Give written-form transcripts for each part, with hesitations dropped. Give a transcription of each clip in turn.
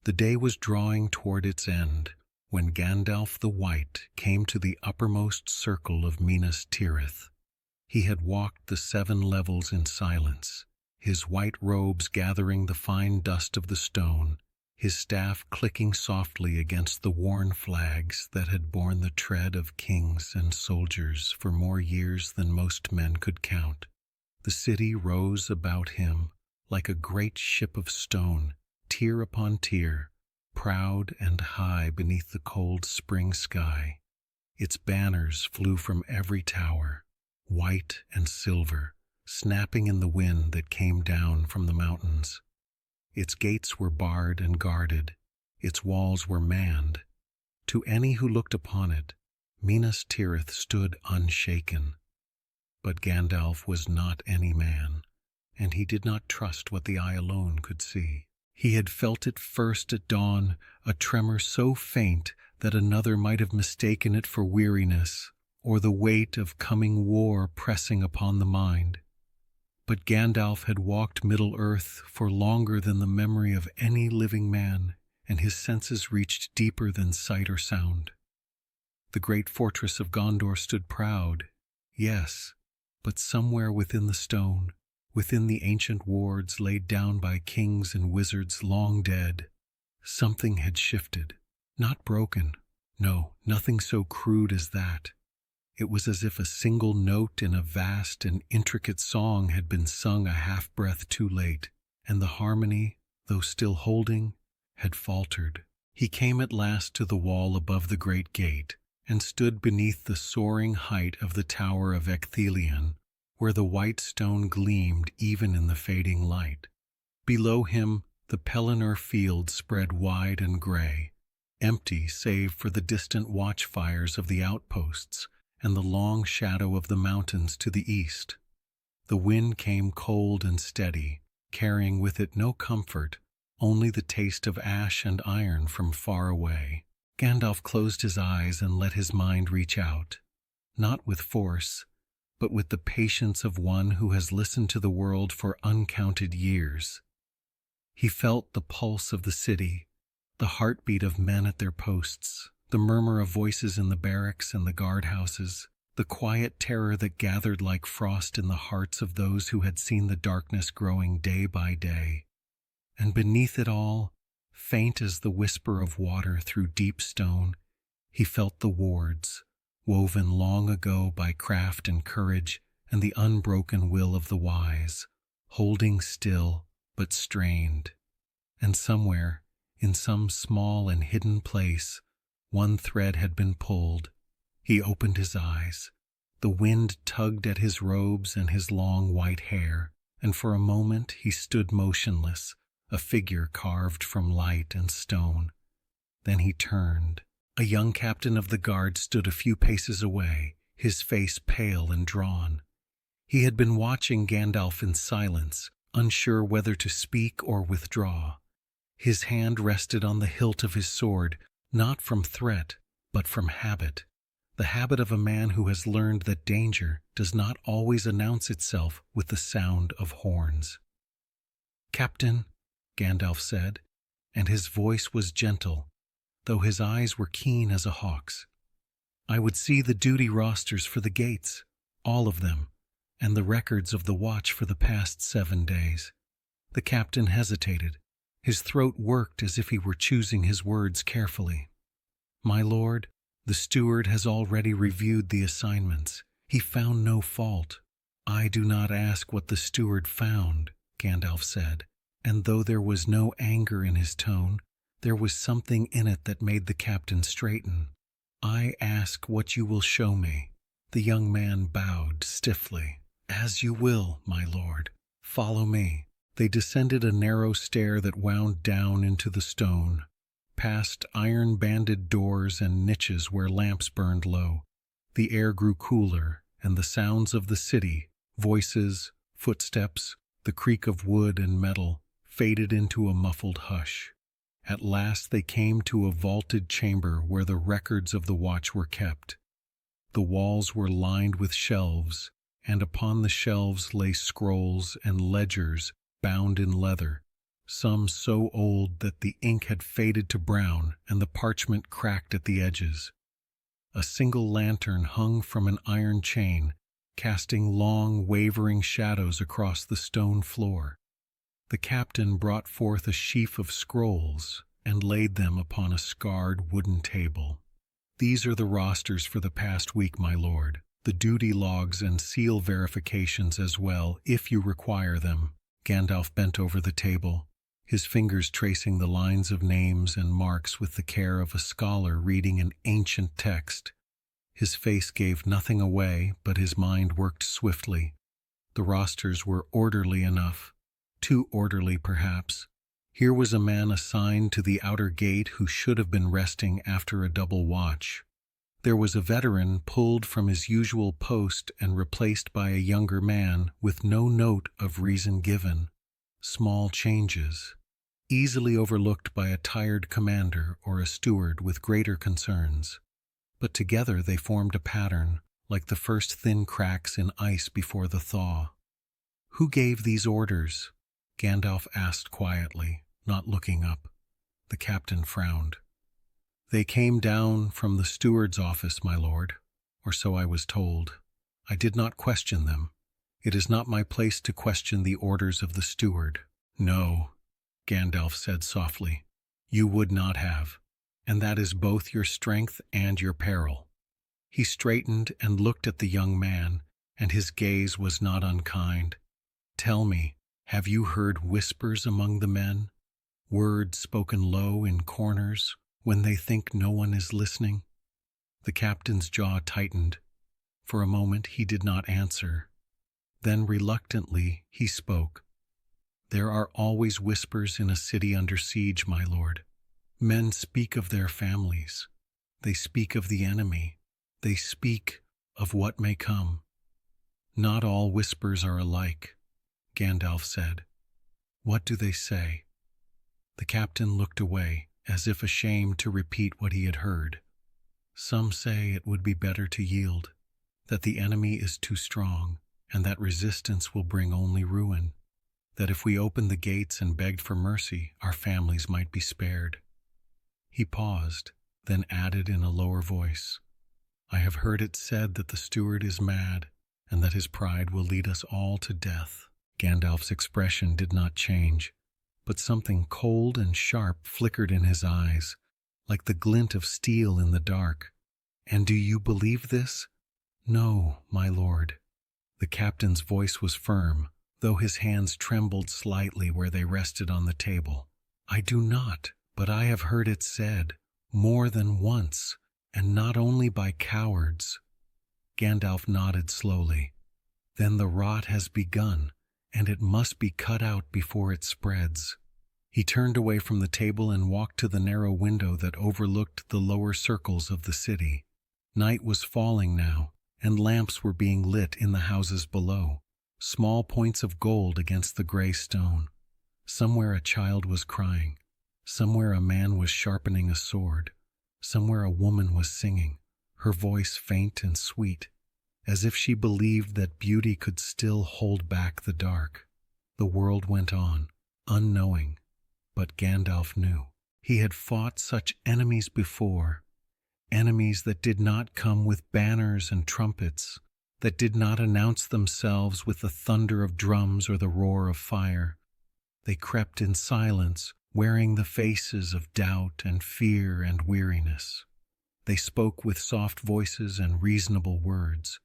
The day was drawing toward its end when Gandalf the White came to the uppermost circle of Minas Tirith. He had walked the 7 levels in silence, his white robes gathering the fine dust of the stone, his staff clicking softly against the worn flags that had borne the tread of kings and soldiers for more years than most men could count. The city rose about him like a great ship of stone, tier upon tier, proud and high beneath the cold spring sky. Its banners flew from every tower, white and silver, snapping in the wind that came down from the mountains. Its gates were barred and guarded, its walls were manned. To any who looked upon it, Minas Tirith stood unshaken. But Gandalf was not any man, and he did not trust what the eye alone could see. He had felt it first at dawn, a tremor so faint that another might have mistaken it for weariness, or the weight of coming war pressing upon the mind. But Gandalf had walked Middle-earth for longer than the memory of any living man, and his senses reached deeper than sight or sound. The great fortress of Gondor stood proud, yes, but somewhere within the stone, within the ancient wards laid down by kings and wizards long dead, something had shifted, not broken, no, nothing so crude as that. It was as if a single note in a vast and intricate song had been sung a half-breath too late, and the harmony, though still holding, had faltered. He came at last to the wall above the great gate, and stood beneath the soaring height of the Tower of Ecthelion, where the white stone gleamed even in the fading light. Below him the Pelennor field spread wide and gray, empty save for the distant watchfires of the outposts and the long shadow of the mountains to the east. The wind came cold and steady, carrying with it no comfort, only the taste of ash and iron from far away. Gandalf closed his eyes and let his mind reach out, not with force, but with the patience of one who has listened to the world for uncounted years. He felt the pulse of the city, the heartbeat of men at their posts, the murmur of voices in the barracks and the guardhouses, the quiet terror that gathered like frost in the hearts of those who had seen the darkness growing day by day. And beneath it all, faint as the whisper of water through deep stone, he felt the wards, woven long ago by craft and courage and the unbroken will of the wise, holding still but strained. And somewhere, in some small and hidden place, one thread had been pulled. He opened his eyes. The wind tugged at his robes and his long white hair, and for a moment he stood motionless, a figure carved from light and stone. Then he turned. A young captain of the guard stood a few paces away, his face pale and drawn. He had been watching Gandalf in silence, unsure whether to speak or withdraw. His hand rested on the hilt of his sword, not from threat, but from habit, the habit of a man who has learned that danger does not always announce itself with the sound of horns. "Captain," Gandalf said, and his voice was gentle, though his eyes were keen as a hawk's. "I would see the duty rosters for the gates, all of them, and the records of the watch for the past 7 days." The captain hesitated. His throat worked as if he were choosing his words carefully. "My lord, the steward has already reviewed the assignments. He found no fault." "I do not ask what the steward found," Gandalf said, and though there was no anger in his tone, there was something in it that made the captain straighten. "I ask what you will show me." The young man bowed stiffly. "As you will, my lord. Follow me." They descended a narrow stair that wound down into the stone, past iron-banded doors and niches where lamps burned low. The air grew cooler, and the sounds of the city, voices, footsteps, the creak of wood and metal, faded into a muffled hush. At last they came to a vaulted chamber where the records of the watch were kept. The walls were lined with shelves, and upon the shelves lay scrolls and ledgers bound in leather, some so old that the ink had faded to brown and the parchment cracked at the edges. A single lantern hung from an iron chain, casting long, wavering shadows across the stone floor. The captain brought forth a sheaf of scrolls and laid them upon a scarred wooden table. "These are the rosters for the past week, my lord, the duty logs and seal verifications as well, if you require them." Gandalf bent over the table, his fingers tracing the lines of names and marks with the care of a scholar reading an ancient text. His face gave nothing away, but his mind worked swiftly. The rosters were orderly enough, too orderly perhaps. Here was a man assigned to the outer gate who should have been resting after a double watch. There was a veteran pulled from his usual post and replaced by a younger man with no note of reason given. Small changes, easily overlooked by a tired commander or a steward with greater concerns. But together they formed a pattern, like the first thin cracks in ice before the thaw. "Who gave these orders?" Gandalf asked quietly, not looking up. The captain frowned. "They came down from the steward's office, my lord, or so I was told. I did not question them. It is not my place to question the orders of the steward." "No," Gandalf said softly, "you would not have, and that is both your strength and your peril." He straightened and looked at the young man, and his gaze was not unkind. "Tell me, have you heard whispers among the men? Words spoken low in corners, when they think no one is listening?" The captain's jaw tightened. For a moment he did not answer. Then reluctantly he spoke. "There are always whispers in a city under siege, my lord. Men speak of their families. They speak of the enemy. They speak of what may come." "Not all whispers are alike," Gandalf said. "What do they say?" The captain looked away, as if ashamed to repeat what he had heard. "Some say it would be better to yield, that the enemy is too strong, and that resistance will bring only ruin, that if we opened the gates and begged for mercy, our families might be spared." He paused, then added in a lower voice, "I have heard it said that the steward is mad, and that his pride will lead us all to death." Gandalf's expression did not change, but something cold and sharp flickered in his eyes, like the glint of steel in the dark. "And do you believe this?" "No, my lord." The captain's voice was firm, though his hands trembled slightly where they rested on the table. "I do not, but I have heard it said, more than once, and not only by cowards." Gandalf nodded slowly. "Then the rot has begun, and it must be cut out before it spreads." He turned away from the table and walked to the narrow window that overlooked the lower circles of the city. Night was falling now, and lamps were being lit in the houses below, small points of gold against the gray stone. Somewhere a child was crying. Somewhere a man was sharpening a sword. Somewhere a woman was singing, her voice faint and sweet, as if she believed that beauty could still hold back the dark. The world went on, unknowing, but Gandalf knew. He had fought such enemies before, enemies that did not come with banners and trumpets, that did not announce themselves with the thunder of drums or the roar of fire. They crept in silence, wearing the faces of doubt and fear and weariness. They spoke with soft voices and reasonable words.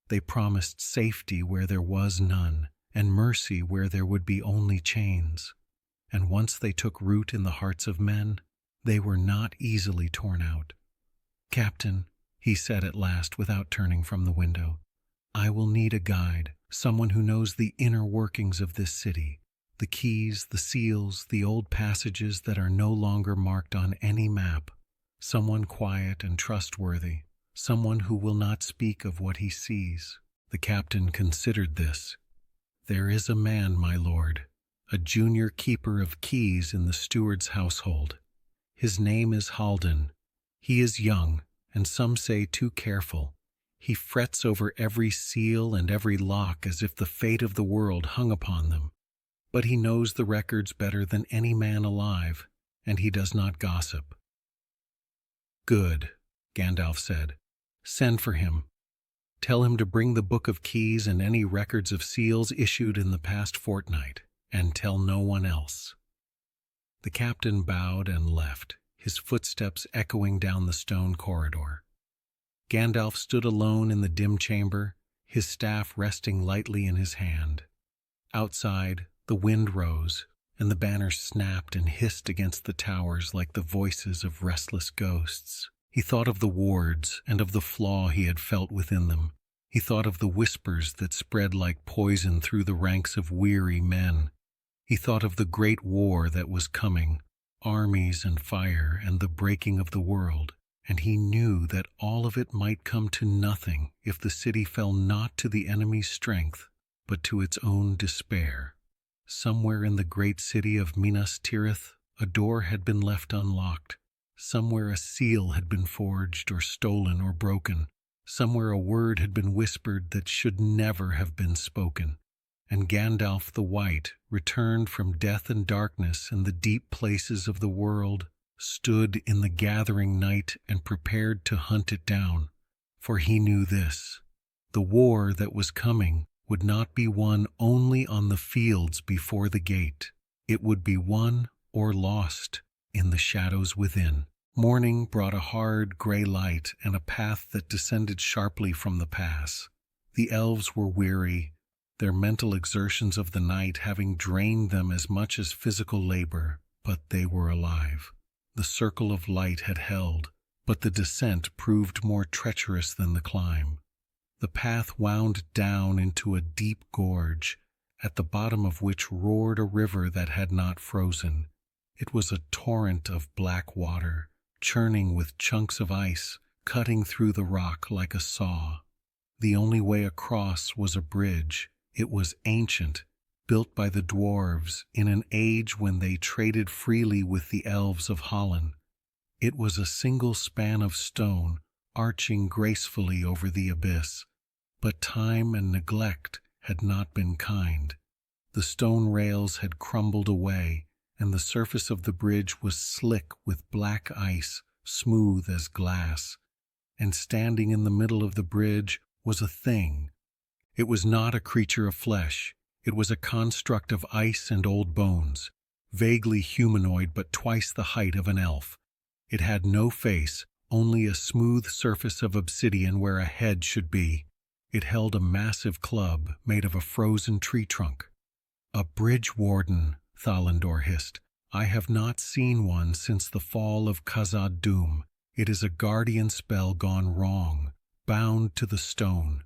They promised safety where there was none, and mercy where there would be only chains. And once they took root in the hearts of men, they were not easily torn out. "Captain," he said at last without turning from the window, "I will need a guide, someone who knows the inner workings of this city, the keys, the seals, the old passages that are no longer marked on any map, someone quiet and trustworthy, someone who will not speak of what he sees." The captain considered this. "There is a man, my lord, a junior keeper of keys in the steward's household. His name is Haldan. He is young, and some say too careful. He frets over every seal and every lock as if the fate of the world hung upon them. But he knows the records better than any man alive, and he does not gossip. Good, Gandalf said. Send for him. Tell him to bring the Book of Keys and any records of seals issued in the past fortnight, and tell no one else. The captain bowed and left, his footsteps echoing down the stone corridor. Gandalf stood alone in the dim chamber, his staff resting lightly in his hand. Outside, the wind rose, and the banners snapped and hissed against the towers like the voices of restless ghosts. He thought of the wards and of the flaw he had felt within them. He thought of the whispers that spread like poison through the ranks of weary men. He thought of the great war that was coming, armies and fire and the breaking of the world, and he knew that all of it might come to nothing if the city fell not to the enemy's strength, but to its own despair. Somewhere in the great city of Minas Tirith, a door had been left unlocked. Somewhere a seal had been forged or stolen or broken. Somewhere a word had been whispered that should never have been spoken. And Gandalf the White, returned from death and darkness and the deep places of the world, stood in the gathering night and prepared to hunt it down. For he knew this: the war that was coming would not be won only on the fields before the gate. It would be won or lost in the shadows within. Morning brought a hard, gray light and a path that descended sharply from the pass. The elves were weary, their mental exertions of the night having drained them as much as physical labor, but they were alive. The circle of light had held, but the descent proved more treacherous than the climb. The path wound down into a deep gorge, at the bottom of which roared a river that had not frozen. It was a torrent of black water, churning with chunks of ice, cutting through the rock like a saw. The only way across was a bridge. It was ancient, built by the dwarves in an age when they traded freely with the elves of Haldan. It was a single span of stone, arching gracefully over the abyss. But time and neglect had not been kind. The stone rails had crumbled away, and the surface of the bridge was slick with black ice, smooth as glass. And standing in the middle of the bridge was a thing. It was not a creature of flesh. It was a construct of ice and old bones, vaguely humanoid but twice the height of an elf. It had no face, only a smooth surface of obsidian where a head should be. It held a massive club made of a frozen tree trunk. "A bridge warden," Thalandor hissed. "I have not seen one since the fall of Khazad-dûm. It is a guardian spell gone wrong, bound to the stone."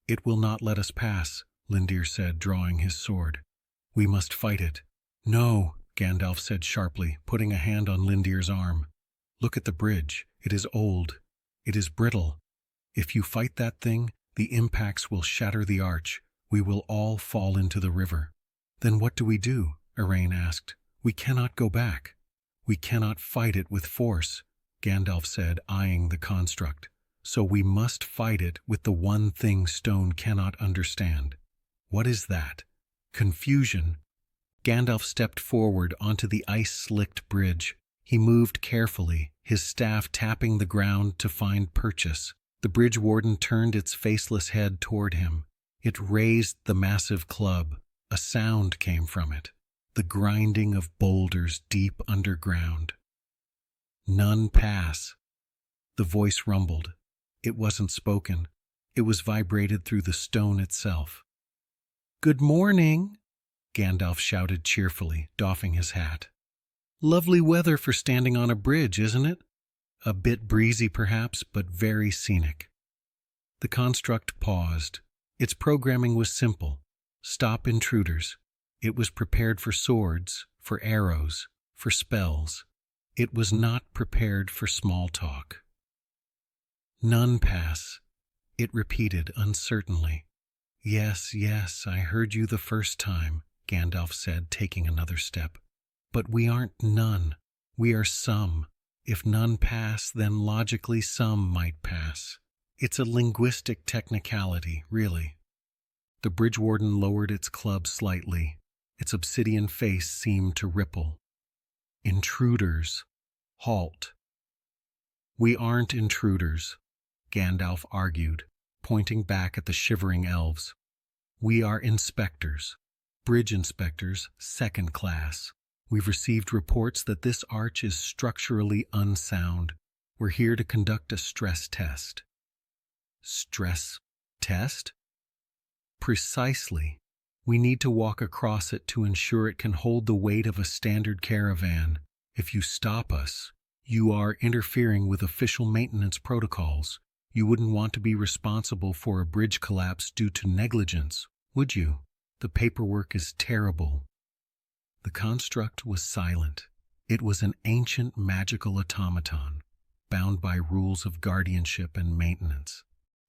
"It will not let us pass," Lindir said, drawing his sword. "We must fight it." "No," Gandalf said sharply, putting a hand on Lindir's arm. "Look at the bridge. It is old. It is brittle. If you fight that thing, the impacts will shatter the arch. We will all fall into the river." "Then what do we do?" Arain asked. "We cannot go back." "We cannot fight it with force," Gandalf said, eyeing the construct. "So we must fight it with the one thing stone cannot understand." "What is that?" "Confusion." Gandalf stepped forward onto the ice-slicked bridge. He moved carefully, his staff tapping the ground to find purchase. The bridge warden turned its faceless head toward him. It raised the massive club. A sound came from it, the grinding of boulders deep underground. "None pass." The voice rumbled. It wasn't spoken. It was vibrated through the stone itself. "Good morning," Gandalf shouted cheerfully, doffing his hat. "Lovely weather for standing on a bridge, isn't it? A bit breezy perhaps, but very scenic." The construct paused. Its programming was simple. Stop intruders. It was prepared for swords, for arrows, for spells. It was not prepared for small talk. "None pass," it repeated uncertainly. Yes, I heard you the first time," Gandalf said, taking another step. "But we aren't none. We are some. If none pass, then logically some might pass. It's a linguistic technicality, really." The bridge warden lowered its club slightly. Its obsidian face seemed to ripple. Intruders. Halt. We aren't intruders, Gandalf argued, pointing back at the shivering elves. We are inspectors. Bridge inspectors, second class. We've received reports that this arch is structurally unsound. We're here to conduct a stress test. Stress test? Precisely. We need to walk across it to ensure it can hold the weight of a standard caravan. If you stop us, you are interfering with official maintenance protocols. You wouldn't want to be responsible for a bridge collapse due to negligence, would you? The paperwork is terrible. The construct was silent. It was an ancient magical automaton, bound by rules of guardianship and maintenance.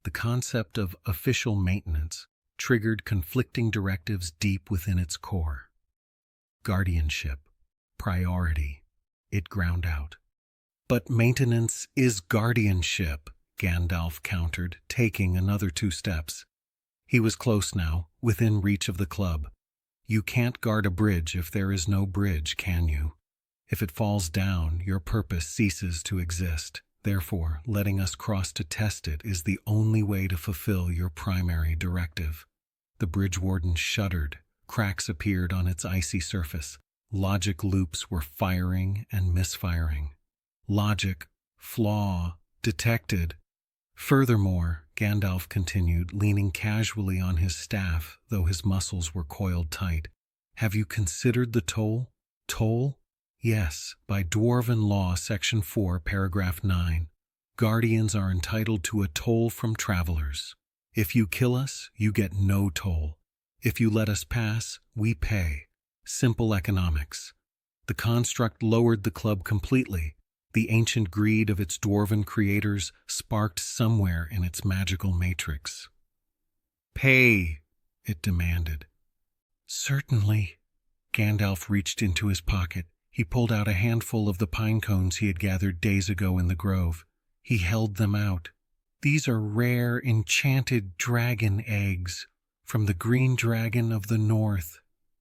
The concept of official maintenance triggered conflicting directives deep within its core. Guardianship, priority, it ground out. But maintenance is guardianship, Gandalf countered, taking another 2 steps. He was close now, within reach of the club. You can't guard a bridge if there is no bridge, can you? If it falls down, your purpose ceases to exist. Therefore, letting us cross to test it is the only way to fulfill your primary directive. The bridge warden shuddered. Cracks appeared on its icy surface. Logic loops were firing and misfiring. Logic, flaw, detected. Furthermore, Gandalf continued, leaning casually on his staff, though his muscles were coiled tight. Have you considered the toll? Toll? Yes, by Dwarven Law, Section 4, Paragraph 9. Guardians are entitled to a toll from travelers. If you kill us, you get no toll. If you let us pass, we pay. Simple economics. The construct lowered the club completely. The ancient greed of its dwarven creators sparked somewhere in its magical matrix. Pay, it demanded. Certainly. Gandalf reached into his pocket. He pulled out a handful of the pine cones he had gathered days ago in the grove. He held them out. These are rare, enchanted dragon eggs from the green dragon of the north.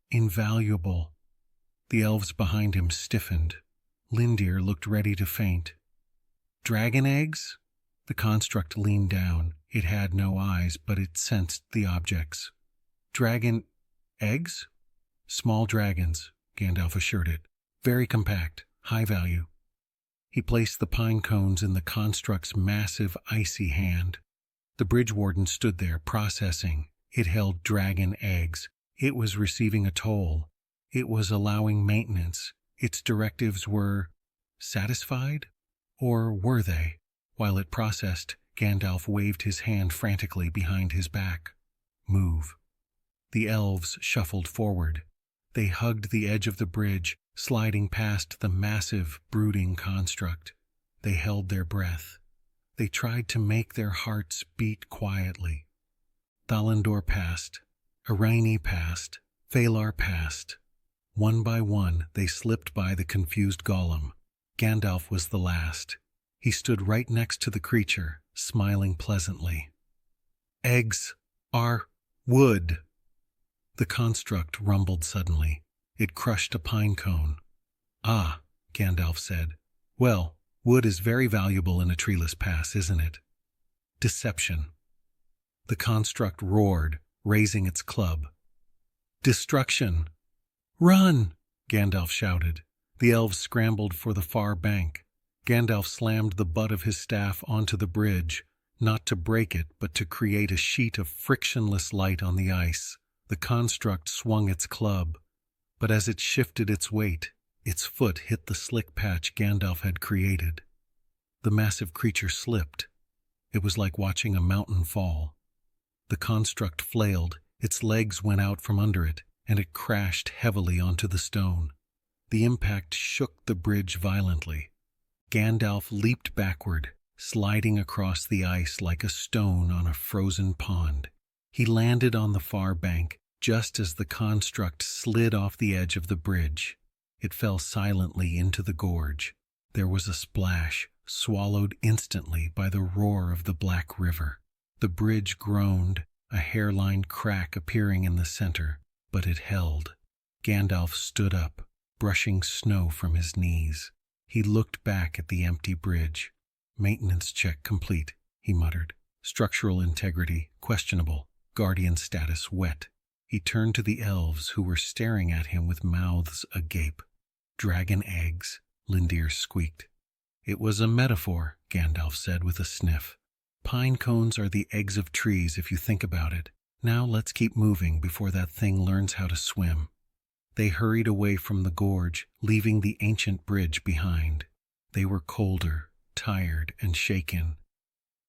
Invaluable. The elves behind him stiffened. Lindir looked ready to faint. Dragon eggs? The construct leaned down. It had no eyes, but it sensed the objects. Dragon eggs? Small dragons, Gandalf assured it. Very compact, high value. He placed the pine cones in the construct's massive, icy hand. The bridge warden stood there, processing. It held dragon eggs. It was receiving a toll. It was allowing maintenance. Its directives were satisfied? Or were they? While it processed, Gandalf waved his hand frantically behind his back. Move. The elves shuffled forward. They hugged the edge of the bridge, sliding past the massive, brooding construct. They held their breath. They tried to make their hearts beat quietly. Thalandor passed. Araini passed. Phalar passed. One by one, they slipped by the confused golem. Gandalf was the last. He stood right next to the creature, smiling pleasantly. Eggs are wood. The construct rumbled suddenly. It crushed a pine cone. Ah, Gandalf said. Well, wood is very valuable in a treeless pass, isn't it? Deception. The construct roared, raising its club. Destruction! Run! Gandalf shouted. The elves scrambled for the far bank. Gandalf slammed the butt of his staff onto the bridge, not to break it, but to create a sheet of frictionless light on the ice. The construct swung its club, but as it shifted its weight, its foot hit the slick patch Gandalf had created. The massive creature slipped. It was like watching a mountain fall. The construct flailed, its legs went out from under it, and it crashed heavily onto the stone. The impact shook the bridge violently. Gandalf leaped backward, sliding across the ice like a stone on a frozen pond. He landed on the far bank, just as the construct slid off the edge of the bridge. It fell silently into the gorge. There was a splash, swallowed instantly by the roar of the black river. The bridge groaned, a hairline crack appearing in the center, but it held. Gandalf stood up, brushing snow from his knees. He looked back at the empty bridge. "Maintenance check complete," he muttered. "Structural integrity questionable. Guardian status wet." He turned to the elves who were staring at him with mouths agape. "Dragon eggs," Lindir squeaked. "It was a metaphor," Gandalf said with a sniff. "Pine cones are the eggs of trees if you think about it. Now let's keep moving before that thing learns how to swim." They hurried away from the gorge, leaving the ancient bridge behind. They were colder, tired, and shaken.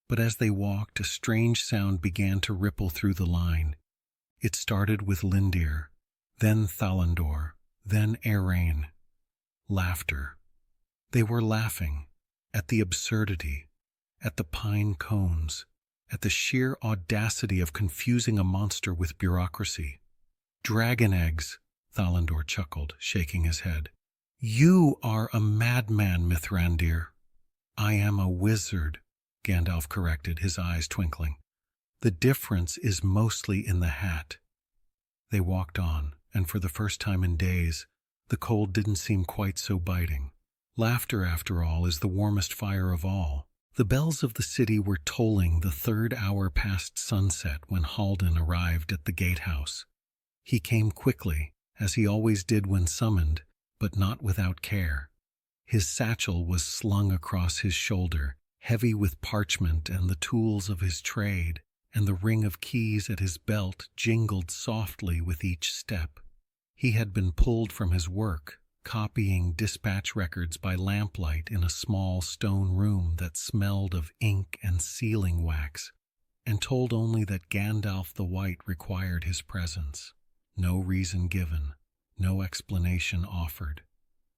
But as they walked, a strange sound began to ripple through the line. It started with Lindir, then Thalandor, then Erain. Laughter. They were laughing at the absurdity, at the pine cones, at the sheer audacity of confusing a monster with bureaucracy. "Dragon eggs," Thalandor chuckled, shaking his head. "You are a madman, Mithrandir." "I am a wizard," Gandalf corrected, his eyes twinkling. "The difference is mostly in the hat." They walked on, and for the first time in days, the cold didn't seem quite so biting. Laughter, after all, is the warmest fire of all. The bells of the city were tolling the 3rd hour past sunset when Haldan arrived at the gatehouse. He came quickly, as he always did when summoned, but not without care. His satchel was slung across his shoulder, heavy with parchment and the tools of his trade, and the ring of keys at his belt jingled softly with each step. He had been pulled from his work, copying dispatch records by lamplight in a small stone room that smelled of ink and sealing wax, and told only that Gandalf the White required his presence. No reason given, no explanation offered.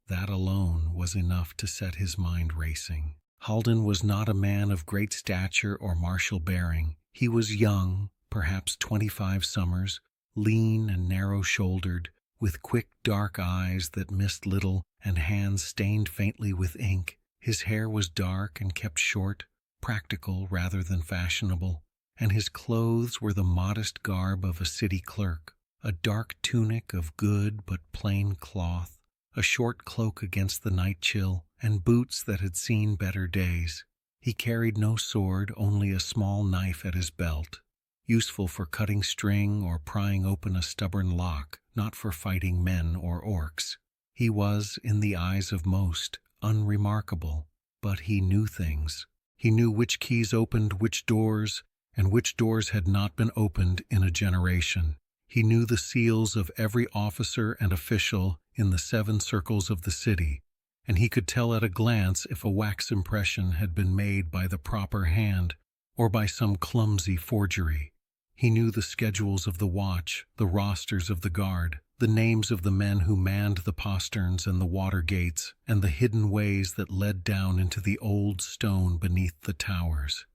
That alone was enough to set his mind racing. Haldan was not a man of great stature or martial bearing. He was young, perhaps 25 summers, lean and narrow-shouldered, with quick dark eyes that missed little and hands stained faintly with ink. His hair was dark and kept short, practical rather than fashionable, and his clothes were the modest garb of a city clerk, a dark tunic of good but plain cloth, a short cloak against the night chill, and boots that had seen better days. He carried no sword, only a small knife at his belt, useful for cutting string or prying open a stubborn lock, not for fighting men or orcs. He was, in the eyes of most, unremarkable, but he knew things. He knew which keys opened which doors, and which doors had not been opened in a generation. He knew the seals of every officer and official in the 7 circles of the city, and he could tell at a glance if a wax impression had been made by the proper hand or by some clumsy forgery. He knew the schedules of the watch, the rosters of the guard, the names of the men who manned the posterns and the water gates, and the hidden ways that led down into the old stone beneath the towers.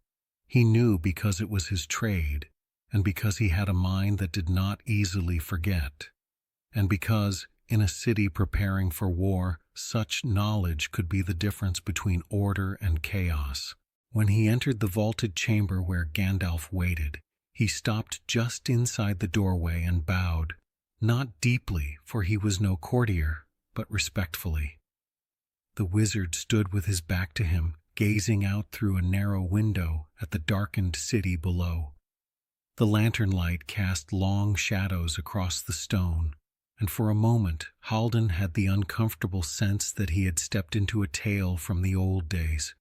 He knew because it was his trade, and because he had a mind that did not easily forget, and because, in a city preparing for war, such knowledge could be the difference between order and chaos. When he entered the vaulted chamber where Gandalf waited, he stopped just inside the doorway and bowed, not deeply, for he was no courtier, but respectfully. The wizard stood with his back to him, gazing out through a narrow window at the darkened city below. The lantern light cast long shadows across the stone, and for a moment Haldan had the uncomfortable sense that he had stepped into a tale from the old days,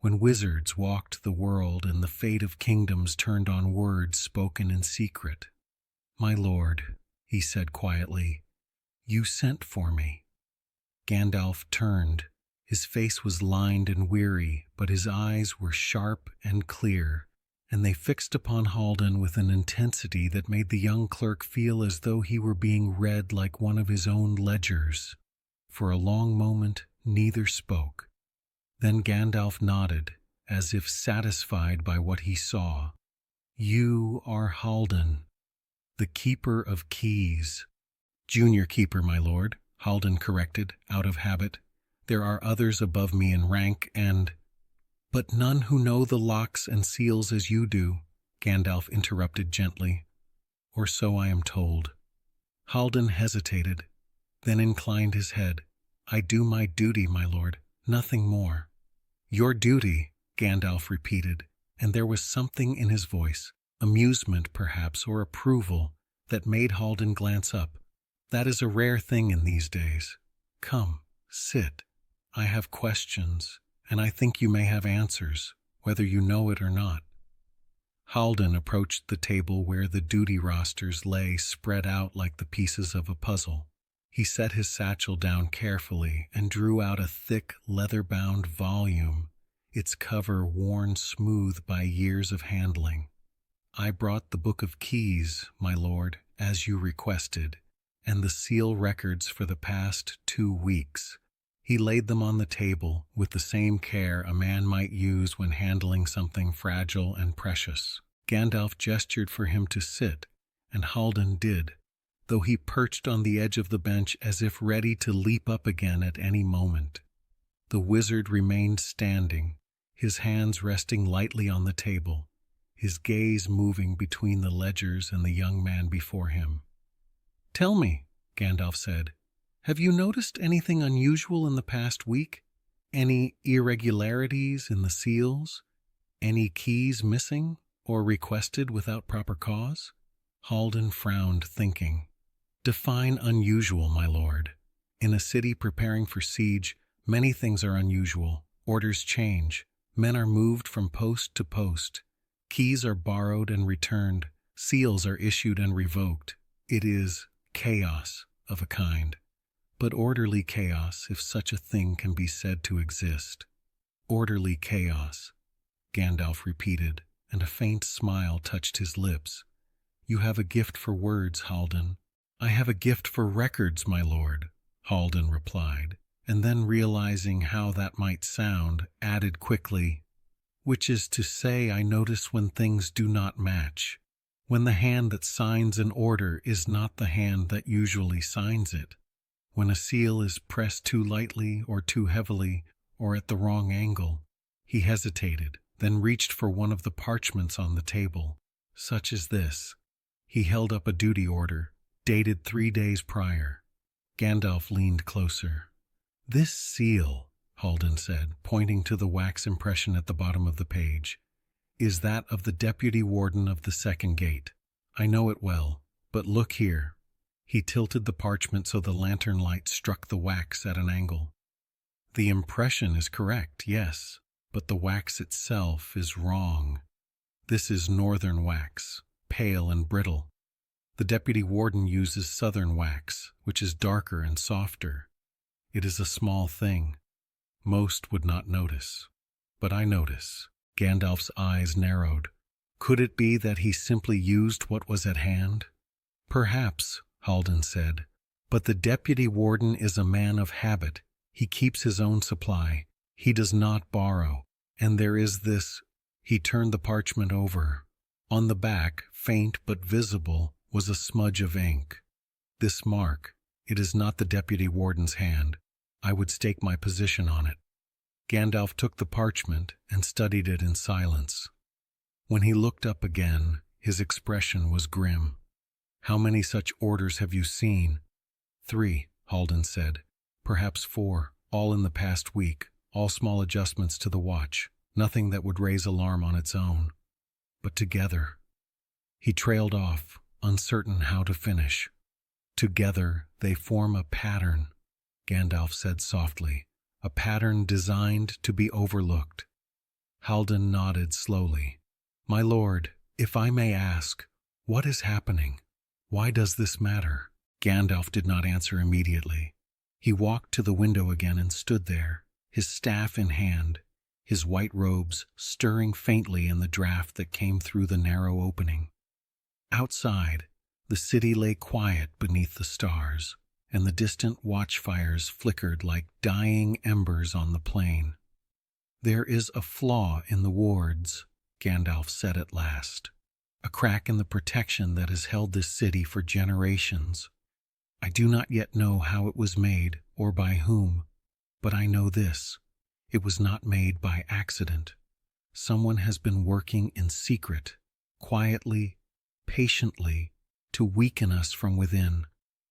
when wizards walked the world and the fate of kingdoms turned on words spoken in secret. "My lord," he said quietly, "you sent for me." Gandalf turned. His face was lined and weary, but his eyes were sharp and clear, and they fixed upon Haldan with an intensity that made the young clerk feel as though he were being read like one of his own ledgers. For a long moment, neither spoke. Then Gandalf nodded, as if satisfied by what he saw. "You are Haldan, the Keeper of Keys." "Junior Keeper, my lord," Haldan corrected, out of habit. "There are others above me in rank and—" "But none who know the locks and seals as you do," Gandalf interrupted gently. "Or so I am told." Haldan hesitated, then inclined his head. "I do my duty, my lord, nothing more." "Your duty," Gandalf repeated, and there was something in his voice, amusement perhaps, or approval, that made Haldan glance up. "That is a rare thing in these days. Come, sit. I have questions, and I think you may have answers, whether you know it or not." Haldan approached the table where the duty rosters lay spread out like the pieces of a puzzle. He set his satchel down carefully and drew out a thick, leather-bound volume, its cover worn smooth by years of handling. "I brought the Book of Keys, my lord, as you requested, and the seal records for the past 2 weeks. He laid them on the table with the same care a man might use when handling something fragile and precious. Gandalf gestured for him to sit, and Haldan did, though he perched on the edge of the bench as if ready to leap up again at any moment. The wizard remained standing, his hands resting lightly on the table, his gaze moving between the ledgers and the young man before him. "Tell me," Gandalf said, "have you noticed anything unusual in the past week? Any irregularities in the seals? Any keys missing or requested without proper cause?" Haldan frowned, thinking. "Define unusual, my lord. In a city preparing for siege, many things are unusual. Orders change. Men are moved from post to post. Keys are borrowed and returned. Seals are issued and revoked. It is chaos of a kind. But orderly chaos, if such a thing can be said to exist." "Orderly chaos," Gandalf repeated, and a faint smile touched his lips. "You have a gift for words, Haldan." "I have a gift for records, my lord," Haldan replied, and then realizing how that might sound, added quickly, "which is to say I notice when things do not match, when the hand that signs an order is not the hand that usually signs it, when a seal is pressed too lightly or too heavily or at the wrong angle." He hesitated, then reached for one of the parchments on the table. "Such as this." He held up a duty order, dated 3 days prior. Gandalf leaned closer. "This seal," Haldan said, pointing to the wax impression at the bottom of the page, "is that of the Deputy Warden of the Second Gate. I know it well, but look here." He tilted the parchment so the lantern light struck the wax at an angle. "The impression is correct, yes, but the wax itself is wrong. This is northern wax, pale and brittle. The Deputy Warden uses southern wax, which is darker and softer. It is a small thing. Most would not notice. But I notice." Gandalf's eyes narrowed. Could it be that he simply used what was at hand? "Perhaps," Haldan said, "but the Deputy Warden is a man of habit. He keeps his own supply. He does not borrow. And there is this—" He turned the parchment over. On the back, faint but visible, was a smudge of ink. "This mark, it is not the Deputy Warden's hand. I would stake my position on it." Gandalf took the parchment and studied it in silence. When he looked up again, his expression was grim. "How many such orders have you seen?" "3, Haldan said. "Perhaps 4, all in the past week, all small adjustments to the watch, nothing that would raise alarm on its own. But together—" He trailed off, uncertain how to finish. "Together they form a pattern," Gandalf said softly, "a pattern designed to be overlooked." Haldan nodded slowly. "My lord, if I may ask, what is happening? Why does this matter?" Gandalf did not answer immediately. He walked to the window again and stood there, his staff in hand, his white robes stirring faintly in the draft that came through the narrow opening. Outside, the city lay quiet beneath the stars, and the distant watchfires flickered like dying embers on the plain. "There is a flaw in the wards," Gandalf said at last. "A crack in the protection that has held this city for generations. I do not yet know how it was made or by whom, but I know this: it was not made by accident. Someone has been working in secret, quietly, patiently, to weaken us from within,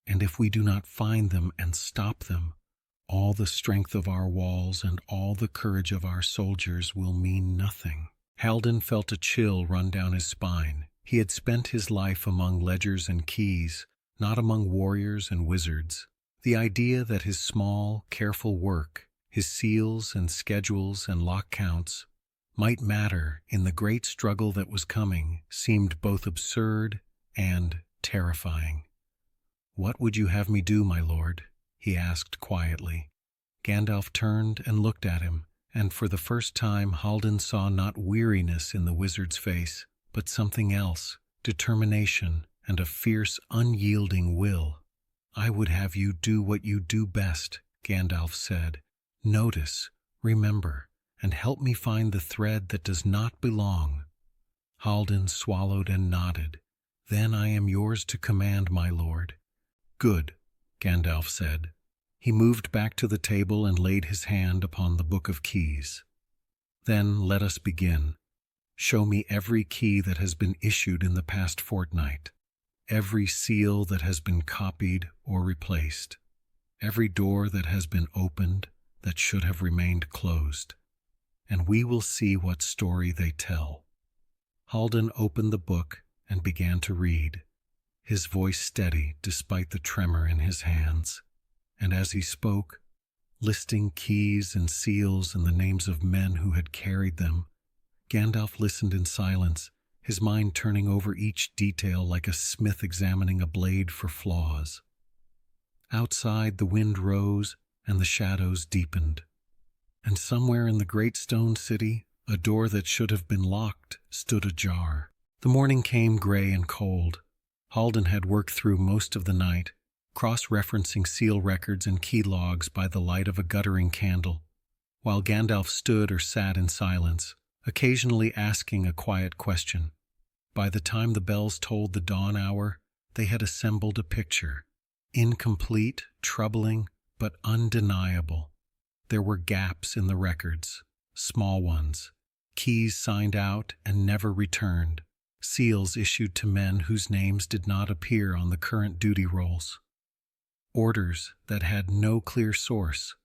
and if we do not find them and stop them, all the strength of our walls and all the courage of our soldiers will mean nothing." Haldan felt a chill run down his spine. He had spent his life among ledgers and keys, not among warriors and wizards. The idea that his small, careful work, his seals and schedules and lock counts, might matter in the great struggle that was coming seemed both absurd and terrifying. "What would you have me do, my lord?" he asked quietly. Gandalf turned and looked at him, and for the first time Haldan saw not weariness in the wizard's face, but something else, determination and a fierce, unyielding will. "I would have you do what you do best," Gandalf said. "Notice, remember, and help me find the thread that does not belong." Haldan swallowed and nodded. "Then I am yours to command, my lord." "Good," Gandalf said. He moved back to the table and laid his hand upon the Book of Keys. "Then let us begin. Show me every key that has been issued in the past fortnight, every seal that has been copied or replaced, every door that has been opened that should have remained closed, and we will see what story they tell." Haldan opened the book and began to read, his voice steady despite the tremor in his hands. And as he spoke, listing keys and seals and the names of men who had carried them, Gandalf listened in silence, his mind turning over each detail like a smith examining a blade for flaws. Outside, the wind rose and the shadows deepened. And somewhere in the great stone city, a door that should have been locked stood ajar. The morning came gray and cold. Haldan had worked through most of the night, cross-referencing seal records and key logs by the light of a guttering candle, while Gandalf stood or sat in silence, occasionally asking a quiet question. By the time the bells tolled the dawn hour, they had assembled a picture, incomplete, troubling, but undeniable. There were gaps in the records, small ones, keys signed out and never returned, seals issued to men whose names did not appear on the current duty rolls, orders that had no clear source,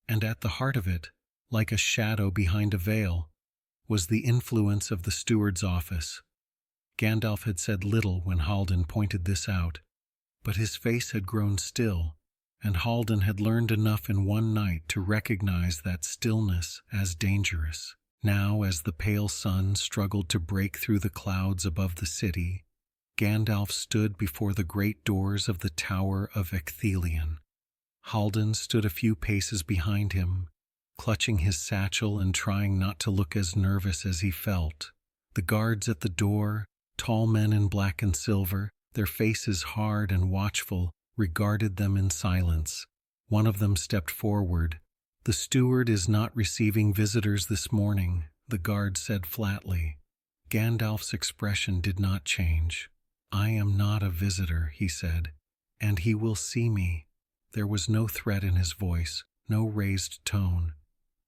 and at the heart of it, like a shadow behind a veil, was the influence of the steward's office. Gandalf had said little when Haldan pointed this out, but his face had grown still, and Haldan had learned enough in one night to recognize that stillness as dangerous. Now, as the pale sun struggled to break through the clouds above the city, Gandalf stood before the great doors of the Tower of Ecthelion. Haldan stood a few paces behind him, clutching his satchel and trying not to look as nervous as he felt. The guards at the door, tall men in black and silver, their faces hard and watchful, regarded them in silence. One of them stepped forward. "The steward is not receiving visitors this morning," the guard said flatly. Gandalf's expression did not change. "I am not a visitor," he said, "and he will see me." There was no threat in his voice, no raised tone,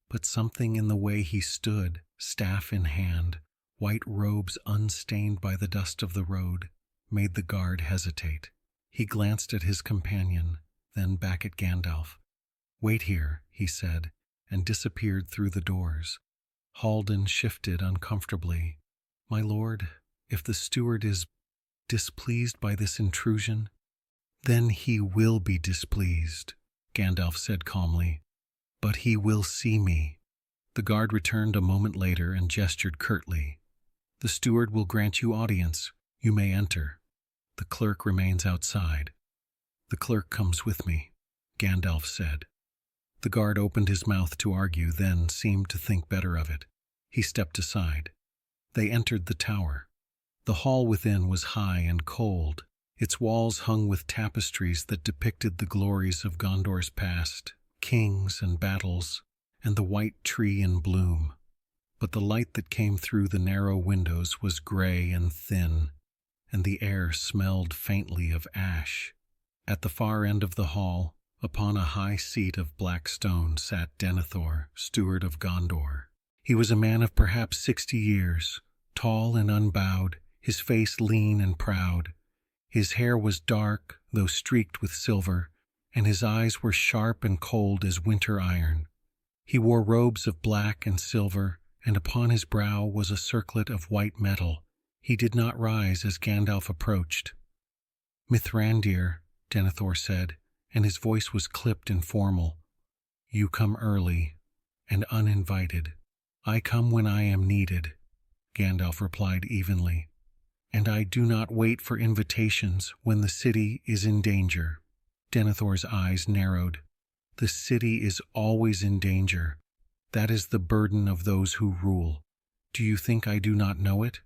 but something in the way he stood, staff in hand, white robes unstained by the dust of the road, made the guard hesitate. He glanced at his companion, then back at Gandalf. "Wait here," he said, and disappeared through the doors. Haldan shifted uncomfortably. "My lord, if the steward is displeased by this intrusion, then he will be displeased," Gandalf said calmly. "But he will see me." The guard returned a moment later and gestured curtly. "The steward will grant you audience. You may enter. The clerk remains outside." "The clerk comes with me," Gandalf said. The guard opened his mouth to argue, then seemed to think better of it. He stepped aside. They entered the tower. The hall within was high and cold, its walls hung with tapestries that depicted the glories of Gondor's past, kings and battles, and the white tree in bloom. But the light that came through the narrow windows was gray and thin, and the air smelled faintly of ash. At the far end of the hall, upon a high seat of black stone, sat Denethor, steward of Gondor. He was a man of perhaps 60 years, tall and unbowed, his face lean and proud. His hair was dark, though streaked with silver, and his eyes were sharp and cold as winter iron. He wore robes of black and silver, and upon his brow was a circlet of white metal. He did not rise as Gandalf approached. "Mithrandir," Denethor said, and his voice was clipped and formal. "You come early and uninvited." "I come when I am needed," Gandalf replied evenly. "And I do not wait for invitations when the city is in danger." Denethor's eyes narrowed. "The city is always in danger. That is the burden of those who rule. Do you think I do not know it?"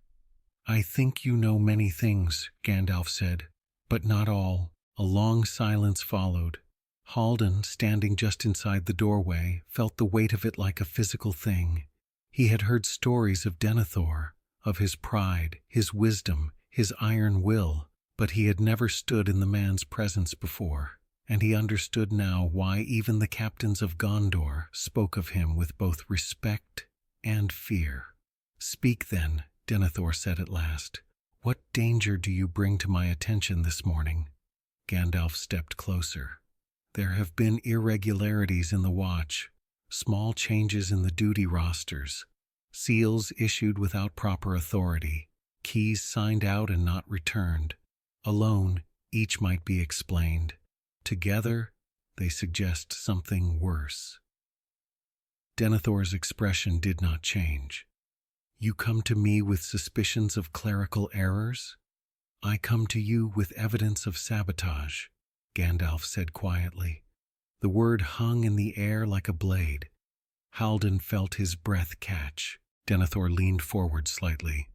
"I think you know many things," Gandalf said, "but not all." A long silence followed. Haldan, standing just inside the doorway, felt the weight of it like a physical thing. He had heard stories of Denethor, of his pride, his wisdom, his iron will, but he had never stood in the man's presence before, and he understood now why even the captains of Gondor spoke of him with both respect and fear. "Speak then," Denethor said at last. "What danger do you bring to my attention this morning?" Gandalf stepped closer. "There have been irregularities in the Watch, small changes in the duty rosters, seals issued without proper authority, keys signed out and not returned. Alone, each might be explained. Together, they suggest something worse." Denethor's expression did not change. "You come to me with suspicions of clerical errors? I come to you with evidence of sabotage," Gandalf said quietly. The word hung in the air like a blade. Haldan felt his breath catch. Denethor leaned forward slightly.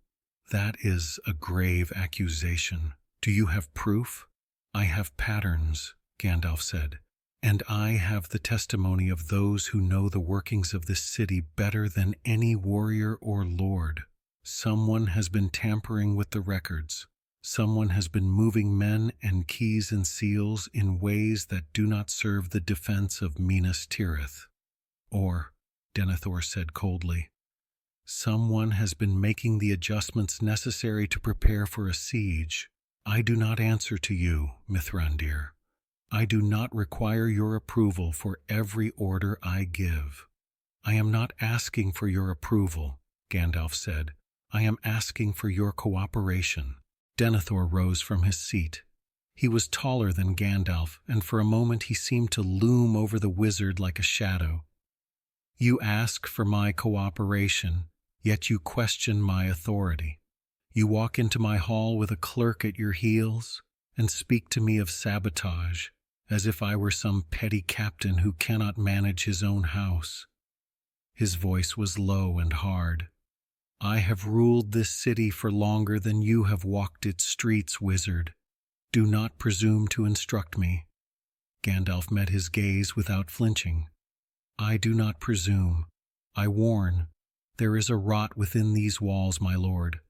"That is a grave accusation. Do you have proof?" "I have patterns," Gandalf said, "and I have the testimony of those who know the workings of this city better than any warrior or lord. Someone has been tampering with the records. Someone has been moving men and keys and seals in ways that do not serve the defense of Minas Tirith. Or," Denethor said coldly, "someone has been making the adjustments necessary to prepare for a siege. I do not answer to you, Mithrandir. I do not require your approval for every order I give." "I am not asking for your approval," Gandalf said. "I am asking for your cooperation." Denethor rose from his seat. He was taller than Gandalf, and for a moment he seemed to loom over the wizard like a shadow. "You ask for my cooperation, yet you question my authority. You walk into my hall with a clerk at your heels and speak to me of sabotage, as if I were some petty captain who cannot manage his own house." His voice was low and hard. "I have ruled this city for longer than you have walked its streets, wizard. Do not presume to instruct me." Gandalf met his gaze without flinching. "I do not presume. I warn. There is a rot within these walls, my lord.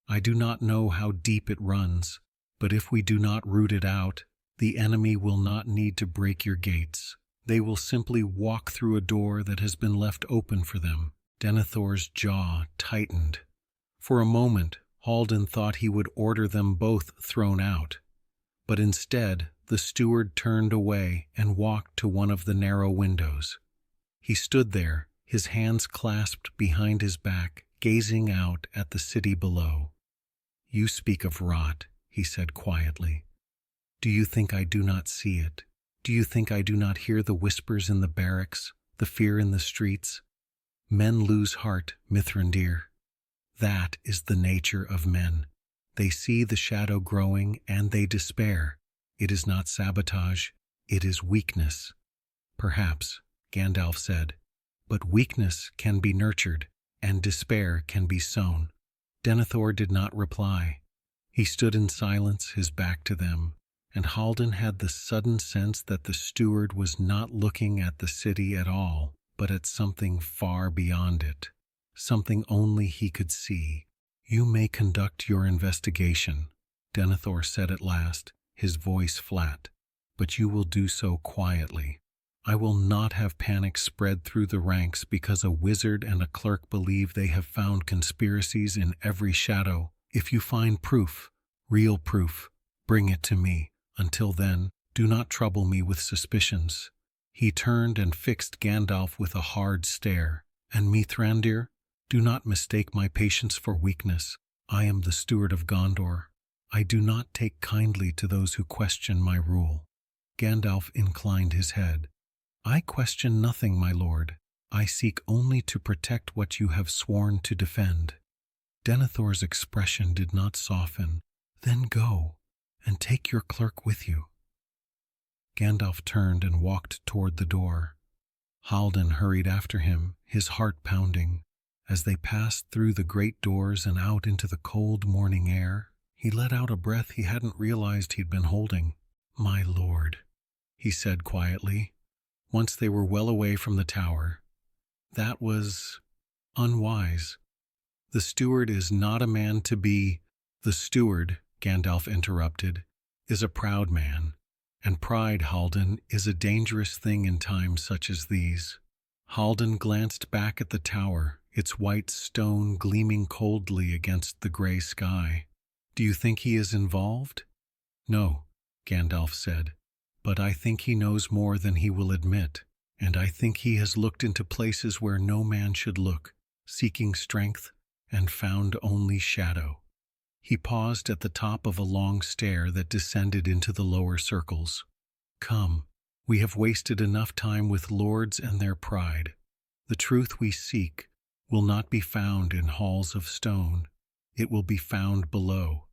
I do not know how deep it runs, but if we do not root it out, the enemy will not need to break your gates. They will simply walk through a door that has been left open for them." Denethor's jaw tightened. For a moment, Haldan thought he would order them both thrown out. But instead, the steward turned away and walked to one of the narrow windows. He stood there, his hands clasped behind his back, gazing out at the city below. "You speak of rot," he said quietly. "Do you think I do not see it? Do you think I do not hear the whispers in the barracks, the fear in the streets? Men lose heart, Mithrandir. That is the nature of men. They see the shadow growing and they despair. It is not sabotage, it is weakness." "Perhaps," Gandalf said, "but weakness can be nurtured, and despair can be sown." Denethor did not reply. He stood in silence, his back to them, and Haldan had the sudden sense that the steward was not looking at the city at all, but at something far beyond it, something only he could see. "You may conduct your investigation," Denethor said at last, his voice flat, "but you will do so quietly. I will not have panic spread through the ranks because a wizard and a clerk believe they have found conspiracies in every shadow. If you find proof, real proof, bring it to me. Until then, do not trouble me with suspicions." He turned and fixed Gandalf with a hard stare. "And Mithrandir, do not mistake my patience for weakness. I am the Steward of Gondor. I do not take kindly to those who question my rule." Gandalf inclined his head. "I question nothing, my lord. I seek only to protect what you have sworn to defend." Denethor's expression did not soften. "Then go, and take your clerk with you." Gandalf turned and walked toward the door. Haldan hurried after him, his heart pounding. As they passed through the great doors and out into the cold morning air, he let out a breath he hadn't realized he'd been holding. "My lord," he said quietly, once they were well away from the tower. "That was unwise. The steward is not a man to be—" "The steward," Gandalf interrupted, "is a proud man. And pride, Haldan, is a dangerous thing in times such as these." Haldan glanced back at the tower, its white stone gleaming coldly against the gray sky. "Do you think he is involved?" "No," Gandalf said, "but I think he knows more than he will admit, and I think he has looked into places where no man should look, seeking strength, and found only shadow." He paused at the top of a long stair that descended into the lower circles. "Come, we have wasted enough time with lords and their pride. The truth we seek will not be found in halls of stone. It will be found below,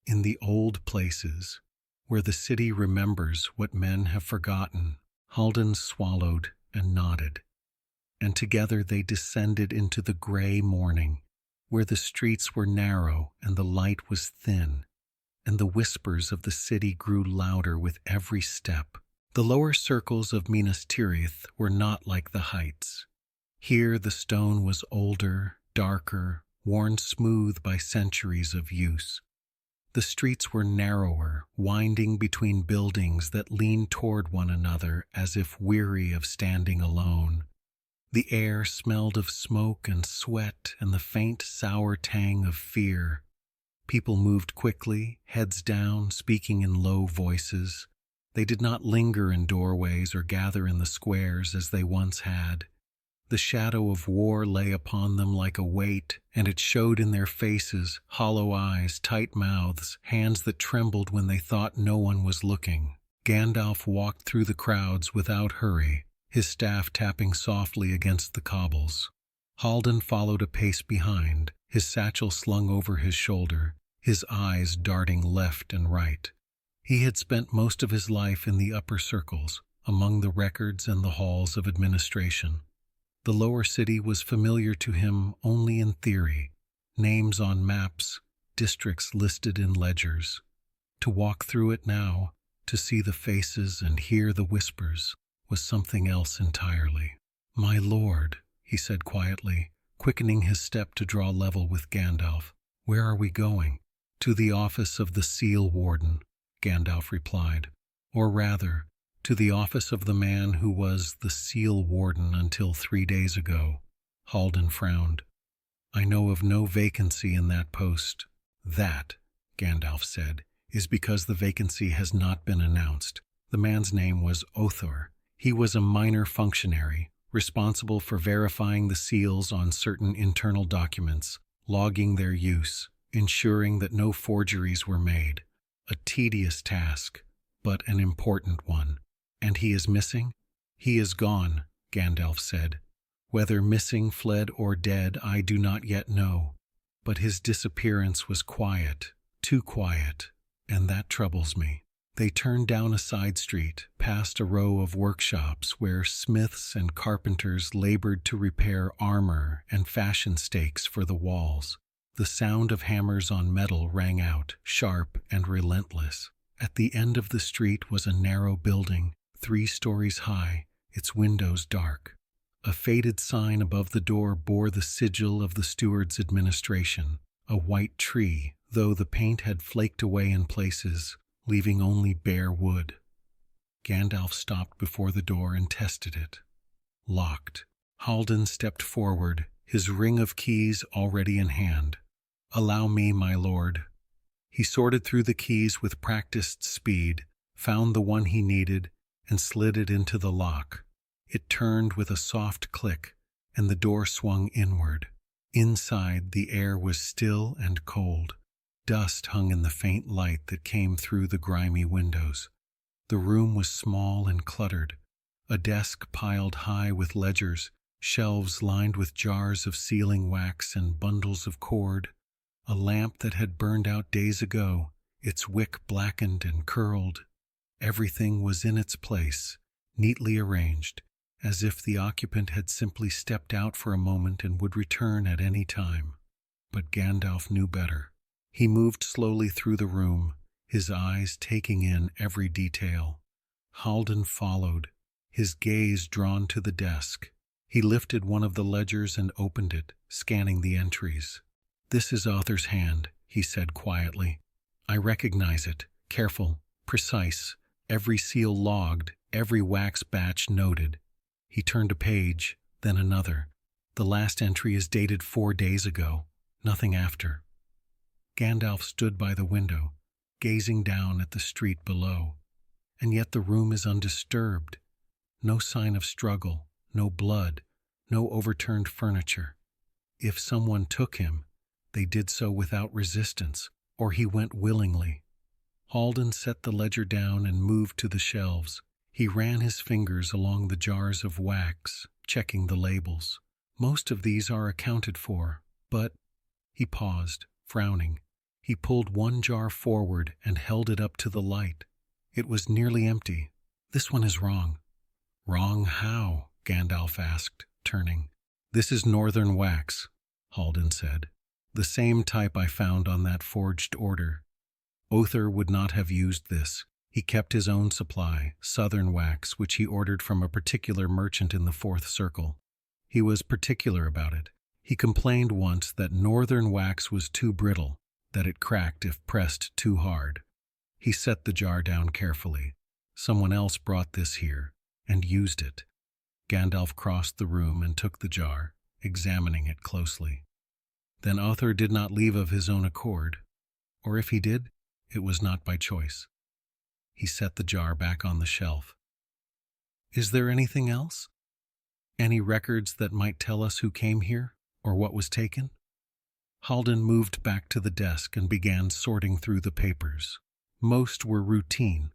in the old places, where the city remembers what men have forgotten." Haldan swallowed and nodded, and together they descended into the gray morning, where the streets were narrow and the light was thin, and the whispers of the city grew louder with every step. The lower circles of Minas Tirith were not like the heights. Here the stone was older, darker, worn smooth by centuries of use. The streets were narrower, winding between buildings that leaned toward one another as if weary of standing alone. The air smelled of smoke and sweat and the faint, sour tang of fear. People moved quickly, heads down, speaking in low voices. They did not linger in doorways or gather in the squares as they once had. The shadow of war lay upon them like a weight, and it showed in their faces, hollow eyes, tight mouths, hands that trembled when they thought no one was looking. Gandalf walked through the crowds without hurry, his staff tapping softly against the cobbles. Haldan followed a pace behind, his satchel slung over his shoulder, his eyes darting left and right. He had spent most of his life in the upper circles, among the records and the halls of administration. The lower city was familiar to him only in theory, names on maps, districts listed in ledgers. To walk through it now, to see the faces and hear the whispers, was something else entirely. "My lord," he said quietly, quickening his step to draw level with Gandalf. "Where are we going?" "To the office of the Seal-Warden," Gandalf replied. "Or rather, to the office of the man who was the Seal-Warden until 3 days ago." Haldan frowned. "I know of no vacancy in that post." "That," Gandalf said, "is because the vacancy has not been announced." The man's name was Othor. He was a minor functionary, responsible for verifying the seals on certain internal documents, logging their use, ensuring that no forgeries were made. A tedious task, but an important one. "And he is missing?" "He is gone," Gandalf said. "Whether missing, fled, or dead, I do not yet know. But his disappearance was quiet, too quiet, and that troubles me." They turned down a side street, past a row of workshops where smiths and carpenters labored to repair armor and fashion stakes for the walls. The sound of hammers on metal rang out, sharp and relentless. At the end of the street was a narrow building, 3 stories high, its windows dark. A faded sign above the door bore the sigil of the steward's administration, a white tree, though the paint had flaked away in places, leaving only bare wood. Gandalf stopped before the door and tested it. Locked. Haldan stepped forward, his ring of keys already in hand. "Allow me, my lord." He sorted through the keys with practiced speed, found the one he needed, and slid it into the lock. It turned with a soft click, and the door swung inward. Inside, the air was still and cold. Dust hung in the faint light that came through the grimy windows. The room was small and cluttered. A desk piled high with ledgers, shelves lined with jars of sealing wax and bundles of cord, a lamp that had burned out days ago, its wick blackened and curled. Everything was in its place, neatly arranged, as if the occupant had simply stepped out for a moment and would return at any time. But Gandalf knew better. He moved slowly through the room, his eyes taking in every detail. Haldan followed, his gaze drawn to the desk. He lifted one of the ledgers and opened it, scanning the entries. "This is Author's hand," he said quietly. "I recognize it, careful, precise, every seal logged, every wax batch noted." He turned a page, then another. "The last entry is dated 4 days ago, nothing after." Gandalf stood by the window, gazing down at the street below. And yet the room is undisturbed. No sign of struggle, no blood, no overturned furniture. If someone took him, they did so without resistance, or he went willingly. Haldan set the ledger down and moved to the shelves. He ran his fingers along the jars of wax, checking the labels. Most of these are accounted for, but... He paused, frowning. He pulled one jar forward and held it up to the light. It was nearly empty. "This one is wrong." "Wrong how?" Gandalf asked, turning. "This is northern wax," Haldan said. "The same type I found on that forged order. Othar would not have used this. He kept his own supply, southern wax, which he ordered from a particular merchant in the Fourth Circle. He was particular about it. He complained once that northern wax was too brittle, that it cracked if pressed too hard. He set the jar down carefully. Someone else brought this here, and used it." Gandalf crossed the room and took the jar, examining it closely. "Then Othar did not leave of his own accord, or if he did, it was not by choice." He set the jar back on the shelf. "Is there anything else? Any records that might tell us who came here, or what was taken?" Haldan moved back to the desk and began sorting through the papers. Most were routine.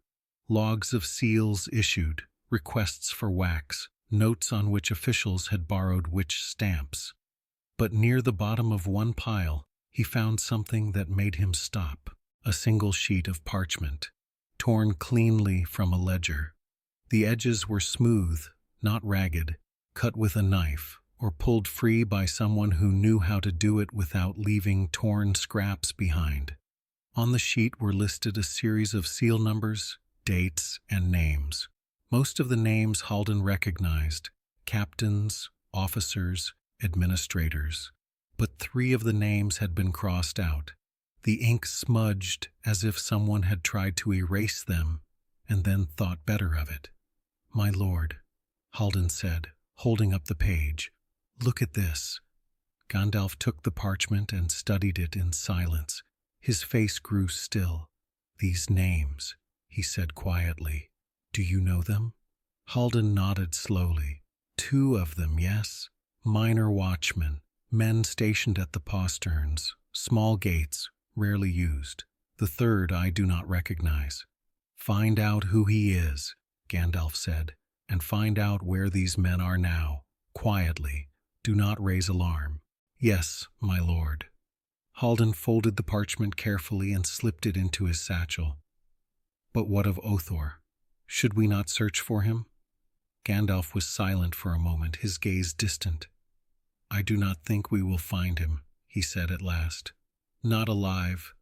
Logs of seals issued, requests for wax, notes on which officials had borrowed which stamps. But near the bottom of one pile, he found something that made him stop. A single sheet of parchment, torn cleanly from a ledger. The edges were smooth, not ragged, cut with a knife, or pulled free by someone who knew how to do it without leaving torn scraps behind. On the sheet were listed a series of seal numbers, dates, and names. Most of the names Haldan recognized: captains, officers, administrators. But 3 of the names had been crossed out. The ink smudged as if someone had tried to erase them and then thought better of it. "My lord," Haldan said, holding up the page, "look at this." Gandalf took the parchment and studied it in silence. His face grew still. "These names," he said quietly. "Do you know them?" Haldan nodded slowly. 2 of them, yes. Minor watchmen, men stationed at the posterns, small gates, rarely used. The 3rd I do not recognize. "Find out who he is," Gandalf said, "and find out where these men are now. Quietly. Do not raise alarm." "Yes, my lord." Haldan folded the parchment carefully and slipped it into his satchel. "But what of Othar? Should we not search for him?" Gandalf was silent for a moment, his gaze distant. "I do not think we will find him," he said at last. "Not alive,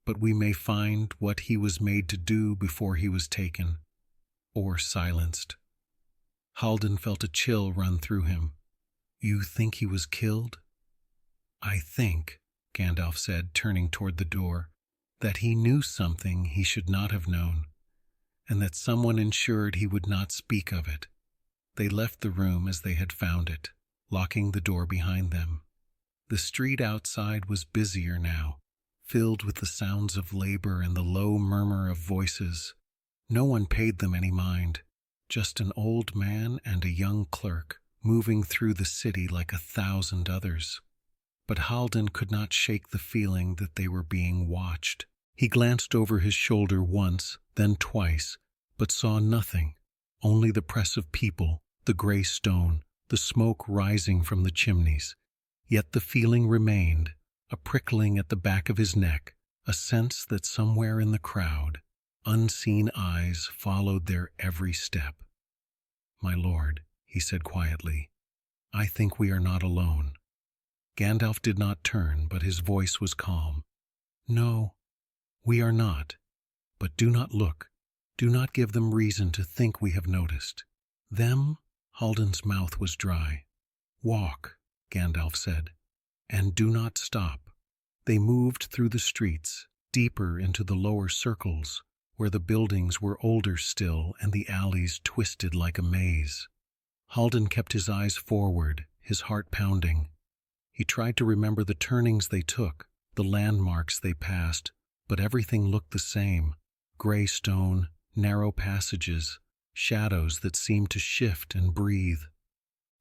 but we may find what he was made to do before he was taken, or silenced." Haldan felt a chill run through him. "You think he was killed?" "I think," Gandalf said, turning toward the door, "that he knew something he should not have known, and that someone ensured he would not speak of it." They left the room as they had found it, locking the door behind them. The street outside was busier now, filled with the sounds of labor and the low murmur of voices. No one paid them any mind, just an old man and a young clerk, moving through the city like 1,000 others. But Haldan could not shake the feeling that they were being watched. He glanced over his shoulder once, then twice, but saw nothing, only the press of people, the gray stone, the smoke rising from the chimneys. Yet the feeling remained, a prickling at the back of his neck, a sense that somewhere in the crowd, unseen eyes followed their every step. "My lord," he said quietly, "I think we are not alone." Gandalf did not turn, but his voice was calm. "No, we are not. But do not look. Do not give them reason to think we have noticed." "Them?" Haldan's mouth was dry. "Walk," Gandalf said, "and do not stop." They moved through the streets, deeper into the lower circles, where the buildings were older still and the alleys twisted like a maze. Haldan kept his eyes forward, his heart pounding. He tried to remember the turnings they took, the landmarks they passed, but everything looked the same: gray stone, narrow passages, shadows that seemed to shift and breathe.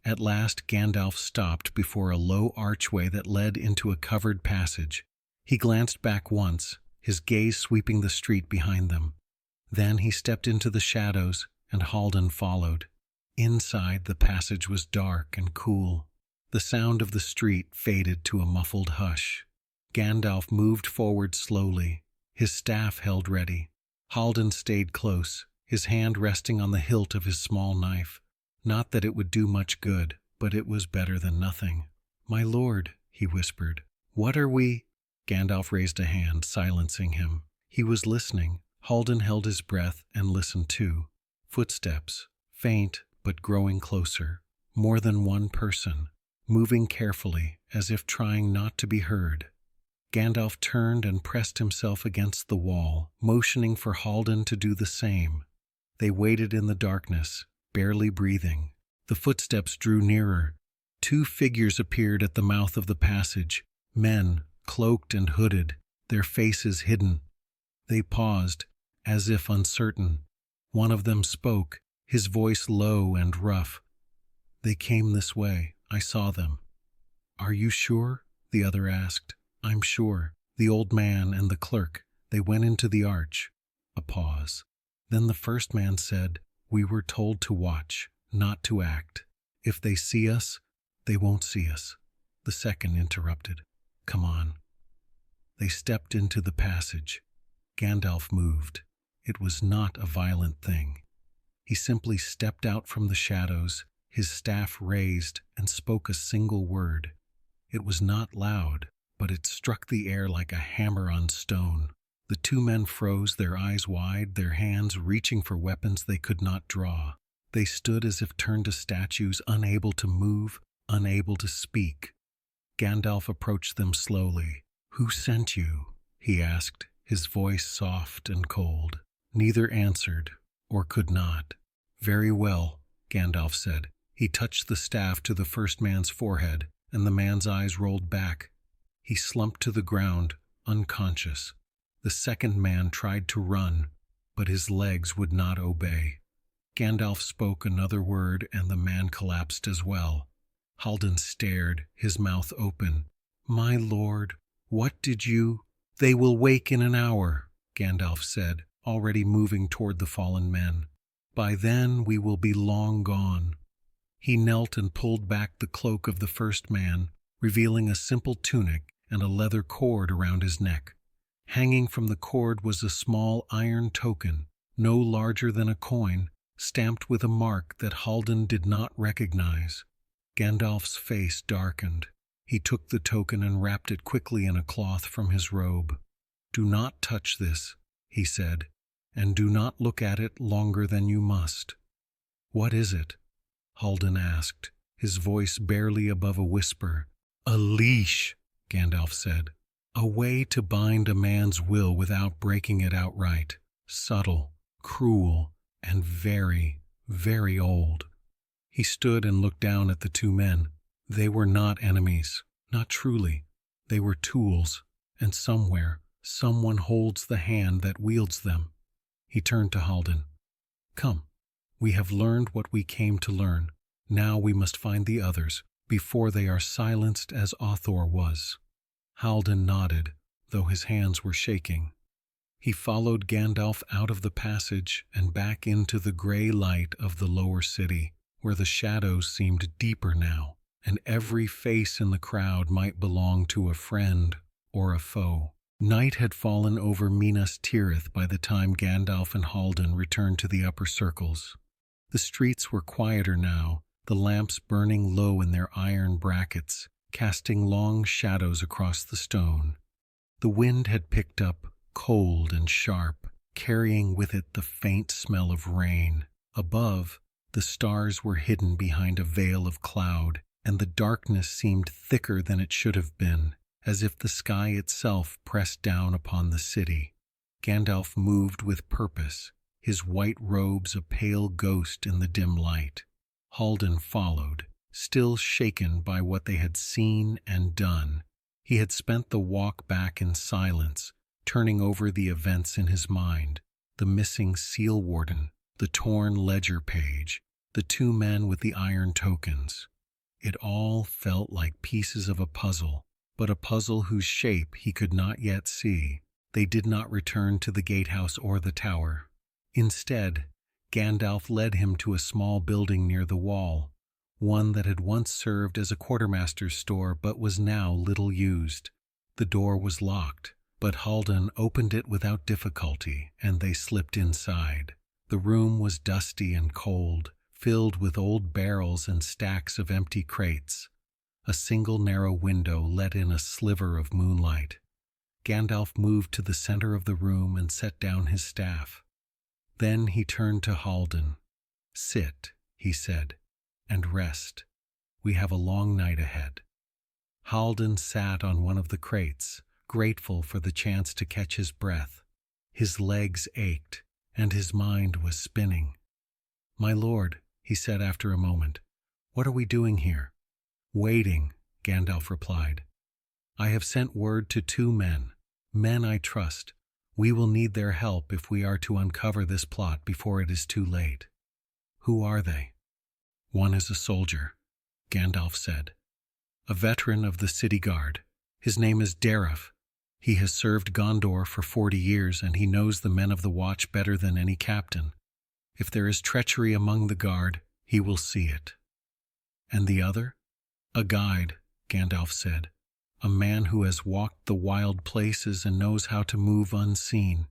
At last Gandalf stopped before a low archway that led into a covered passage. He glanced back once, his gaze sweeping the street behind them. Then he stepped into the shadows, and Haldan followed. Inside, the passage was dark and cool. The sound of the street faded to a muffled hush. Gandalf moved forward slowly, his staff held ready. Haldan stayed close, his hand resting on the hilt of his small knife. Not that it would do much good, but it was better than nothing. "My lord," he whispered, "what are we—" Gandalf raised a hand, silencing him. He was listening. Haldan held his breath and listened too. Footsteps, faint but growing closer. More than one person, moving carefully, as if trying not to be heard. Gandalf turned and pressed himself against the wall, motioning for Haldan to do the same. They waited in the darkness, barely breathing. The footsteps drew nearer. 2 figures appeared at the mouth of the passage, men, cloaked and hooded, their faces hidden. They paused, as if uncertain. One of them spoke, his voice low and rough. "They came this way. I saw them." "Are you sure?" the other asked. "I'm sure. The old man and the clerk. They went into the arch." A pause. Then the first man said, "We were told to watch, not to act. If they see us, they won't see us." The second interrupted. "Come on." They stepped into the passage. Gandalf moved. It was not a violent thing. He simply stepped out from the shadows, his staff raised, and spoke a single word. It was not loud, but it struck the air like a hammer on stone. The 2 men froze, their eyes wide, their hands reaching for weapons they could not draw. They stood as if turned to statues, unable to move, unable to speak. Gandalf approached them slowly. "Who sent you?" he asked, his voice soft and cold. Neither answered, or could not. "Very well," Gandalf said. He touched the staff to the first man's forehead, and the man's eyes rolled back. He slumped to the ground, unconscious. The second man tried to run, but his legs would not obey. Gandalf spoke another word, and the man collapsed as well. Haldan stared, his mouth open. "My lord, what did you—" "They will wake in an hour," Gandalf said, already moving toward the fallen men. "By then we will be long gone." He knelt and pulled back the cloak of the first man, revealing a simple tunic and a leather cord around his neck. Hanging from the cord was a small iron token, no larger than a coin, stamped with a mark that Haldan did not recognize. Gandalf's face darkened. He took the token and wrapped it quickly in a cloth from his robe. "Do not touch this," he said, "and do not look at it longer than you must." "What is it?" Haldan asked, his voice barely above a whisper. "A leash," Gandalf said. "A way to bind a man's will without breaking it outright. Subtle, cruel, and very, very old." He stood and looked down at the 2 men. They were not enemies, not truly. They were tools, and somewhere, someone holds the hand that wields them. He turned to Haldan. "Come, we have learned what we came to learn. Now we must find the others, before they are silenced as Othor was." Haldan nodded, though his hands were shaking. He followed Gandalf out of the passage and back into the gray light of the lower city, where the shadows seemed deeper now, and every face in the crowd might belong to a friend or a foe. Night had fallen over Minas Tirith by the time Gandalf and Haldan returned to the upper circles. The streets were quieter now, the lamps burning low in their iron brackets, casting long shadows across the stone. The wind had picked up, cold and sharp, carrying with it the faint smell of rain. Above, the stars were hidden behind a veil of cloud, and the darkness seemed thicker than it should have been, as if the sky itself pressed down upon the city. Gandalf moved with purpose, his white robes a pale ghost in the dim light. Haldan followed, still shaken by what they had seen and done. He had spent the walk back in silence, turning over the events in his mind: the missing Seal-Warden, the torn ledger page, the two men with the iron tokens. It all felt like pieces of a puzzle, but a puzzle whose shape he could not yet see. They did not return to the gatehouse or the tower. Instead, Gandalf led him to a small building near the wall, one that had once served as a quartermaster's store but was now little used. The door was locked, but Haldan opened it without difficulty, and they slipped inside. The room was dusty and cold, filled with old barrels and stacks of empty crates. A single narrow window let in a sliver of moonlight. Gandalf moved to the center of the room and set down his staff. Then he turned to Haldan. "Sit," he said, "and rest. We have a long night ahead." Haldan sat on one of the crates, grateful for the chance to catch his breath. His legs ached, and his mind was spinning. "My lord," he said after a moment, "what are we doing here?" "Waiting," Gandalf replied. "I have sent word to 2 men I trust. We will need their help if we are to uncover this plot before it is too late." "Who are they?" "One is a soldier," Gandalf said. "A veteran of the city guard. His name is Tirith. He has served Gondor for 40 years, and he knows the men of the Watch better than any captain. If there is treachery among the guard, he will see it." "And the other?" "A guide," Gandalf said. "A man who has walked the wild places and knows how to move unseen.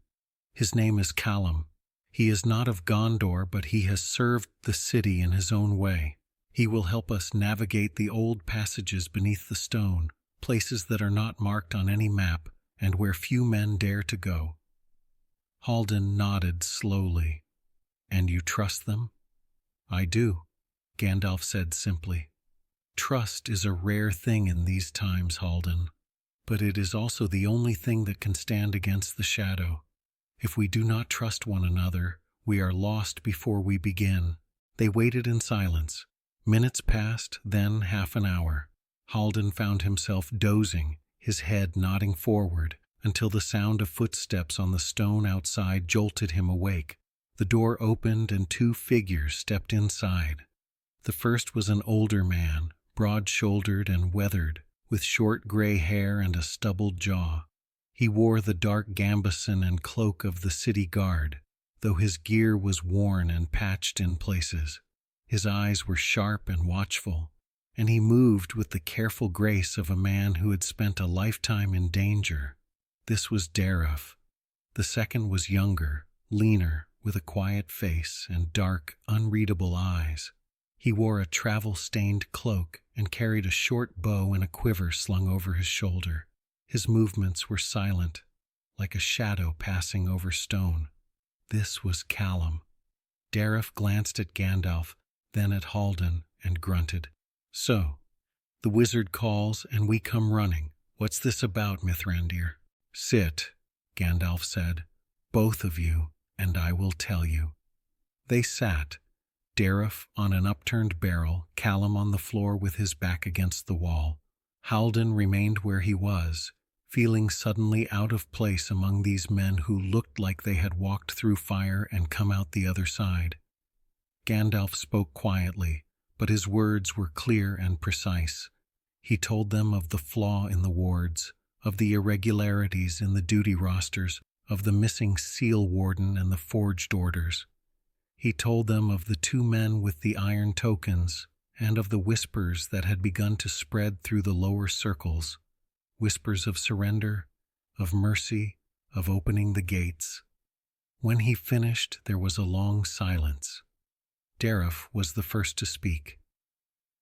His name is Callum. He is not of Gondor, but he has served the city in his own way. He will help us navigate the old passages beneath the stone, places that are not marked on any map and where few men dare to go." Haldan nodded slowly. "And you trust them?" "I do," Gandalf said simply. "Trust is a rare thing in these times, Haldan, but it is also the only thing that can stand against the shadow. If we do not trust one another, we are lost before we begin." They waited in silence. Minutes passed, then half an hour. Haldan found himself dozing, his head nodding forward, until the sound of footsteps on the stone outside jolted him awake. The door opened and 2 figures stepped inside. The first was an older man, broad-shouldered and weathered, with short gray hair and a stubbled jaw. He wore the dark gambeson and cloak of the city guard, though his gear was worn and patched in places. His eyes were sharp and watchful, and he moved with the careful grace of a man who had spent a lifetime in danger. This was Tirith. The second was younger, leaner, with a quiet face and dark, unreadable eyes. He wore a travel-stained cloak and carried a short bow and a quiver slung over his shoulder. His movements were silent, like a shadow passing over stone. This was Callum. Tirith glanced at Gandalf, then at Haldan, and grunted. "So, the wizard calls and we come running. What's this about, Mithrandir?" "Sit," Gandalf said. "Both of you, and I will tell you." They sat, Tirith on an upturned barrel, Callum on the floor with his back against the wall. Haldan remained where he was, feeling suddenly out of place among these men who looked like they had walked through fire and come out the other side. Gandalf spoke quietly, but his words were clear and precise. He told them of the flaw in the wards, of the irregularities in the duty rosters, of the missing Seal-Warden and the forged orders. He told them of the two men with the iron tokens, and of the whispers that had begun to spread through the lower circles, whispers of surrender, of mercy, of opening the gates. When he finished, there was a long silence. Tirith was the first to speak.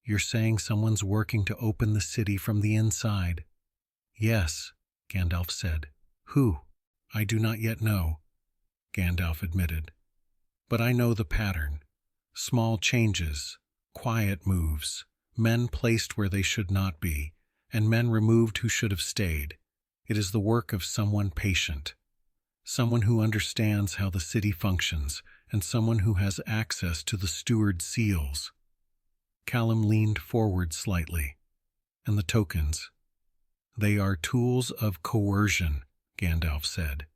"You're saying someone's working to open the city from the inside?" "Yes," Gandalf said. "Who?" "I do not yet know," Gandalf admitted. "But I know the pattern. Small changes, quiet moves, men placed where they should not be, and men removed who should have stayed. It is the work of someone patient, someone who understands how the city functions, and someone who has access to the Steward seals." Callum leaned forward slightly. "And the tokens?" "They are tools of coercion," Gandalf said.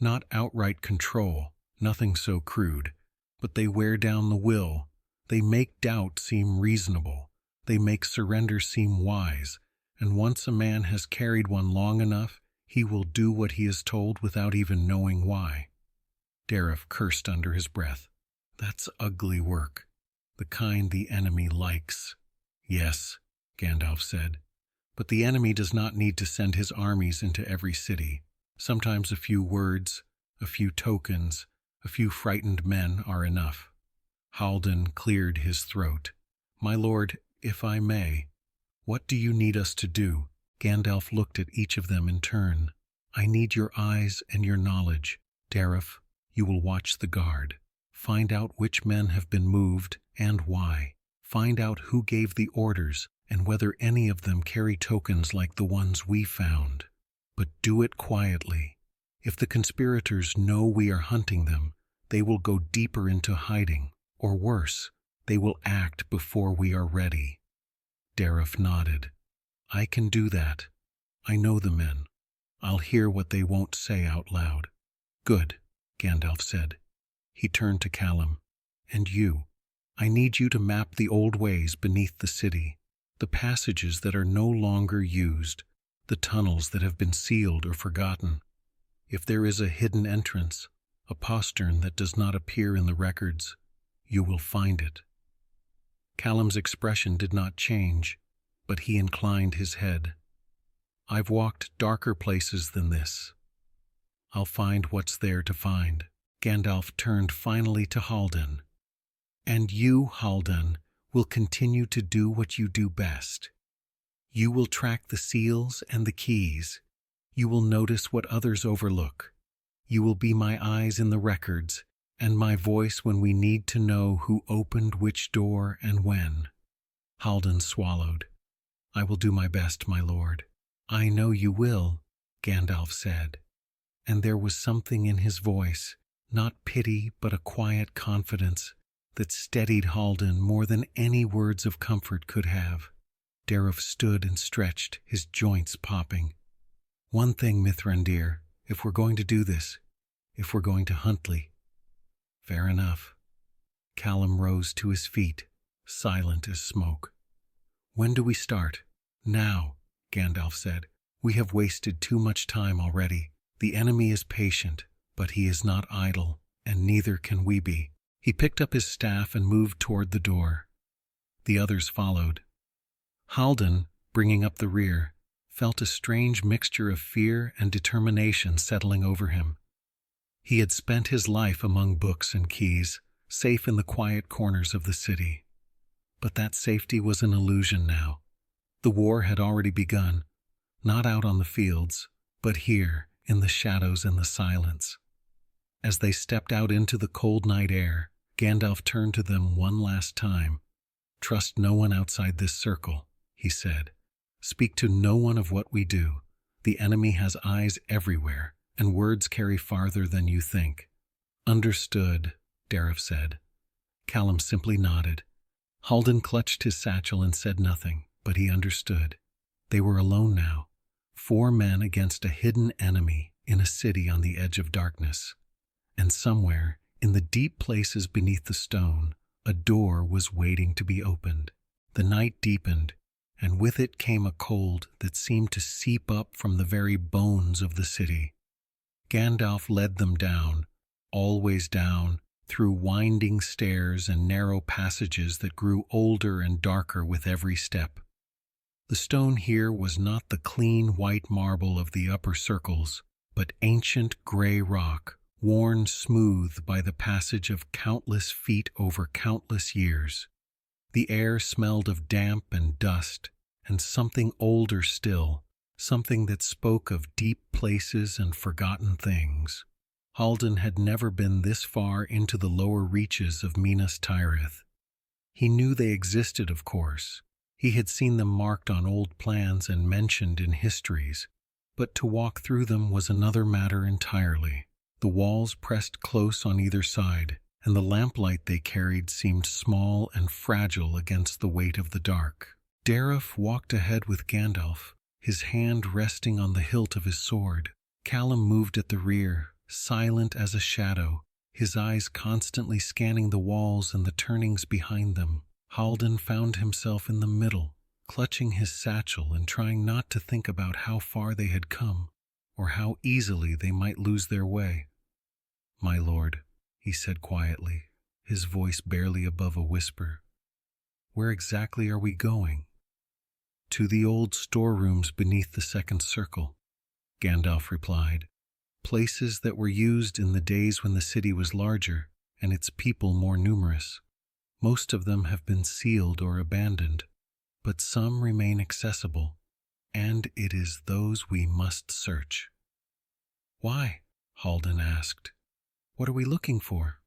"Not outright control, nothing so crude, but they wear down the will. They make doubt seem reasonable. They make surrender seem wise, and once a man has carried one long enough, he will do what he is told without even knowing why." Tirith cursed under his breath. "That's ugly work. The kind the enemy likes." "Yes," Gandalf said. "But the enemy does not need to send his armies into every city. Sometimes a few words, a few tokens, a few frightened men are enough." Haldan cleared his throat. "My lord, if I may, what do you need us to do?" Gandalf looked at each of them in turn. "I need your eyes and your knowledge. Tirith, you will watch the guard. Find out which men have been moved and why. Find out who gave the orders and whether any of them carry tokens like the ones we found. But do it quietly. If the conspirators know we are hunting them, they will go deeper into hiding, or worse, they will act before we are ready." Tirith nodded. "I can do that. I know the men. I'll hear what they won't say out loud." "Good," Gandalf said. He turned to Callum. "And you, I need you to map the old ways beneath the city, the passages that are no longer used, the tunnels that have been sealed or forgotten. If there is a hidden entrance, a postern that does not appear in the records, you will find it." Callum's expression did not change, but he inclined his head. "I've walked darker places than this. I'll find what's there to find." Gandalf turned finally to Haldan. "And you, Haldan, will continue to do what you do best. You will track the seals and the keys. You will notice what others overlook. You will be my eyes in the records, and my voice when we need to know who opened which door and when." Haldan swallowed. "I will do my best, my lord." "I know you will," Gandalf said. And there was something in his voice, not pity but a quiet confidence, that steadied Haldan more than any words of comfort could have. Tirith stood and stretched, his joints popping. "One thing, Mithrandir, if we're going to do this, if we're going to Huntley." "Fair enough." Callum rose to his feet, silent as smoke. "When do we start?" "Now," Gandalf said. "We have wasted too much time already. The enemy is patient, but he is not idle, and neither can we be." He picked up his staff and moved toward the door. The others followed. Haldan, bringing up the rear, felt a strange mixture of fear and determination settling over him. He had spent his life among books and keys, safe in the quiet corners of the city. But that safety was an illusion now. The war had already begun, not out on the fields, but here, in the shadows and the silence. As they stepped out into the cold night air, Gandalf turned to them one last time. "Trust no one outside this circle," he said. "Speak to no one of what we do. The enemy has eyes everywhere, and words carry farther than you think." "Understood," Tirith said. Callum simply nodded. Haldan clutched his satchel and said nothing, but he understood. They were alone now, 4 men against a hidden enemy in a city on the edge of darkness. And somewhere, in the deep places beneath the stone, a door was waiting to be opened. The night deepened, and with it came a cold that seemed to seep up from the very bones of the city. Gandalf led them down, always down, through winding stairs and narrow passages that grew older and darker with every step. The stone here was not the clean white marble of the upper circles, but ancient gray rock, worn smooth by the passage of countless feet over countless years. The air smelled of damp and dust, and something older still, something that spoke of deep places and forgotten things. Haldan had never been this far into the lower reaches of Minas Tirith. He knew they existed, of course. He had seen them marked on old plans and mentioned in histories, but to walk through them was another matter entirely. The walls pressed close on either side, and the lamplight they carried seemed small and fragile against the weight of the dark. Tirith walked ahead with Gandalf, his hand resting on the hilt of his sword. Callum moved at the rear, silent as a shadow, his eyes constantly scanning the walls and the turnings behind them. Haldan found himself in the middle, clutching his satchel and trying not to think about how far they had come, or how easily they might lose their way. "My lord," he said quietly, his voice barely above a whisper. "Where exactly are we going?" "To the old storerooms beneath the second circle," Gandalf replied. "Places that were used in the days when the city was larger and its people more numerous. Most of them have been sealed or abandoned, but some remain accessible, and it is those we must search." "Why?" Haldan asked. "What are we looking for?"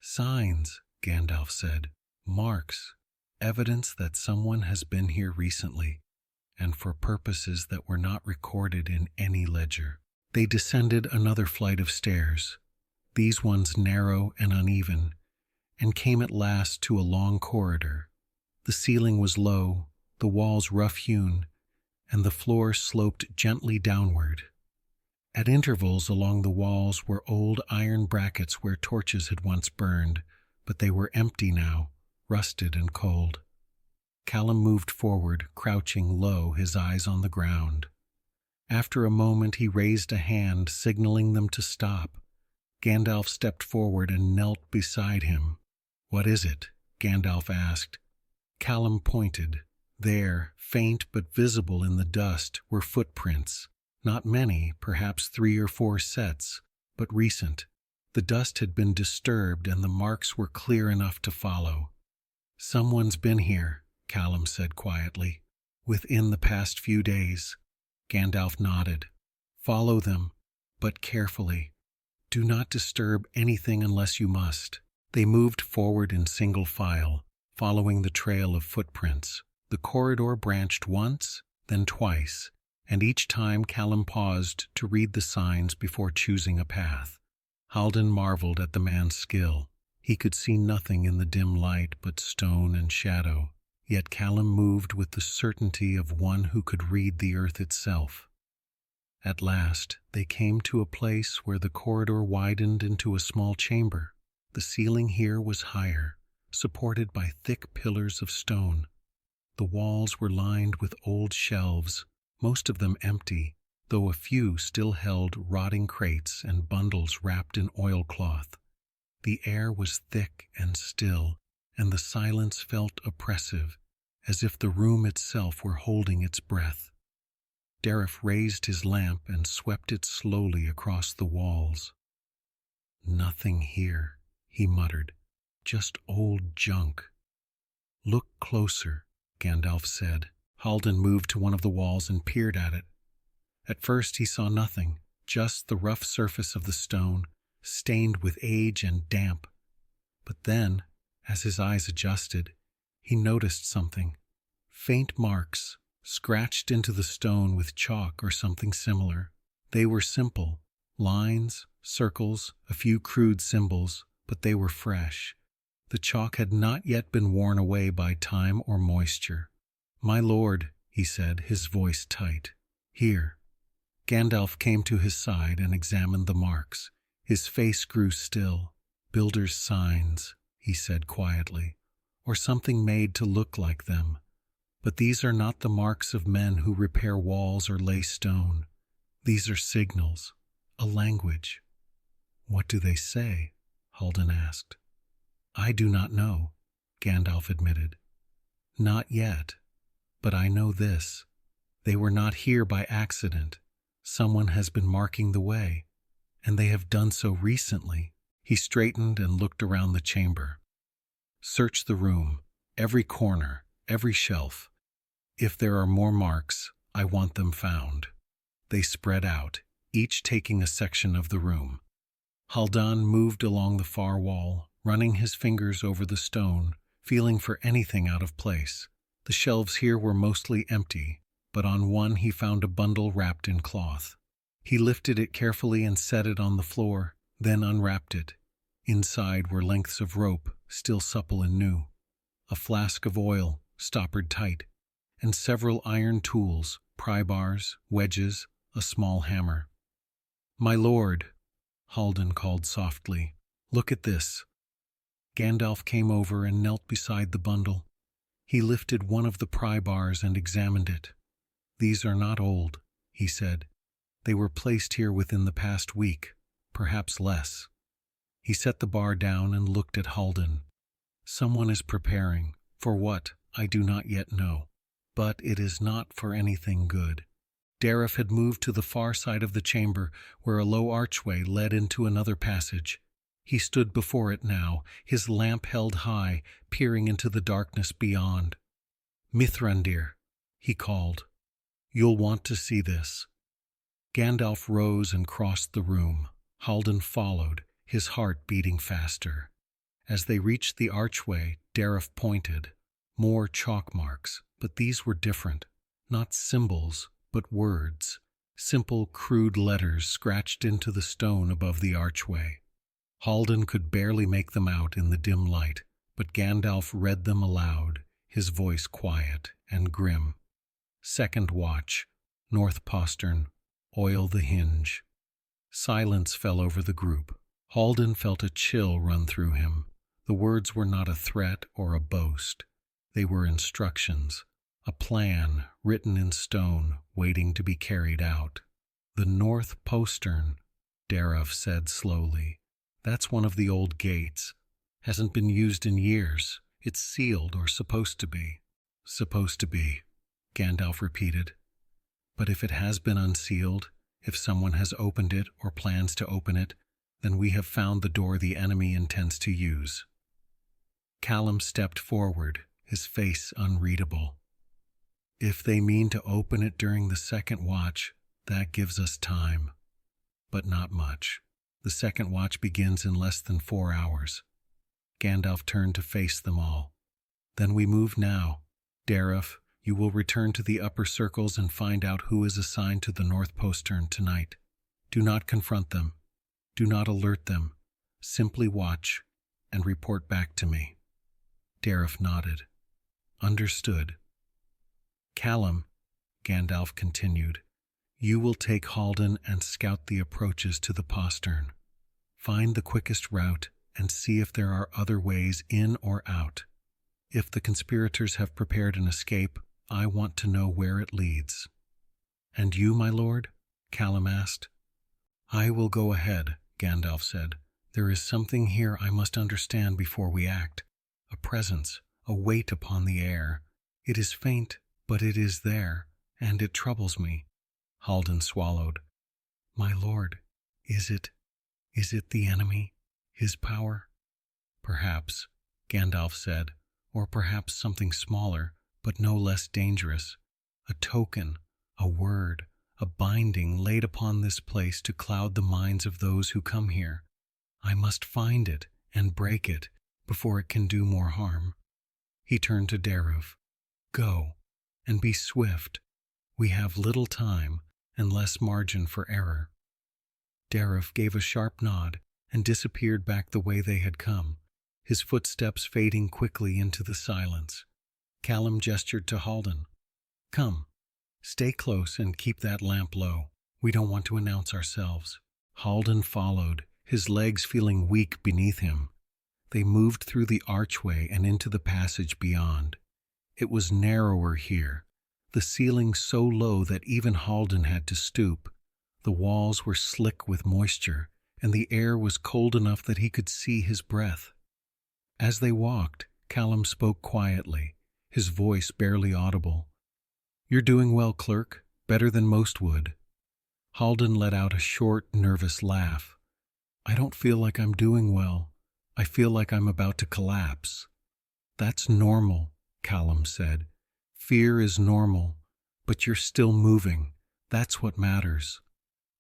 "Signs," Gandalf said. "Marks. Evidence that someone has been here recently, and for purposes that were not recorded in any ledger." They descended another flight of stairs, these ones narrow and uneven, and came at last to a long corridor. The ceiling was low, the walls rough-hewn, and the floor sloped gently downward. At intervals along the walls were old iron brackets where torches had once burned, but they were empty now, rusted and cold. Callum moved forward, crouching low, his eyes on the ground. After a moment he raised a hand, signaling them to stop. Gandalf stepped forward and knelt beside him. "What is it?" Gandalf asked. Callum pointed. There, faint but visible in the dust, were footprints. Not many, perhaps 3 or 4 sets, but recent. The dust had been disturbed and the marks were clear enough to follow. "Someone's been here," Callum said quietly. "Within the past few days." Gandalf nodded. "Follow them, but carefully. Do not disturb anything unless you must." They moved forward in single file, following the trail of footprints. The corridor branched once, then twice, and each time Callum paused to read the signs before choosing a path. Haldan marveled at the man's skill. He could see nothing in the dim light but stone and shadow, yet Callum moved with the certainty of one who could read the earth itself. At last, they came to a place where the corridor widened into a small chamber. The ceiling here was higher, supported by thick pillars of stone. The walls were lined with old shelves, most of them empty, though a few still held rotting crates and bundles wrapped in oilcloth. The air was thick and still, and the silence felt oppressive, as if the room itself were holding its breath. Tirith raised his lamp and swept it slowly across the walls. "Nothing here," he muttered. "Just old junk." "Look closer," Gandalf said. Haldan moved to one of the walls and peered at it. At first he saw nothing, just the rough surface of the stone, stained with age and damp. But then, as his eyes adjusted, he noticed something. Faint marks, scratched into the stone with chalk or something similar. They were simple, lines, circles, a few crude symbols, but they were fresh. The chalk had not yet been worn away by time or moisture. "My lord," he said, his voice tight. "Here." Gandalf came to his side and examined the marks. His face grew still. "Builder's signs," he said quietly, "or something made to look like them. But these are not the marks of men who repair walls or lay stone. These are signals, a language." "What do they say?" Haldan asked. "I do not know," Gandalf admitted. "Not yet. But I know this. They were not here by accident. Someone has been marking the way, and they have done so recently." He straightened and looked around the chamber. "Search the room, every corner, every shelf. If there are more marks, I want them found." They spread out, each taking a section of the room. Haldan moved along the far wall, running his fingers over the stone, feeling for anything out of place. The shelves here were mostly empty, but on one he found a bundle wrapped in cloth. He lifted it carefully and set it on the floor, then unwrapped it. Inside were lengths of rope, still supple and new, a flask of oil, stoppered tight, and several iron tools, pry bars, wedges, a small hammer. "My lord," Haldan called softly, "look at this." Gandalf came over and knelt beside the bundle. He lifted one of the pry bars and examined it. "These are not old," he said. "They were placed here within the past week, perhaps less." He set the bar down and looked at Haldan. "Someone is preparing. For what, I do not yet know. But it is not for anything good." Tirith had moved to the far side of the chamber, where a low archway led into another passage. He stood before it now, his lamp held high, peering into the darkness beyond. "Mithrandir," he called. "You'll want to see this." Gandalf rose and crossed the room. Haldan followed, his heart beating faster. As they reached the archway, Tirith pointed. More chalk marks, but these were different. Not symbols, but words. Simple, crude letters scratched into the stone above the archway. Haldan could barely make them out in the dim light, but Gandalf read them aloud, his voice quiet and grim. "Second watch, North Postern, oil the hinge." Silence fell over the group. Haldan felt a chill run through him. The words were not a threat or a boast. They were instructions, a plan written in stone, waiting to be carried out. "The North Postern," Tirith said slowly. "That's one of the old gates. Hasn't been used in years. It's sealed, or supposed to be." "Supposed to be," Gandalf repeated. "But if it has been unsealed, if someone has opened it or plans to open it, then we have found the door the enemy intends to use." Callum stepped forward, his face unreadable. "If they mean to open it during the second watch, that gives us time. But not much. The second watch begins in less than 4 hours." Gandalf turned to face them all. "Then we move now. Tirith, you will return to the upper circles and find out who is assigned to the North Postern tonight. Do not confront them. Do not alert them. Simply watch and report back to me." Tirith nodded. "Understood." "Callum," Gandalf continued, "you will take Haldan and scout the approaches to the postern. Find the quickest route and see if there are other ways in or out. If the conspirators have prepared an escape, I want to know where it leads." "And you, my lord?" Callum asked. "I will go ahead," Gandalf said. "There is something here I must understand before we act. A presence, a weight upon the air. It is faint, but it is there, and it troubles me." Haldan swallowed. "My lord, is it the enemy? His power?" "Perhaps," Gandalf said, "or perhaps something smaller, but no less dangerous. A token, a word, a binding laid upon this place to cloud the minds of those who come here. I must find it and break it before it can do more harm." He turned to Tirith. "Go, and be swift. We have little time and less margin for error." Tirith gave a sharp nod and disappeared back the way they had come, his footsteps fading quickly into the silence. Callum gestured to Haldan. "Come, stay close and keep that lamp low. We don't want to announce ourselves." Haldan followed, his legs feeling weak beneath him. They moved through the archway and into the passage beyond. It was narrower here, the ceiling so low that even Haldan had to stoop. The walls were slick with moisture, and the air was cold enough that he could see his breath. As they walked, Callum spoke quietly, his voice barely audible. "You're doing well, clerk, better than most would." Haldan let out a short, nervous laugh. "I don't feel like I'm doing well. I feel like I'm about to collapse." "That's normal," Callum said. "Fear is normal, but you're still moving. That's what matters."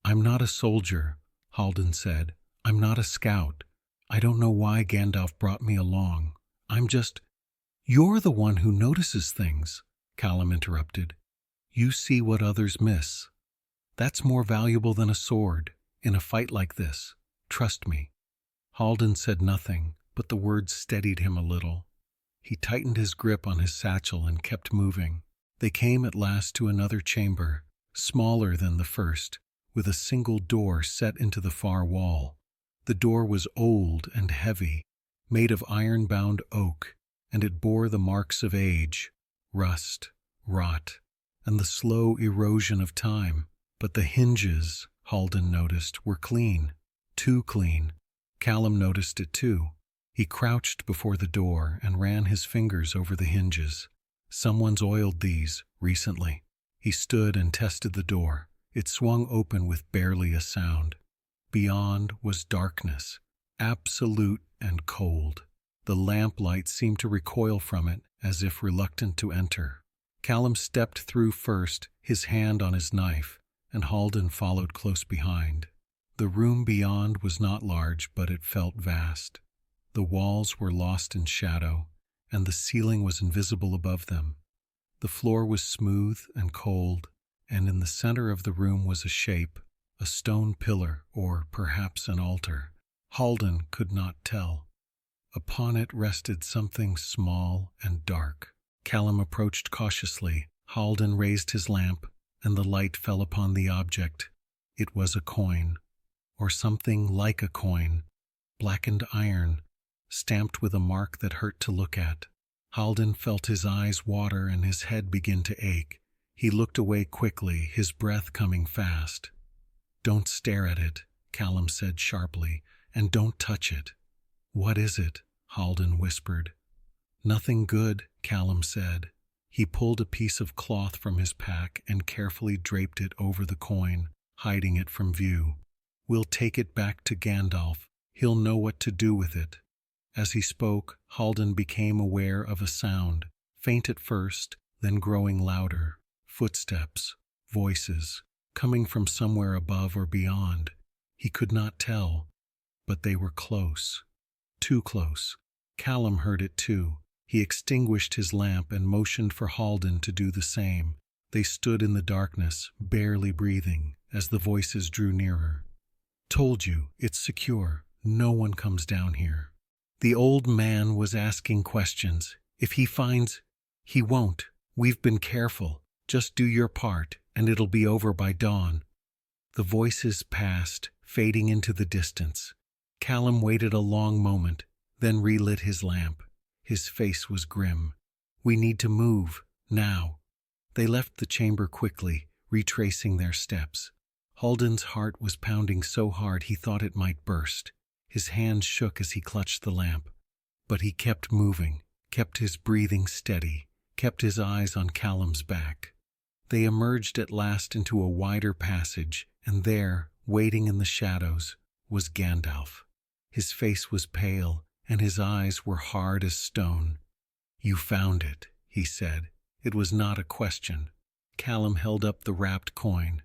"I'm not a soldier," Haldan said. "I'm not a scout. I don't know why Gandalf brought me along. I'm just—" "You're the one who notices things," Callum interrupted. "You see what others miss. That's more valuable than a sword, in a fight like this. Trust me." Haldan said nothing, but the words steadied him a little. He tightened his grip on his satchel and kept moving. They came at last to another chamber, smaller than the first, with a single door set into the far wall. The door was old and heavy, made of iron-bound oak, and it bore the marks of age, rust, rot, and the slow erosion of time. But the hinges, Haldan noticed, were clean. Too clean. Callum noticed it too. He crouched before the door and ran his fingers over the hinges. Someone's oiled these recently. He stood and tested the door. It swung open with barely a sound. Beyond was darkness, absolute and cold. The lamplight seemed to recoil from it, as if reluctant to enter. Callum stepped through first, his hand on his knife, and Haldan followed close behind. The room beyond was not large, but it felt vast. The walls were lost in shadow, and the ceiling was invisible above them. The floor was smooth and cold, and in the center of the room was a shape, a stone pillar, or perhaps an altar. Haldan could not tell. Upon it rested something small and dark. Callum approached cautiously. Haldan raised his lamp, and the light fell upon the object. It was a coin, or something like a coin, blackened iron, stamped with a mark that hurt to look at. Haldan felt his eyes water and his head begin to ache. He looked away quickly, his breath coming fast. "Don't stare at it," Callum said sharply, "and don't touch it." "What is it?" Haldan whispered. "Nothing good," Callum said. He pulled a piece of cloth from his pack and carefully draped it over the coin, hiding it from view. "We'll take it back to Gandalf. He'll know what to do with it." As he spoke, Haldan became aware of a sound, faint at first, then growing louder. Footsteps, voices, coming from somewhere above or beyond. He could not tell, but they were close. Too close. Callum heard it too. He extinguished his lamp and motioned for Haldan to do the same. They stood in the darkness, barely breathing, as the voices drew nearer. "Told you, it's secure. No one comes down here." The old man was asking questions. "If he finds—" "He won't. We've been careful. Just do your part, and it'll be over by dawn." The voices passed, fading into the distance. Callum waited a long moment, then relit his lamp. His face was grim. "We need to move, now." They left the chamber quickly, retracing their steps. Haldan's heart was pounding so hard he thought it might burst. His hands shook as he clutched the lamp. But he kept moving, kept his breathing steady, kept his eyes on Callum's back. They emerged at last into a wider passage, and there, waiting in the shadows, was Gandalf. His face was pale, and his eyes were hard as stone. "You found it," he said. It was not a question. Callum held up the wrapped coin.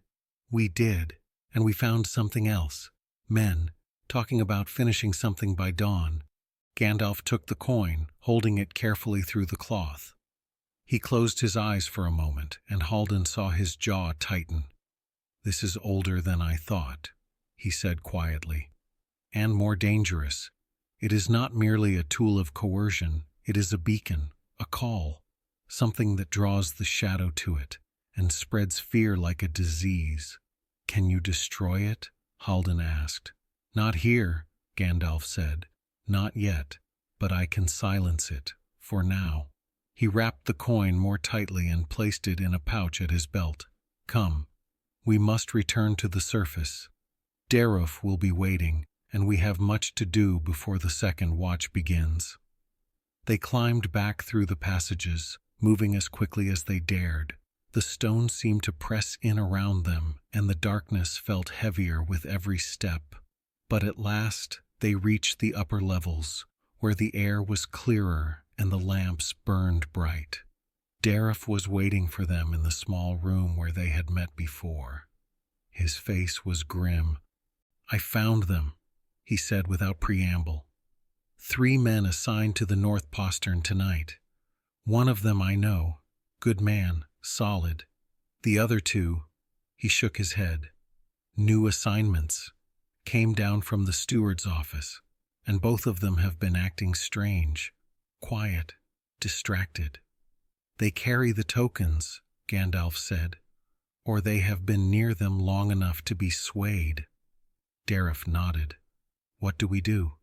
"We did, and we found something else. Men, talking about finishing something by dawn." Gandalf took the coin, holding it carefully through the cloth. He closed his eyes for a moment, and Haldan saw his jaw tighten. "This is older than I thought," he said quietly, "and more dangerous. It is not merely a tool of coercion, it is a beacon, a call, something that draws the shadow to it, and spreads fear like a disease. Can you destroy it? Haldan asked. Not here, Gandalf said. Not yet, but I can silence it, for now. He wrapped the coin more tightly and placed it in a pouch at his belt. Come, we must return to the surface. Daruf will be waiting, and we have much to do before the second watch begins. They climbed back through the passages, moving as quickly as they dared. The stone seemed to press in around them, and the darkness felt heavier with every step. But at last they reached the upper levels, where the air was clearer and the lamps burned bright. Daruf was waiting for them in the small room where they had met before. His face was grim. I found them, he said without preamble. 3 men assigned to the North Postern tonight. One of them I know, good man, solid. The other 2, he shook his head. New assignments, came down from the steward's office, and both of them have been acting strange, quiet, distracted. They carry the tokens, Gandalf said, or they have been near them long enough to be swayed. Daruf nodded. What do we do?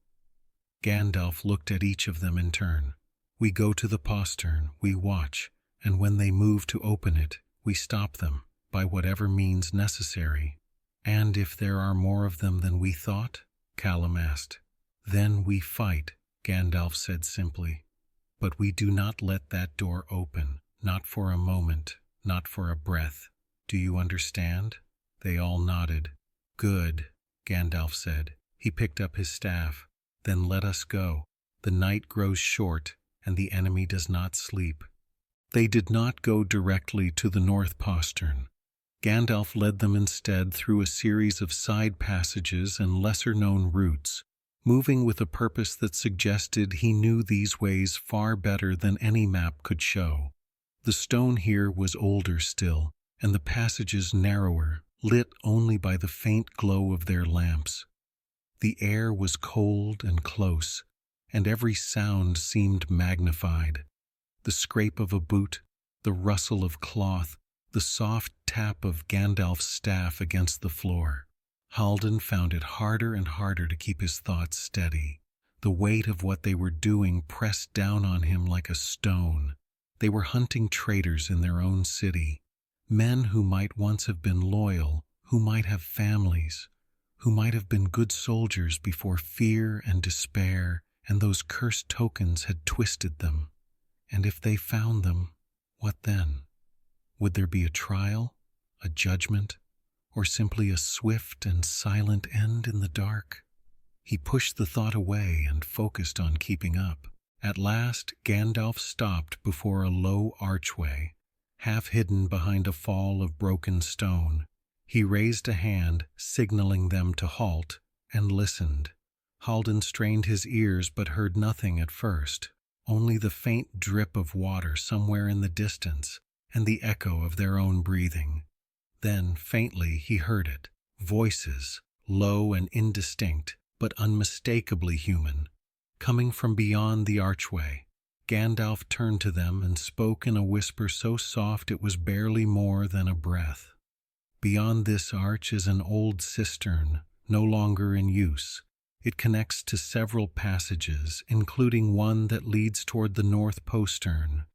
Gandalf looked at each of them in turn. We go to the postern, we watch, and when they move to open it, we stop them, by whatever means necessary. And if there are more of them than we thought? Callum asked. Then we fight, Gandalf said simply. But we do not let that door open, not for a moment, not for a breath. Do you understand? They all nodded. Good, Gandalf said. He picked up his staff. Then let us go. The night grows short, and the enemy does not sleep. They did not go directly to the North Postern. Gandalf led them instead through a series of side passages and lesser-known routes, moving with a purpose that suggested he knew these ways far better than any map could show. The stone here was older still, and the passages narrower, lit only by the faint glow of their lamps. The air was cold and close, and every sound seemed magnified. The scrape of a boot, the rustle of cloth, the soft tap of Gandalf's staff against the floor. Haldan found it harder and harder to keep his thoughts steady. The weight of what they were doing pressed down on him like a stone. They were hunting traitors in their own city, men who might once have been loyal, who might have families, who might have been good soldiers before fear and despair and those cursed tokens had twisted them. And if they found them, what then? Would there be a trial, a judgment, or simply a swift and silent end in the dark? He pushed the thought away and focused on keeping up. At last, Gandalf stopped before a low archway, half hidden behind a fall of broken stone. He raised a hand, signaling them to halt, and listened. Haldan strained his ears but heard nothing at first, only the faint drip of water somewhere in the distance and the echo of their own breathing. Then, faintly, he heard it. Voices, low and indistinct, but unmistakably human, coming from beyond the archway. Gandalf turned to them and spoke in a whisper so soft it was barely more than a breath. Beyond this arch is an old cistern, no longer in use. It connects to several passages, including one that leads toward the North Postern.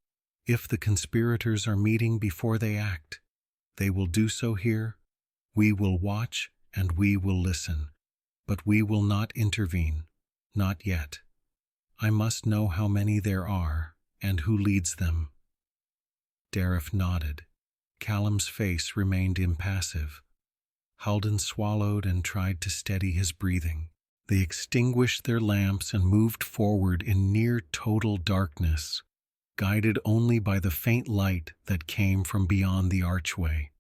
If the conspirators are meeting before they act, they will do so here. We will watch and we will listen, but we will not intervene, not yet. I must know how many there are and who leads them. Daruf nodded. Callum's face remained impassive. Haldan swallowed and tried to steady his breathing. They extinguished their lamps and moved forward in near total darkness, guided only by the faint light that came from beyond the archway.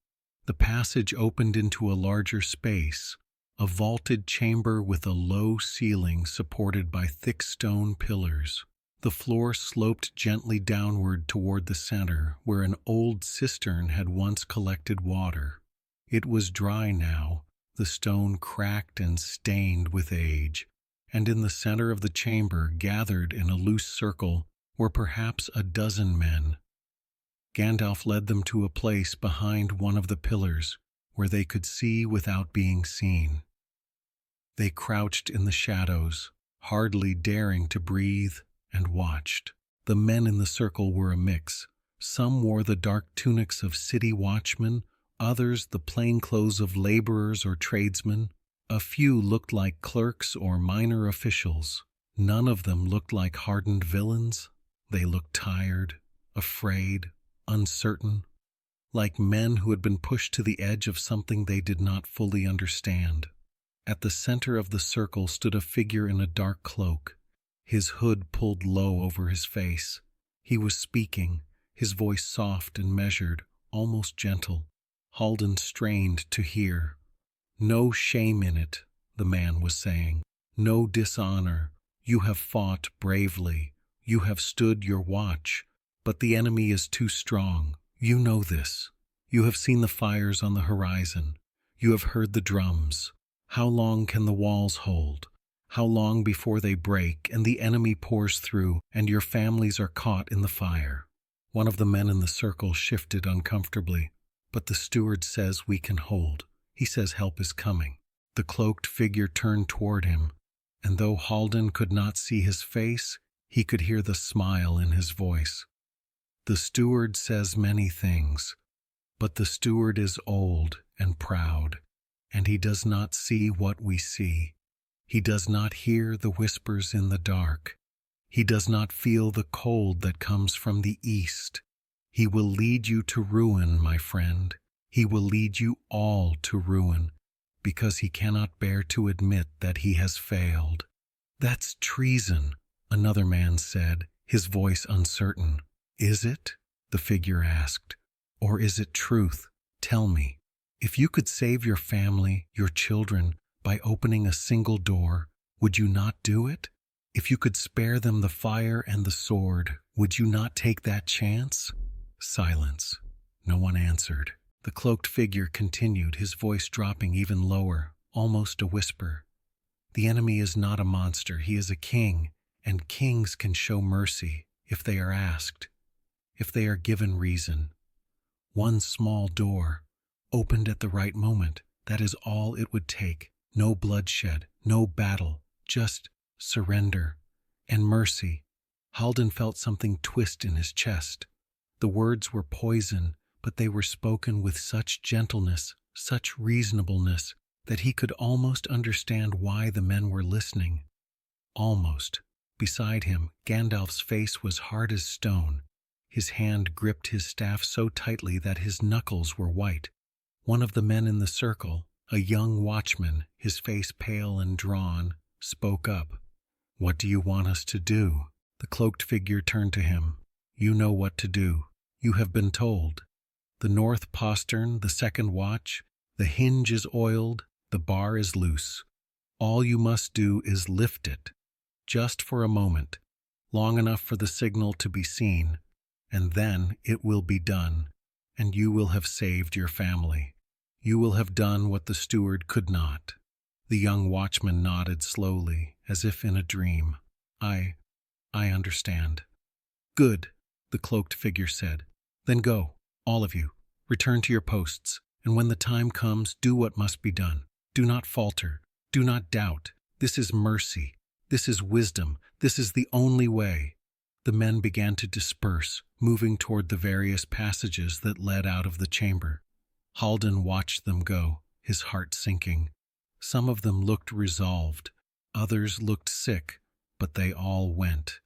The passage opened into a larger space, a vaulted chamber with a low ceiling supported by thick stone pillars. The floor sloped gently downward toward the center, where an old cistern had once collected water. It was dry now, the stone cracked and stained with age, and in the center of the chamber, gathered in a loose circle, were perhaps a dozen men. Gandalf led them to a place behind one of the pillars, where they could see without being seen. They crouched in the shadows, hardly daring to breathe, and watched. The men in the circle were a mix. Some wore the dark tunics of city watchmen, others the plain clothes of laborers or tradesmen. A few looked like clerks or minor officials. None of them looked like hardened villains. They looked tired, afraid, uncertain, like men who had been pushed to the edge of something they did not fully understand. At the center of the circle stood a figure in a dark cloak, his hood pulled low over his face. He was speaking, his voice soft and measured, almost gentle. Haldan strained to hear. "No shame in it," the man was saying. "No dishonor. You have fought bravely. You have stood your watch. But the enemy is too strong. You know this. You have seen the fires on the horizon. You have heard the drums. How long can the walls hold? How long before they break and the enemy pours through and your families are caught in the fire?" One of the men in the circle shifted uncomfortably. "But the steward says we can hold. He says help is coming." The cloaked figure turned toward him, and though Haldan could not see his face, he could hear the smile in his voice. "The steward says many things, but the steward is old and proud, and he does not see what we see. He does not hear the whispers in the dark. He does not feel the cold that comes from the east. He will lead you to ruin, my friend. He will lead you all to ruin, because he cannot bear to admit that he has failed." "That's treason," another man said, his voice uncertain. "Is it?" the figure asked. "Or is it truth? Tell me. If you could save your family, your children, by opening a single door, would you not do it? If you could spare them the fire and the sword, would you not take that chance?" Silence. No one answered. The cloaked figure continued, his voice dropping even lower, almost a whisper. "The enemy is not a monster, he is a king, and kings can show mercy if they are asked, if they are given reason. One small door, opened at the right moment, that is all it would take. No bloodshed, no battle, just surrender and mercy." Haldan felt something twist in his chest. The words were poison, but they were spoken with such gentleness, such reasonableness, that he could almost understand why the men were listening. Almost. Beside him, Gandalf's face was hard as stone. His hand gripped his staff so tightly that his knuckles were white. One of the men in the circle, a young watchman, his face pale and drawn, spoke up. "What do you want us to do?" The cloaked figure turned to him. "You know what to do. You have been told. The north postern, the second watch, the hinge is oiled, the bar is loose. All you must do is lift it, just for a moment, long enough for the signal to be seen, and then it will be done, and you will have saved your family. You will have done what the steward could not." The young watchman nodded slowly, as if in a dream. I understand." "Good," the cloaked figure said. "Then go, all of you. Return to your posts, and when the time comes, do what must be done. Do not falter. Do not doubt. This is mercy. This is wisdom. This is the only way." The men began to disperse, moving toward the various passages that led out of the chamber. Haldan watched them go, his heart sinking. Some of them looked resolved, others looked sick, but they all went.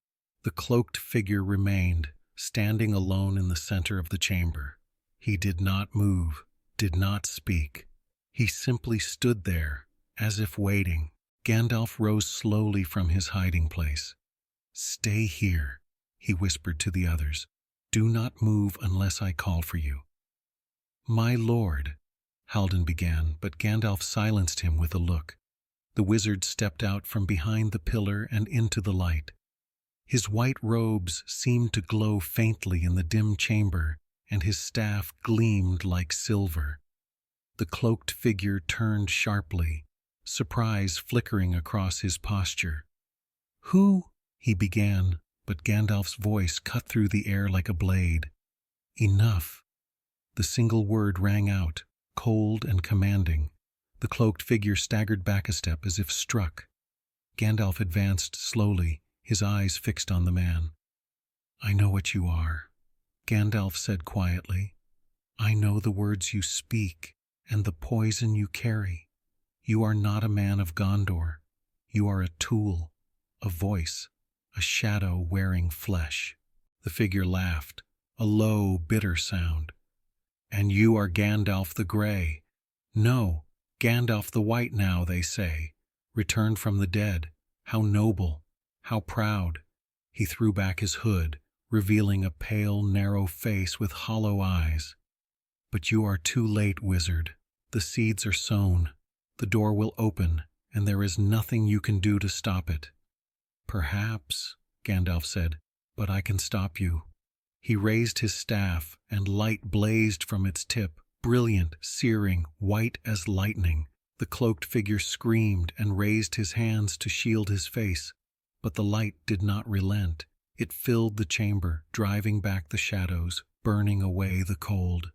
The cloaked figure remained, standing alone in the center of the chamber. He did not move, did not speak. He simply stood there, as if waiting. Gandalf rose slowly from his hiding place. "Stay here," he whispered to the others. "Do not move unless I call for you." "My lord," Haldan began, but Gandalf silenced him with a look. The wizard stepped out from behind the pillar and into the light. His white robes seemed to glow faintly in the dim chamber, and his staff gleamed like silver. The cloaked figure turned sharply, surprise flickering across his posture. "Who?" he began, but Gandalf's voice cut through the air like a blade. "Enough." The single word rang out, cold and commanding. The cloaked figure staggered back a step as if struck. Gandalf advanced slowly, his eyes fixed on the man. "I know what you are," Gandalf said quietly. "I know the words you speak and the poison you carry. You are not a man of Gondor. You are a tool, a voice, a shadow wearing flesh." The figure laughed, a low, bitter sound. "And you are Gandalf the Grey. No, Gandalf the White now, they say, returned from the dead. How noble, how proud." He threw back his hood, revealing a pale, narrow face with hollow eyes. "But you are too late, wizard. The seeds are sown. The door will open, and there is nothing you can do to stop it." "Perhaps," Gandalf said, "but I can stop you." He raised his staff, and light blazed from its tip, brilliant, searing, white as lightning. The cloaked figure screamed and raised his hands to shield his face, but the light did not relent. It filled the chamber, driving back the shadows, burning away the cold.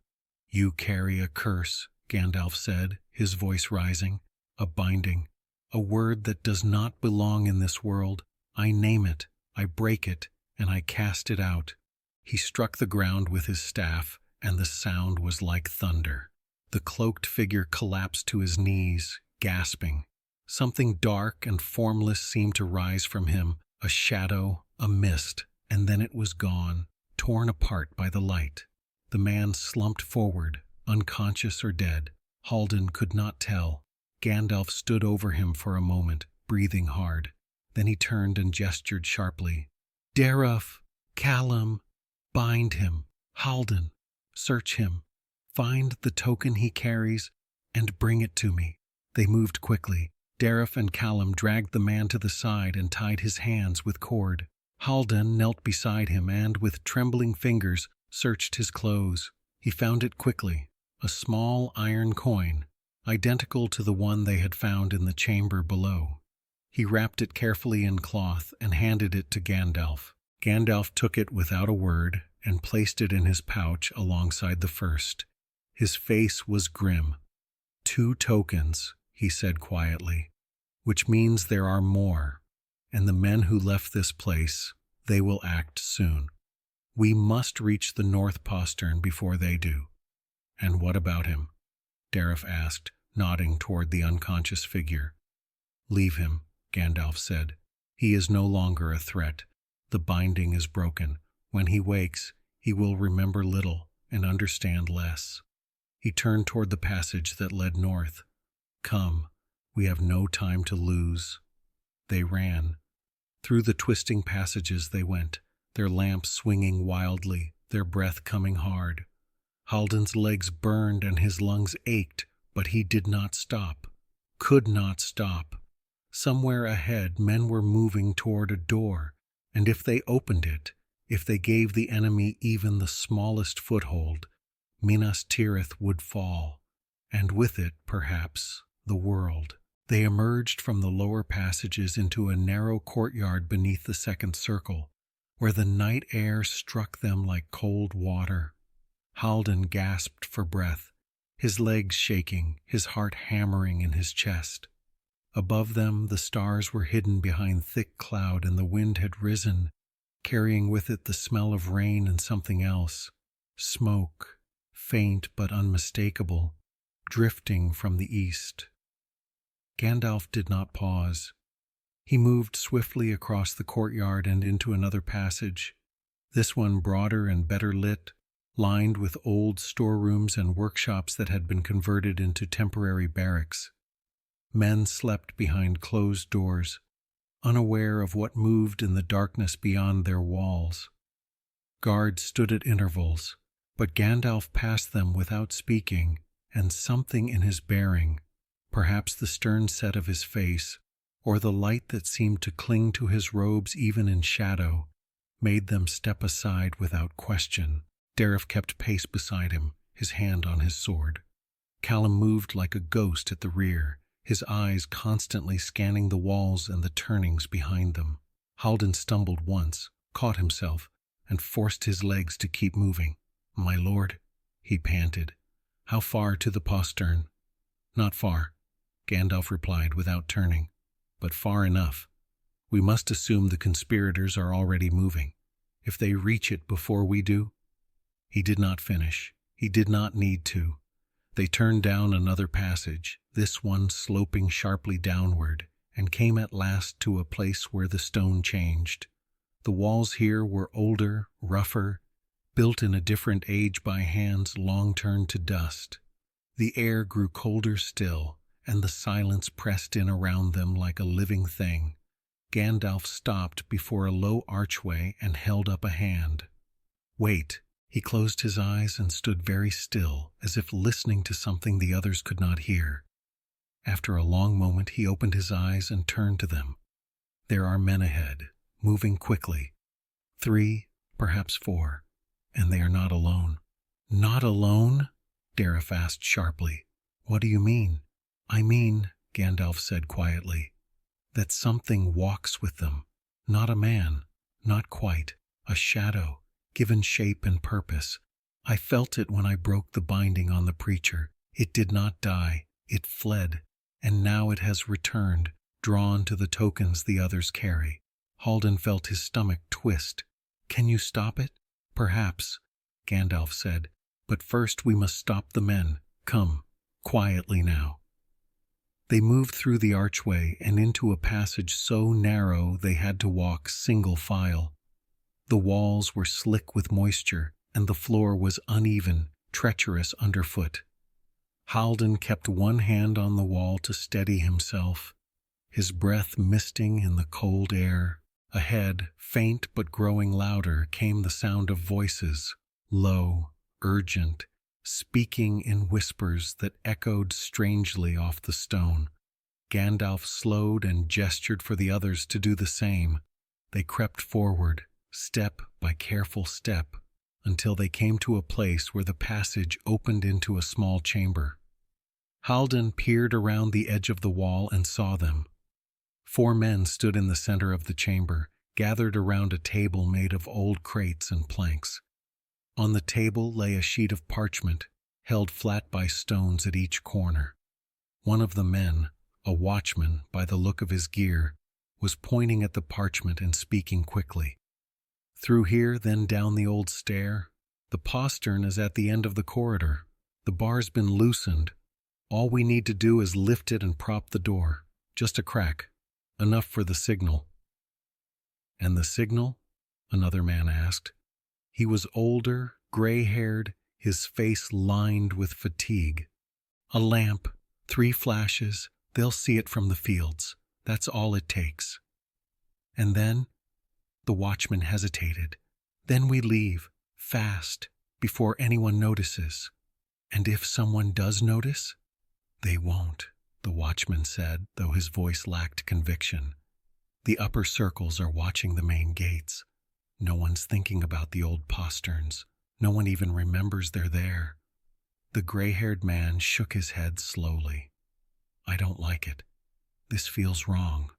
"You carry a curse," Gandalf said, his voice rising. "A binding, a word that does not belong in this world. I name it, I break it, and I cast it out." He struck the ground with his staff, and the sound was like thunder. The cloaked figure collapsed to his knees, gasping. Something dark and formless seemed to rise from him, a shadow, a mist, and then it was gone, torn apart by the light. The man slumped forward, unconscious or dead. Haldan could not tell. Gandalf stood over him for a moment, breathing hard. Then he turned and gestured sharply. "Dareth, Callum, bind him. Haldan, search him. Find the token he carries, and bring it to me." They moved quickly. Dareth and Callum dragged the man to the side and tied his hands with cord. Haldan knelt beside him and, with trembling fingers, searched his clothes. He found it quickly, a small iron coin, identical to the one they had found in the chamber below. He wrapped it carefully in cloth and handed it to Gandalf. Gandalf took it without a word and placed it in his pouch alongside the first. His face was grim. "2 tokens," he said quietly, "which means there are more, and the men who left this place, they will act soon. We must reach the North Postern before they do." "And what about him?" Dareth asked, nodding toward the unconscious figure. "Leave him," Gandalf said. "He is no longer a threat. The binding is broken. When he wakes, he will remember little and understand less." He turned toward the passage that led north. "Come, we have no time to lose." They ran. Through the twisting passages they went, their lamps swinging wildly, their breath coming hard. Haldan's legs burned and his lungs ached, but he did not stop, could not stop. Somewhere ahead, men were moving toward a door, and if they opened it, if they gave the enemy even the smallest foothold, Minas Tirith would fall, and with it, perhaps, the world. They emerged from the lower passages into a narrow courtyard beneath the second circle, where the night air struck them like cold water. Haldan gasped for breath, his legs shaking, his heart hammering in his chest. Above them, the stars were hidden behind thick cloud, and the wind had risen, carrying with it the smell of rain and something else. Smoke, faint but unmistakable, drifting from the east. Gandalf did not pause. He moved swiftly across the courtyard and into another passage, this one broader and better lit, lined with old storerooms and workshops that had been converted into temporary barracks. Men slept behind closed doors, unaware of what moved in the darkness beyond their walls. Guards stood at intervals, but Gandalf passed them without speaking, and something in his bearing, perhaps the stern set of his face, or the light that seemed to cling to his robes even in shadow, made them step aside without question. Dareth kept pace beside him, his hand on his sword. Callum moved like a ghost at the rear, his eyes constantly scanning the walls and the turnings behind them. Haldan stumbled once, caught himself, and forced his legs to keep moving. "My lord," he panted. How far to the postern? Not far, Gandalf replied without turning, but far enough. We must assume the conspirators are already moving. If they reach it before we do. He did not finish. He did not need to. They turned down another passage, this one sloping sharply downward, and came at last to a place where the stone changed. The walls here were older, rougher, built in a different age by hands long turned to dust. The air grew colder still, and the silence pressed in around them like a living thing. Gandalf stopped before a low archway and held up a hand. Wait. He closed his eyes and stood very still, as if listening to something the others could not hear. After a long moment he opened his eyes and turned to them. There are men ahead, moving quickly. 3, perhaps 4, and they are not alone. Not alone? Tirith asked sharply. What do you mean? I mean, Gandalf said quietly, that something walks with them. Not a man, not quite, a shadow, given shape and purpose. I felt it when I broke the binding on the preacher. It did not die, it fled, and now it has returned, drawn to the tokens the others carry. Haldan felt his stomach twist. Can you stop it? Perhaps, Gandalf said, but first we must stop the men. Come, quietly now. They moved through the archway and into a passage so narrow they had to walk single file. The walls were slick with moisture, and the floor was uneven, treacherous underfoot. Haldan kept one hand on the wall to steady himself, his breath misting in the cold air. Ahead, faint but growing louder, came the sound of voices, low, urgent, speaking in whispers that echoed strangely off the stone. Gandalf slowed and gestured for the others to do the same. They crept forward, step by careful step, until they came to a place where the passage opened into a small chamber. Haldan peered around the edge of the wall and saw them. 4 men stood in the center of the chamber, gathered around a table made of old crates and planks. On the table lay a sheet of parchment, held flat by stones at each corner. One of the men, a watchman by the look of his gear, was pointing at the parchment and speaking quickly. Through here, then down the old stair. The postern is at the end of the corridor. The bar's been loosened. All we need to do is lift it and prop the door. Just a crack. Enough for the signal. And the signal? Another man asked. He was older, gray-haired, his face lined with fatigue. A lamp, 3 flashes, they'll see it from the fields. That's all it takes. And then? The watchman hesitated. Then we leave, fast, before anyone notices. And if someone does notice? They won't, the watchman said, though his voice lacked conviction. The upper circles are watching the main gates. No one's thinking about the old posterns. No one even remembers they're there. The gray-haired man shook his head slowly. I don't like it. This feels wrong.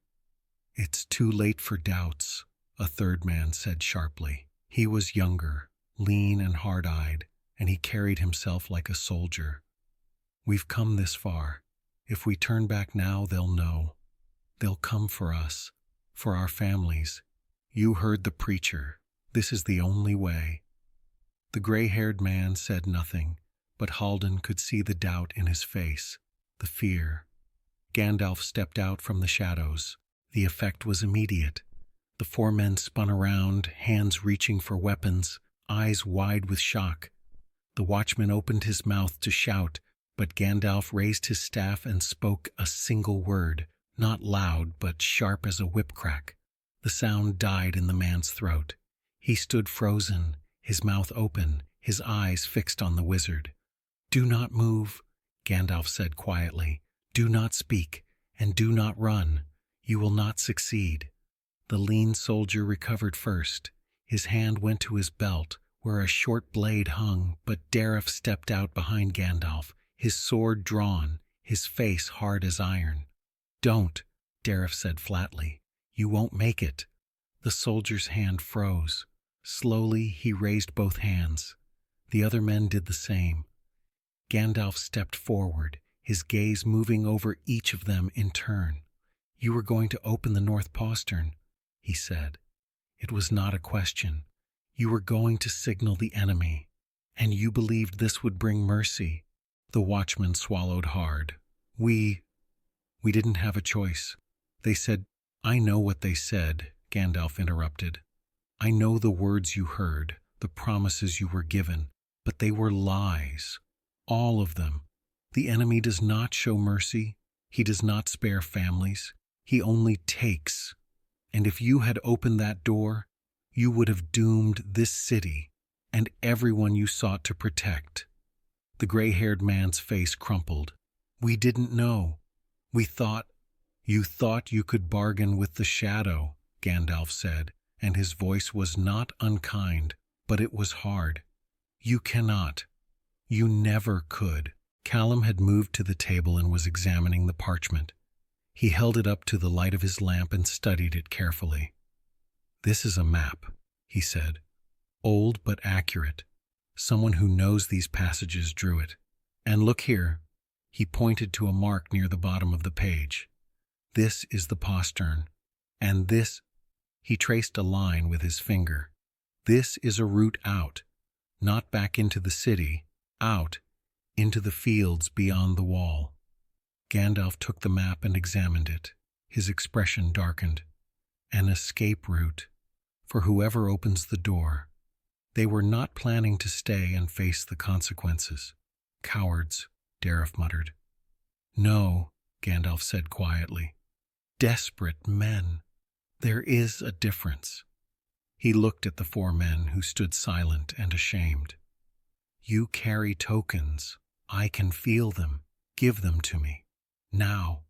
It's too late for doubts, a third man said sharply. He was younger, lean and hard-eyed, and he carried himself like a soldier. We've come this far. If we turn back now, they'll know. They'll come for us, for our families. You heard the preacher. This is the only way. The gray-haired man said nothing, but Haldan could see the doubt in his face, the fear. Gandalf stepped out from the shadows. The effect was immediate. The 4 men spun around, hands reaching for weapons, eyes wide with shock. The watchman opened his mouth to shout, but Gandalf raised his staff and spoke a single word, not loud but sharp as a whip crack. The sound died in the man's throat. He stood frozen, his mouth open, his eyes fixed on the wizard. Do not move, Gandalf said quietly. Do not speak, and do not run. You will not succeed. The lean soldier recovered first. His hand went to his belt, where a short blade hung, but Tirith stepped out behind Gandalf, his sword drawn, his face hard as iron. Don't, Tirith said flatly. You won't make it. The soldier's hand froze. Slowly he raised both hands. The other men did the same. Gandalf stepped forward, his gaze moving over each of them in turn. "You were going to open the North Postern," he said. "It was not a question. You were going to signal the enemy, and you believed this would bring mercy." The watchman swallowed hard. We didn't have a choice. They said—" "I know what they said," Gandalf interrupted. "I know the words you heard, the promises you were given, but they were lies. All of them. The enemy does not show mercy. He does not spare families. He only takes. And if you had opened that door, you would have doomed this city and everyone you sought to protect." The gray-haired man's face crumpled. "We didn't know. We thought—" "You thought you could bargain with the shadow," Gandalf said, and his voice was not unkind, but it was hard. "You cannot. You never could." Callum had moved to the table and was examining the parchment. He held it up to the light of his lamp and studied it carefully. "This is a map," he said. "Old but accurate. Someone who knows these passages drew it. And look here." He pointed to a mark near the bottom of the page. "This is the postern. And this—" He traced a line with his finger. "This is a route out, not back into the city, out, into the fields beyond the wall." Gandalf took the map and examined it. His expression darkened. "An escape route, for whoever opens the door. They were not planning to stay and face the consequences." "Cowards," Tirith muttered. "No," Gandalf said quietly. "Desperate men. There is a difference." He looked at the four men who stood silent and ashamed. "You carry tokens. I can feel them. Give them to me. Now."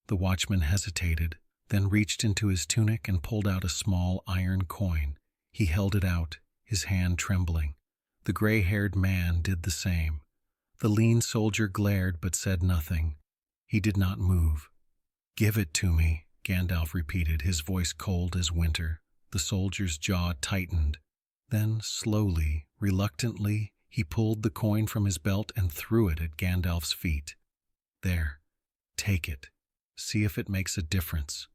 The watchman hesitated, then reached into his tunic and pulled out a small iron coin. He held it out, his hand trembling. The gray-haired man did the same. The lean soldier glared but said nothing. He did not move. "Give it to me," Gandalf repeated, his voice cold as winter. The soldier's jaw tightened. Then, slowly, reluctantly, he pulled the coin from his belt and threw it at Gandalf's feet. "There. Take it. See if it makes a difference."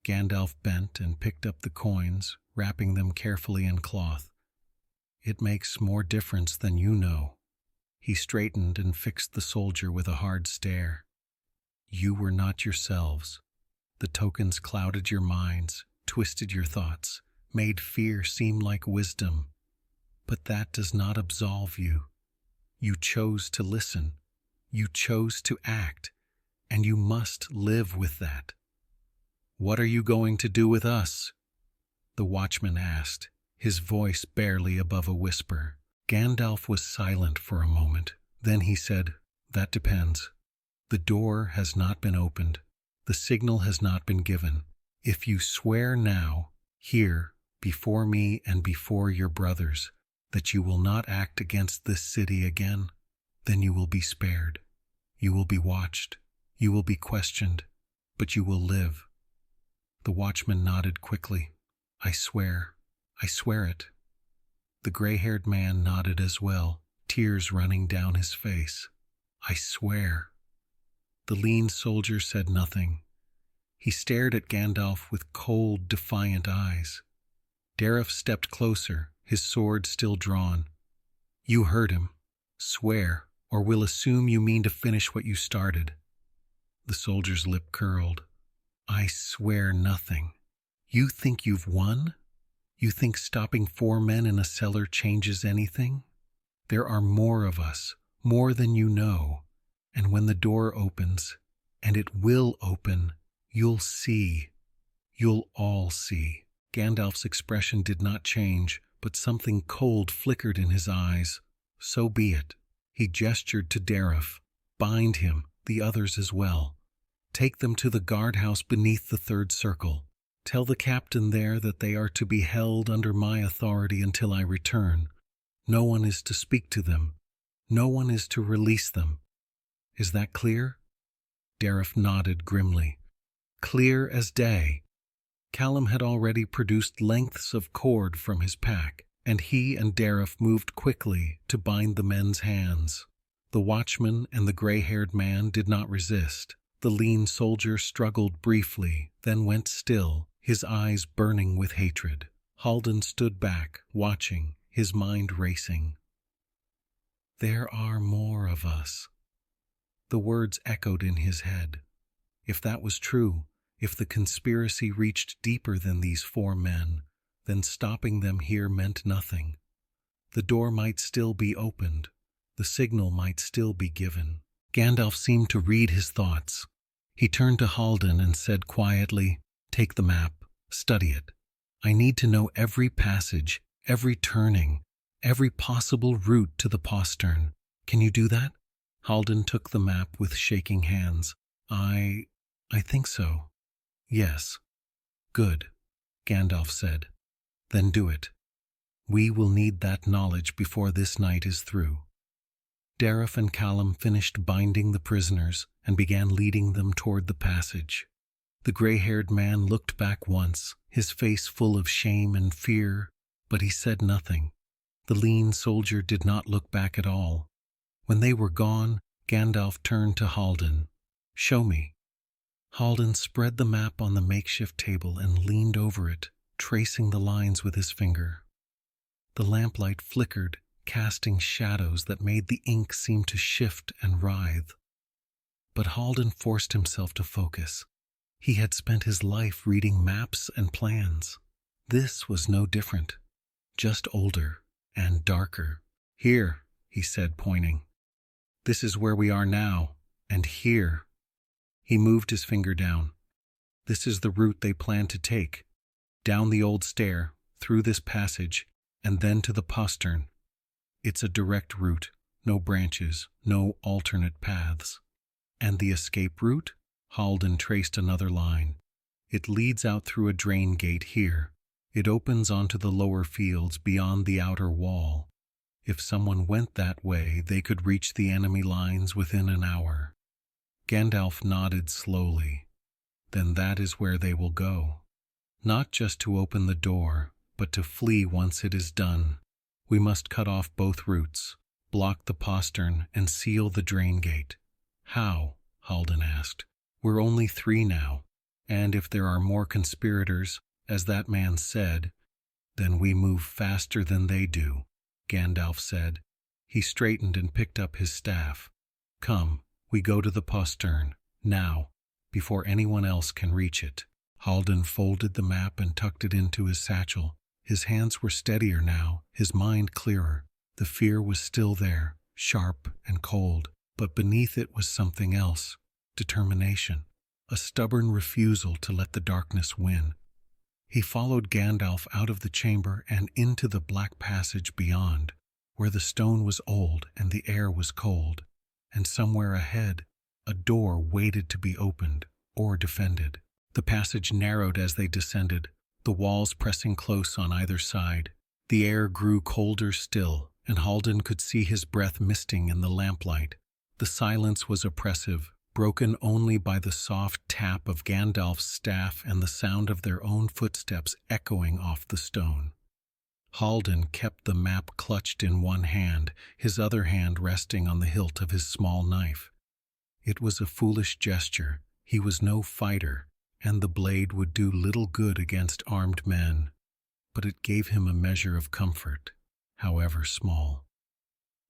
Gandalf bent and picked up the coins, wrapping them carefully in cloth. "It makes more difference than you know." He straightened and fixed the soldier with a hard stare. "You were not yourselves. The tokens clouded your minds, twisted your thoughts, made fear seem like wisdom. But that does not absolve you. You chose to listen. You chose to act. And you must live with that." "What are you going to do with us?" the watchman asked, his voice barely above a whisper. Gandalf was silent for a moment. Then he said, "That depends. The door has not been opened. The signal has not been given. If you swear now, here, before me and before your brothers, that you will not act against this city again, then you will be spared. You will be watched. You will be questioned, but you will live." The watchman nodded quickly. I swear it." The gray-haired man nodded as well, tears running down his face. "I swear." The lean soldier said nothing. He stared at Gandalf with cold, defiant eyes. Tirith stepped closer, his sword still drawn. "You heard him. Swear, or we'll assume you mean to finish what you started." The soldier's lip curled. "I swear nothing. You think you've won? You think stopping 4 men in a cellar changes anything? There are more of us, more than you know. And when the door opens, and it will open, you'll see. You'll all see." Gandalf's expression did not change, but something cold flickered in his eyes. "So be it." He gestured to Tirith. "Bind him, the others as well. Take them to the guardhouse beneath the 3rd circle. Tell the captain there that they are to be held under my authority until I return. No one is to speak to them. No one is to release them. Is that clear?" Tirith nodded grimly. "Clear as day." Callum had already produced lengths of cord from his pack, and he and Tirith moved quickly to bind the men's hands. The watchman and the gray-haired man did not resist. The lean soldier struggled briefly, then went still, his eyes burning with hatred. Haldan stood back, watching, his mind racing. "There are more of us." The words echoed in his head. If that was true, if the conspiracy reached deeper than these 4 men, then stopping them here meant nothing. The door might still be opened. The signal might still be given. Gandalf seemed to read his thoughts. He turned to Haldan and said quietly, "Take the map, study it. I need to know every passage, every turning, every possible route to the Postern. Can you do that?" Haldan took the map with shaking hands. I think so. Yes. Good, Gandalf said. Then do it. We will need that knowledge before this night is through. Dareth and Callum finished binding the prisoners and began leading them toward the passage. The gray-haired man looked back once, his face full of shame and fear, but he said nothing. The lean soldier did not look back at all. When they were gone, Gandalf turned to Haldan. "Show me." Haldan spread the map on the makeshift table and leaned over it, tracing the lines with his finger. The lamplight flickered, casting shadows that made the ink seem to shift and writhe. But Haldan forced himself to focus. He had spent his life reading maps and plans. This was no different, just older and darker. "Here," he said, pointing. "This is where we are now, and here." He moved his finger down. "This is the route they plan to take. Down the old stair, through this passage, and then to the postern. It's a direct route, no branches, no alternate paths." "And the escape route?" Haldan traced another line. "It leads out through a drain gate here. It opens onto the lower fields beyond the outer wall. If someone went that way, they could reach the enemy lines within an hour." Gandalf nodded slowly. "Then that is where they will go. Not just to open the door, but to flee once it is done. We must cut off both routes, block the postern, and seal the drain gate." "How?" Haldan asked. "We're only 3 now, and if there are more conspirators, as that man said, then we move faster than they do," Gandalf said. He straightened and picked up his staff. "Come, we go to the postern, now, before anyone else can reach it." Haldan folded the map and tucked it into his satchel. His hands were steadier now, his mind clearer. The fear was still there, sharp and cold, but beneath it was something else, determination, a stubborn refusal to let the darkness win. He followed Gandalf out of the chamber and into the black passage beyond, where the stone was old and the air was cold, and somewhere ahead, a door waited to be opened or defended. The passage narrowed as they descended, the walls pressing close on either side. The air grew colder still, and Haldan could see his breath misting in the lamplight. The silence was oppressive, broken only by the soft tap of Gandalf's staff and the sound of their own footsteps echoing off the stone. Haldan kept the map clutched in one hand, his other hand resting on the hilt of his small knife. It was a foolish gesture. He was no fighter, and the blade would do little good against armed men, but it gave him a measure of comfort, however small.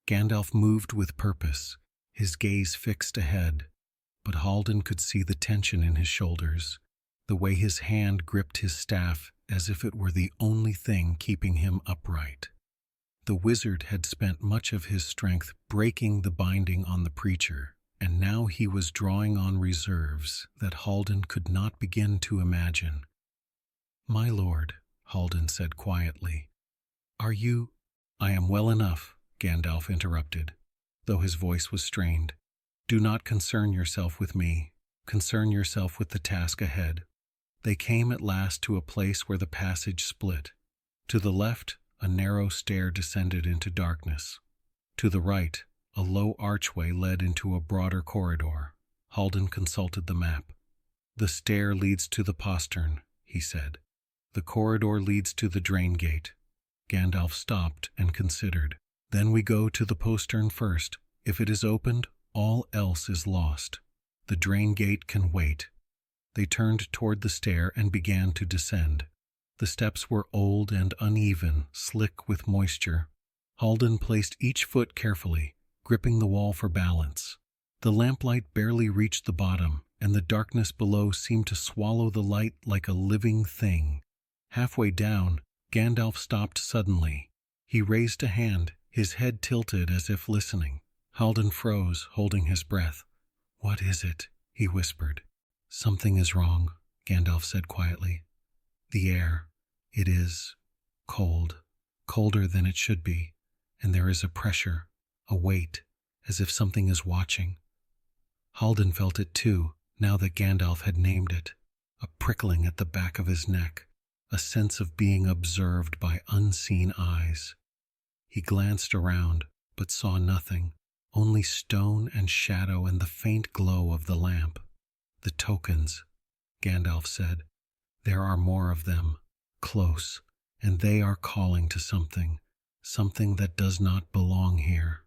Gandalf moved with purpose, his gaze fixed ahead, but Haldan could see the tension in his shoulders, the way his hand gripped his staff as if it were the only thing keeping him upright. The wizard had spent much of his strength breaking the binding on the preacher, and now he was drawing on reserves that Haldan could not begin to imagine. "My lord," Haldan said quietly, "are you—" "I am well enough," Gandalf interrupted, though his voice was strained. "Do not concern yourself with me. Concern yourself with the task ahead." They came at last to a place where the passage split. To the left, a narrow stair descended into darkness. To the right, a low archway led into a broader corridor. Haldan consulted the map. "The stair leads to the postern," he said. "The corridor leads to the drain gate." Gandalf stopped and considered. "Then we go to the postern first. If it is opened, all else is lost. The drain gate can wait. They turned toward the stair and began to descend. The steps were old and uneven, slick with moisture. Haldan placed each foot carefully, gripping the wall for balance. The lamplight barely reached the bottom, and the darkness below seemed to swallow the light like a living thing. Halfway down, Gandalf stopped suddenly. He raised a hand, his head tilted as if listening. Haldan froze, holding his breath. "What is it?" he whispered. "Something is wrong," Gandalf said quietly. "The air. It is cold, colder than it should be, and there is a pressure, a weight, as if something is watching." Haldan felt it too, now that Gandalf had named it, a prickling at the back of his neck, a sense of being observed by unseen eyes. He glanced around, but saw nothing, only stone and shadow and the faint glow of the lamp. "The tokens," Gandalf said. "There are more of them, close, and they are calling to something, something that does not belong here."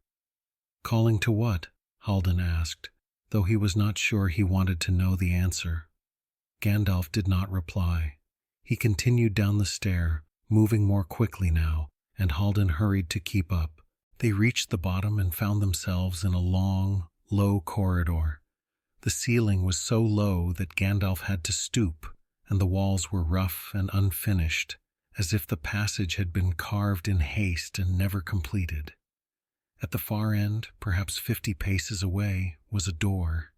"Calling to what?" Haldan asked, though he was not sure he wanted to know the answer. Gandalf did not reply. He continued down the stair, moving more quickly now, and Haldan hurried to keep up. They reached the bottom and found themselves in a long, low corridor. The ceiling was so low that Gandalf had to stoop, and the walls were rough and unfinished, as if the passage had been carved in haste and never completed. At the far end, perhaps 50 paces away, was a door.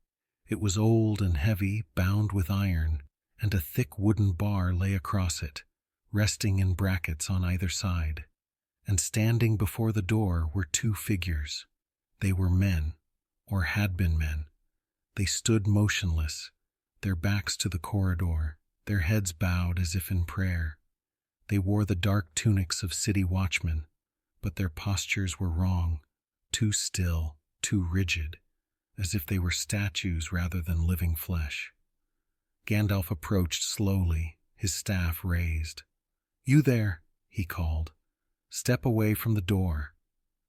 It was old and heavy, bound with iron, and a thick wooden bar lay across it, resting in brackets on either side. And standing before the door were 2 figures. They were men, or had been men. They stood motionless, their backs to the corridor, their heads bowed as if in prayer. They wore the dark tunics of city watchmen, but their postures were wrong, too still, too rigid, as if they were statues rather than living flesh. Gandalf approached slowly, his staff raised. "You there," he called. "Step away from the door."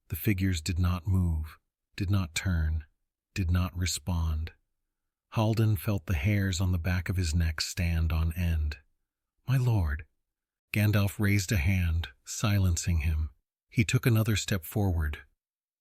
The figures did not move, did not turn, did not respond. Haldan felt the hairs on the back of his neck stand on end. "My lord." Gandalf raised a hand, silencing him. He took another step forward.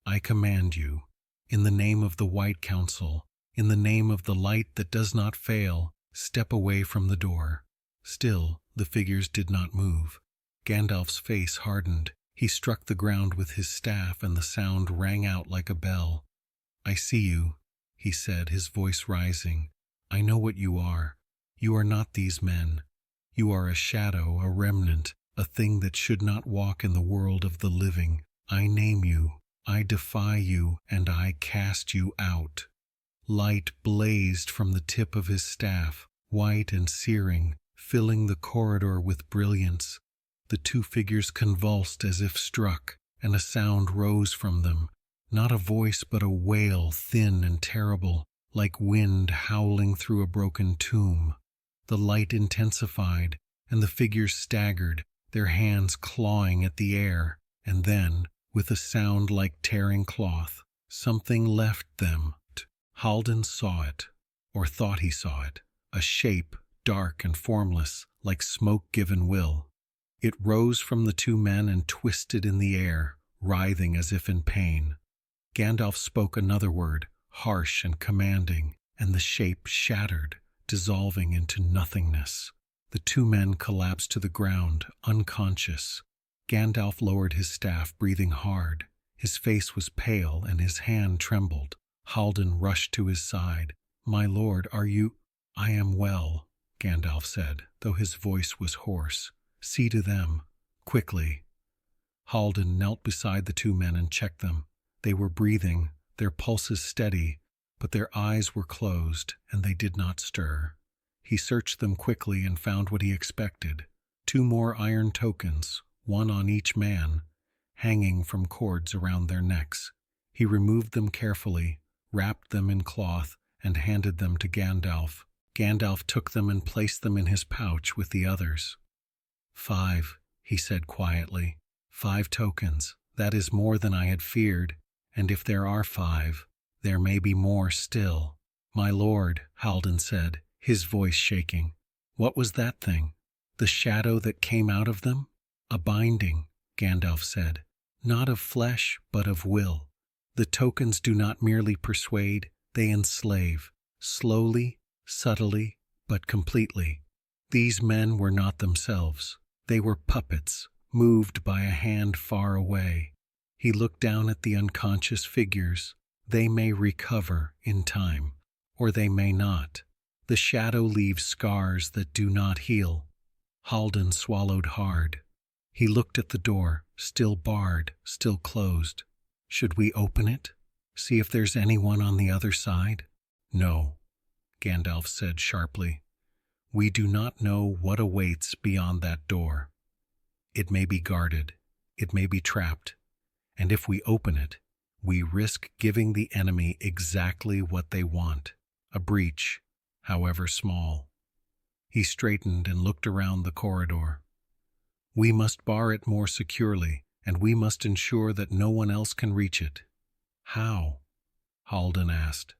"I command you, in the name of the White Council, in the name of the light that does not fail, step away from the door." Still, the figures did not move. Gandalf's face hardened. He struck the ground with his staff, and the sound rang out like a bell. "I see you," he said, his voice rising. "I know what you are. You are not these men. You are a shadow, a remnant, a thing that should not walk in the world of the living. I name you. I defy you, and I cast you out." Light blazed from the tip of his staff, white and searing, filling the corridor with brilliance. The 2 figures convulsed as if struck, and a sound rose from them, not a voice but a wail, thin and terrible, like wind howling through a broken tomb. The light intensified, and the figures staggered, their hands clawing at the air, and then, with a sound like tearing cloth, something left them. Haldan saw it, or thought he saw it, a shape, dark and formless, like smoke given will. It rose from the 2 men and twisted in the air, writhing as if in pain. Gandalf spoke another word, harsh and commanding, and the shape shattered, dissolving into nothingness. The 2 men collapsed to the ground, unconscious. Gandalf lowered his staff, breathing hard. His face was pale and his hand trembled. Haldan rushed to his side. "My lord, are you—" "I am well," Gandalf said, though his voice was hoarse. "See to them, quickly." Haldan knelt beside the 2 men and checked them. They were breathing, their pulses steady, but their eyes were closed, and they did not stir. He searched them quickly and found what he expected. 2 more iron tokens, 1 on each man, hanging from cords around their necks. He removed them carefully, wrapped them in cloth, and handed them to Gandalf. Gandalf took them and placed them in his pouch with the others. 5, he said quietly. 5 tokens. That is more than I had feared. And if there are 5, there may be more still. My lord, Haldan said, his voice shaking. What was that thing? The shadow that came out of them? A binding, Gandalf said. Not of flesh, but of will. The tokens do not merely persuade, they enslave. Slowly, subtly, but completely. These men were not themselves. They were puppets, moved by a hand far away. He looked down at the unconscious figures. They may recover in time, or they may not. The shadow leaves scars that do not heal. Haldan swallowed hard. He looked at the door, still barred, still closed. Should we open it? See if there's anyone on the other side? No, Gandalf said sharply. We do not know what awaits beyond that door. It may be guarded. It may be trapped. And if we open it, we risk giving the enemy exactly what they want, a breach, however small. He straightened and looked around the corridor. We must bar it more securely, and we must ensure that no one else can reach it. How? Haldan asked.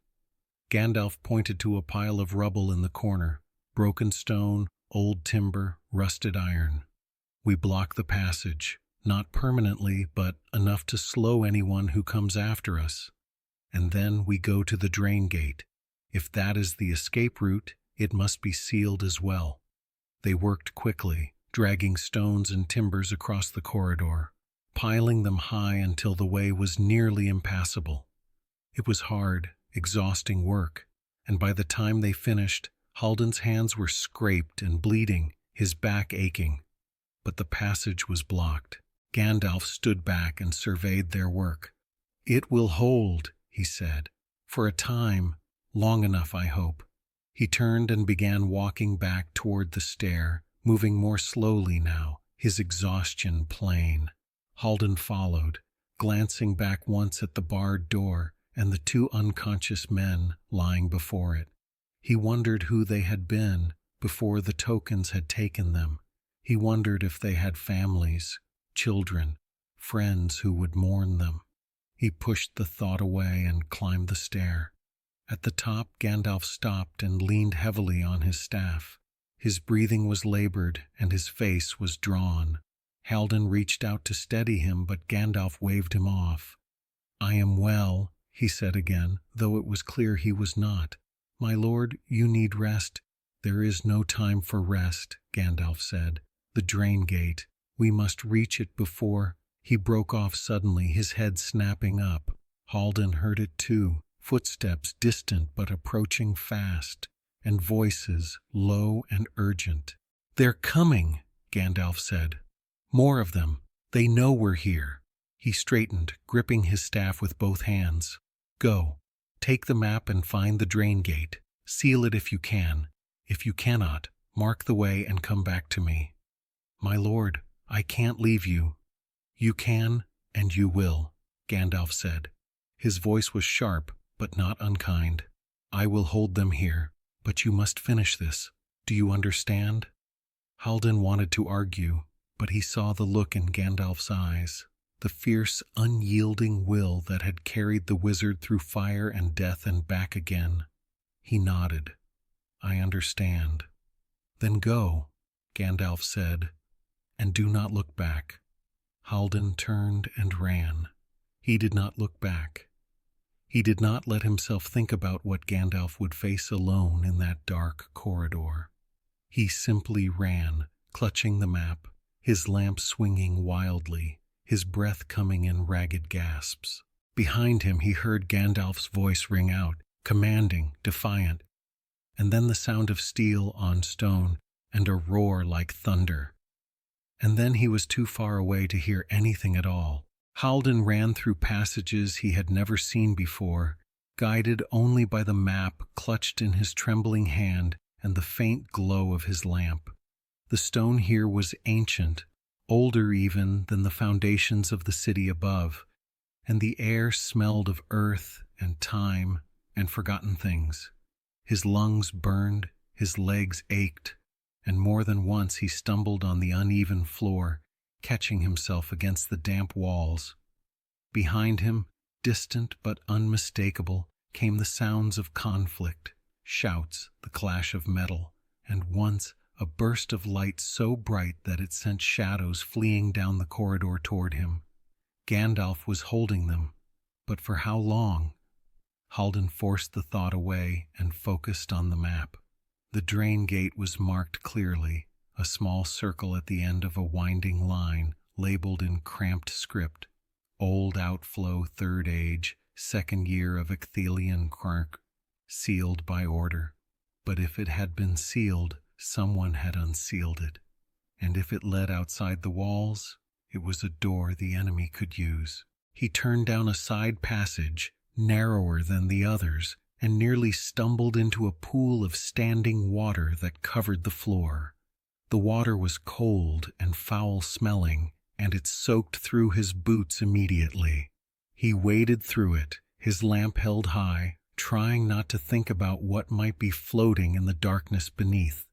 Gandalf pointed to a pile of rubble in the corner, broken stone, old timber, rusted iron. We block the passage, not permanently, but enough to slow anyone who comes after us. And then we go to the drain gate. If that is the escape route, it must be sealed as well. They worked quickly, dragging stones and timbers across the corridor, piling them high until the way was nearly impassable. It was hard, exhausting work, and by the time they finished, Haldan's hands were scraped and bleeding, his back aching. But the passage was blocked. Gandalf stood back and surveyed their work. It will hold, he said, for a time, long enough, I hope. He turned and began walking back toward the stair, moving more slowly now, his exhaustion plain. Haldan followed, glancing back once at the barred door and the 2 unconscious men lying before it. He wondered who they had been before the tokens had taken them. He wondered if they had families, children, friends who would mourn them. He pushed the thought away and climbed the stair. At the top, Gandalf stopped and leaned heavily on his staff. His breathing was labored and his face was drawn. Haldan reached out to steady him, but Gandalf waved him off. I am well, he said again, though it was clear he was not. My lord, you need rest. There is no time for rest, Gandalf said. The drain gate. We must reach it before... He broke off suddenly, his head snapping up. Haldan heard it too. Footsteps distant but approaching fast, and voices low and urgent. They're coming, Gandalf said. More of them. They know we're here. He straightened, gripping his staff with both hands. Go. Take the map and find the drain gate. Seal it if you can. If you cannot, mark the way and come back to me. My lord, I can't leave you. You can, and you will, Gandalf said. His voice was sharp, but not unkind. I will hold them here, but you must finish this. Do you understand? Haldan wanted to argue, but he saw the look in Gandalf's eyes, the fierce, unyielding will that had carried the wizard through fire and death and back again. He nodded. I understand. Then go, Gandalf said, and do not look back. Haldan turned and ran. He did not look back. He did not let himself think about what Gandalf would face alone in that dark corridor. He simply ran, clutching the map, his lamp swinging wildly, his breath coming in ragged gasps. Behind him he heard Gandalf's voice ring out, commanding, defiant, and then the sound of steel on stone and a roar like thunder. And then he was too far away to hear anything at all. Haldan ran through passages he had never seen before, guided only by the map clutched in his trembling hand and the faint glow of his lamp. The stone here was ancient, older even than the foundations of the city above, and the air smelled of earth and time and forgotten things. His lungs burned, his legs ached, and more than once he stumbled on the uneven floor, catching himself against the damp walls. Behind him, Distant but unmistakable came the sounds of conflict, shouts, the clash of metal, and once a burst of light so bright that it sent shadows fleeing down the corridor toward him. Gandalf was holding them, but for how long? Haldan forced the thought away and focused on the map. The drain gate was marked clearly, a small circle at the end of a winding line, labeled in cramped script. Old outflow, third age, second year of Icthelian Quark, sealed by order. But if it had been sealed, someone had unsealed it. And if it led outside the walls, it was a door the enemy could use. He turned down a side passage, narrower than the others, and nearly stumbled into a pool of standing water that covered the floor. The water was cold and foul-smelling, and it soaked through his boots immediately. He waded through it, his lamp held high, trying not to think about what might be floating in the darkness beneath.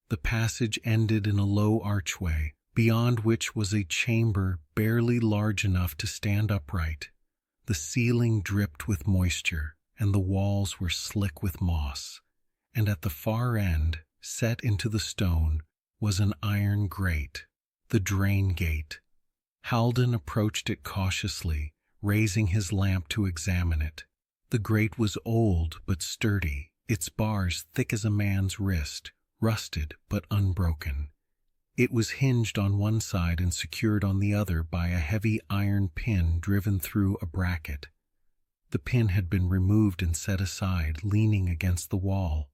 The passage ended in a low archway, beyond which was a chamber barely large enough to stand upright. The ceiling dripped with moisture, and the walls were slick with moss. And at the far end, set into the stone, was an iron grate, the drain gate. Haldan approached it cautiously, raising his lamp to examine it. The grate was old but sturdy, its bars thick as a man's wrist, rusted but unbroken. It was hinged on one side and secured on the other by a heavy iron pin driven through a bracket. The pin had been removed and set aside, leaning against the wall.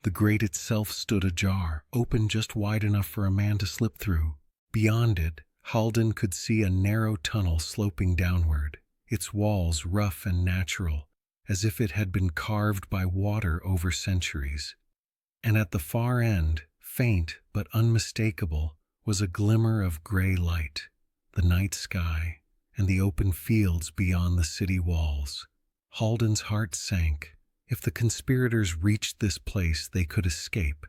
The grate itself stood ajar, open just wide enough for a man to slip through. Beyond it, Haldan could see a narrow tunnel sloping downward, its walls rough and natural, as if it had been carved by water over centuries. And at the far end, faint but unmistakable, was a glimmer of gray light, the night sky, and the open fields beyond the city walls. Haldan's heart sank. If the conspirators reached this place, they could escape.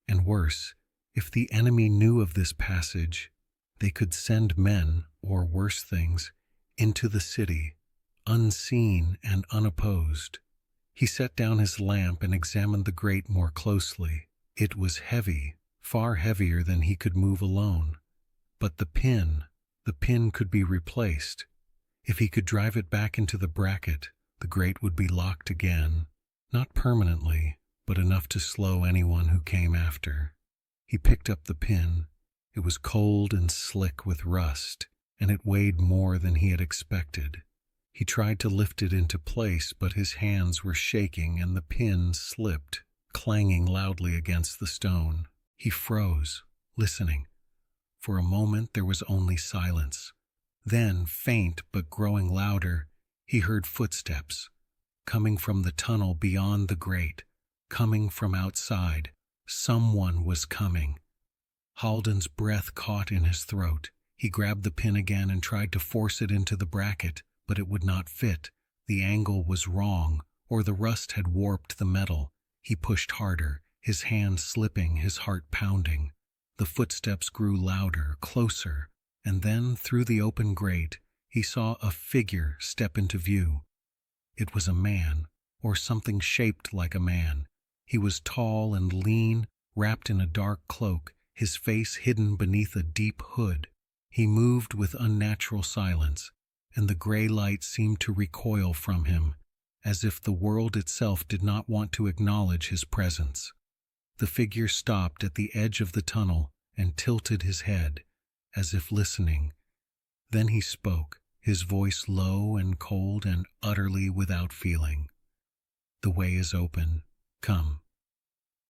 And worse, if the enemy knew of this passage, they could send men, or worse things, into the city, unseen and unopposed. He set down his lamp and examined the grate more closely. It was heavy, far heavier than he could move alone. But the pin could be replaced. If he could drive it back into the bracket, the grate would be locked again. Not permanently, but enough to slow anyone who came after. He picked up the pin. It was cold and slick with rust, and it weighed more than he had expected. He tried to lift it into place, but his hands were shaking and the pin slipped, clanging loudly against the stone. He froze, listening. For a moment there was only silence. Then, faint but growing louder, he heard footsteps, coming from the tunnel beyond the grate, coming from outside. Someone was coming. Haldan's breath caught in his throat. He grabbed the pin again and tried to force it into the bracket, but it would not fit. The angle was wrong, or the rust had warped the metal. He pushed harder, his hand slipping, his heart pounding. The footsteps grew louder, closer, and then, through the open grate, he saw a figure step into view. It was a man, or something shaped like a man. He was tall and lean, wrapped in a dark cloak, his face hidden beneath a deep hood. He moved with unnatural silence, and the gray light seemed to recoil from him, as if the world itself did not want to acknowledge his presence. The figure stopped at the edge of the tunnel and tilted his head, as if listening. Then he spoke, his voice low and cold and utterly without feeling. "The way is open. Come."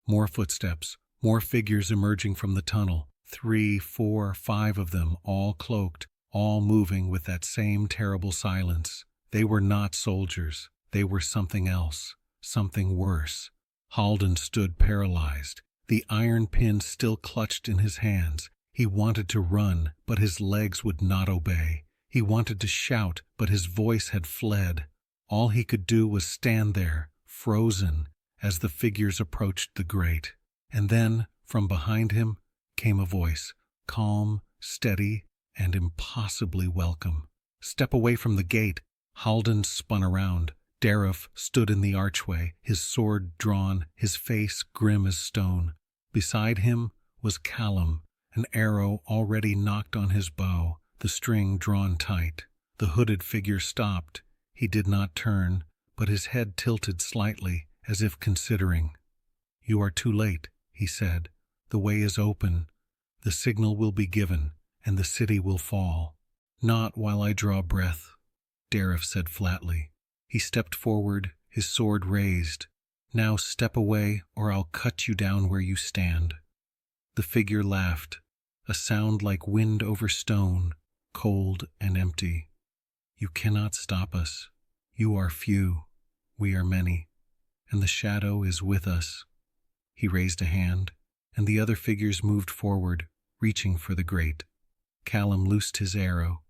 More footsteps, more figures emerging from the tunnel. 3, 4, 5 of them, all cloaked, all moving with that same terrible silence. They were not soldiers. They were something else, something worse. Haldan stood paralyzed, the iron pin still clutched in his hands. He wanted to run, but his legs would not obey. He wanted to shout, but his voice had fled. All he could do was stand there, frozen, as the figures approached the grate. And then, from behind him, came a voice, calm, steady, and impossibly welcome. "Step away from the gate." Haldan spun around. Tirith stood in the archway, his sword drawn, his face grim as stone. Beside him was Callum, an arrow already knocked on his bow, the string drawn tight. The hooded figure stopped. He did not turn, but his head tilted slightly, as if considering. "You are too late," he said. "The way is open. The signal will be given, and the city will fall." "Not while I draw breath," Tirith said flatly. He stepped forward, his sword raised. "Now step away, or I'll cut you down where you stand." The figure laughed, a sound like wind over stone, cold and empty. "You cannot stop us. You are few, we are many, and the shadow is with us." He raised a hand, and the other figures moved forward, reaching for the grate. Callum loosed his arrow.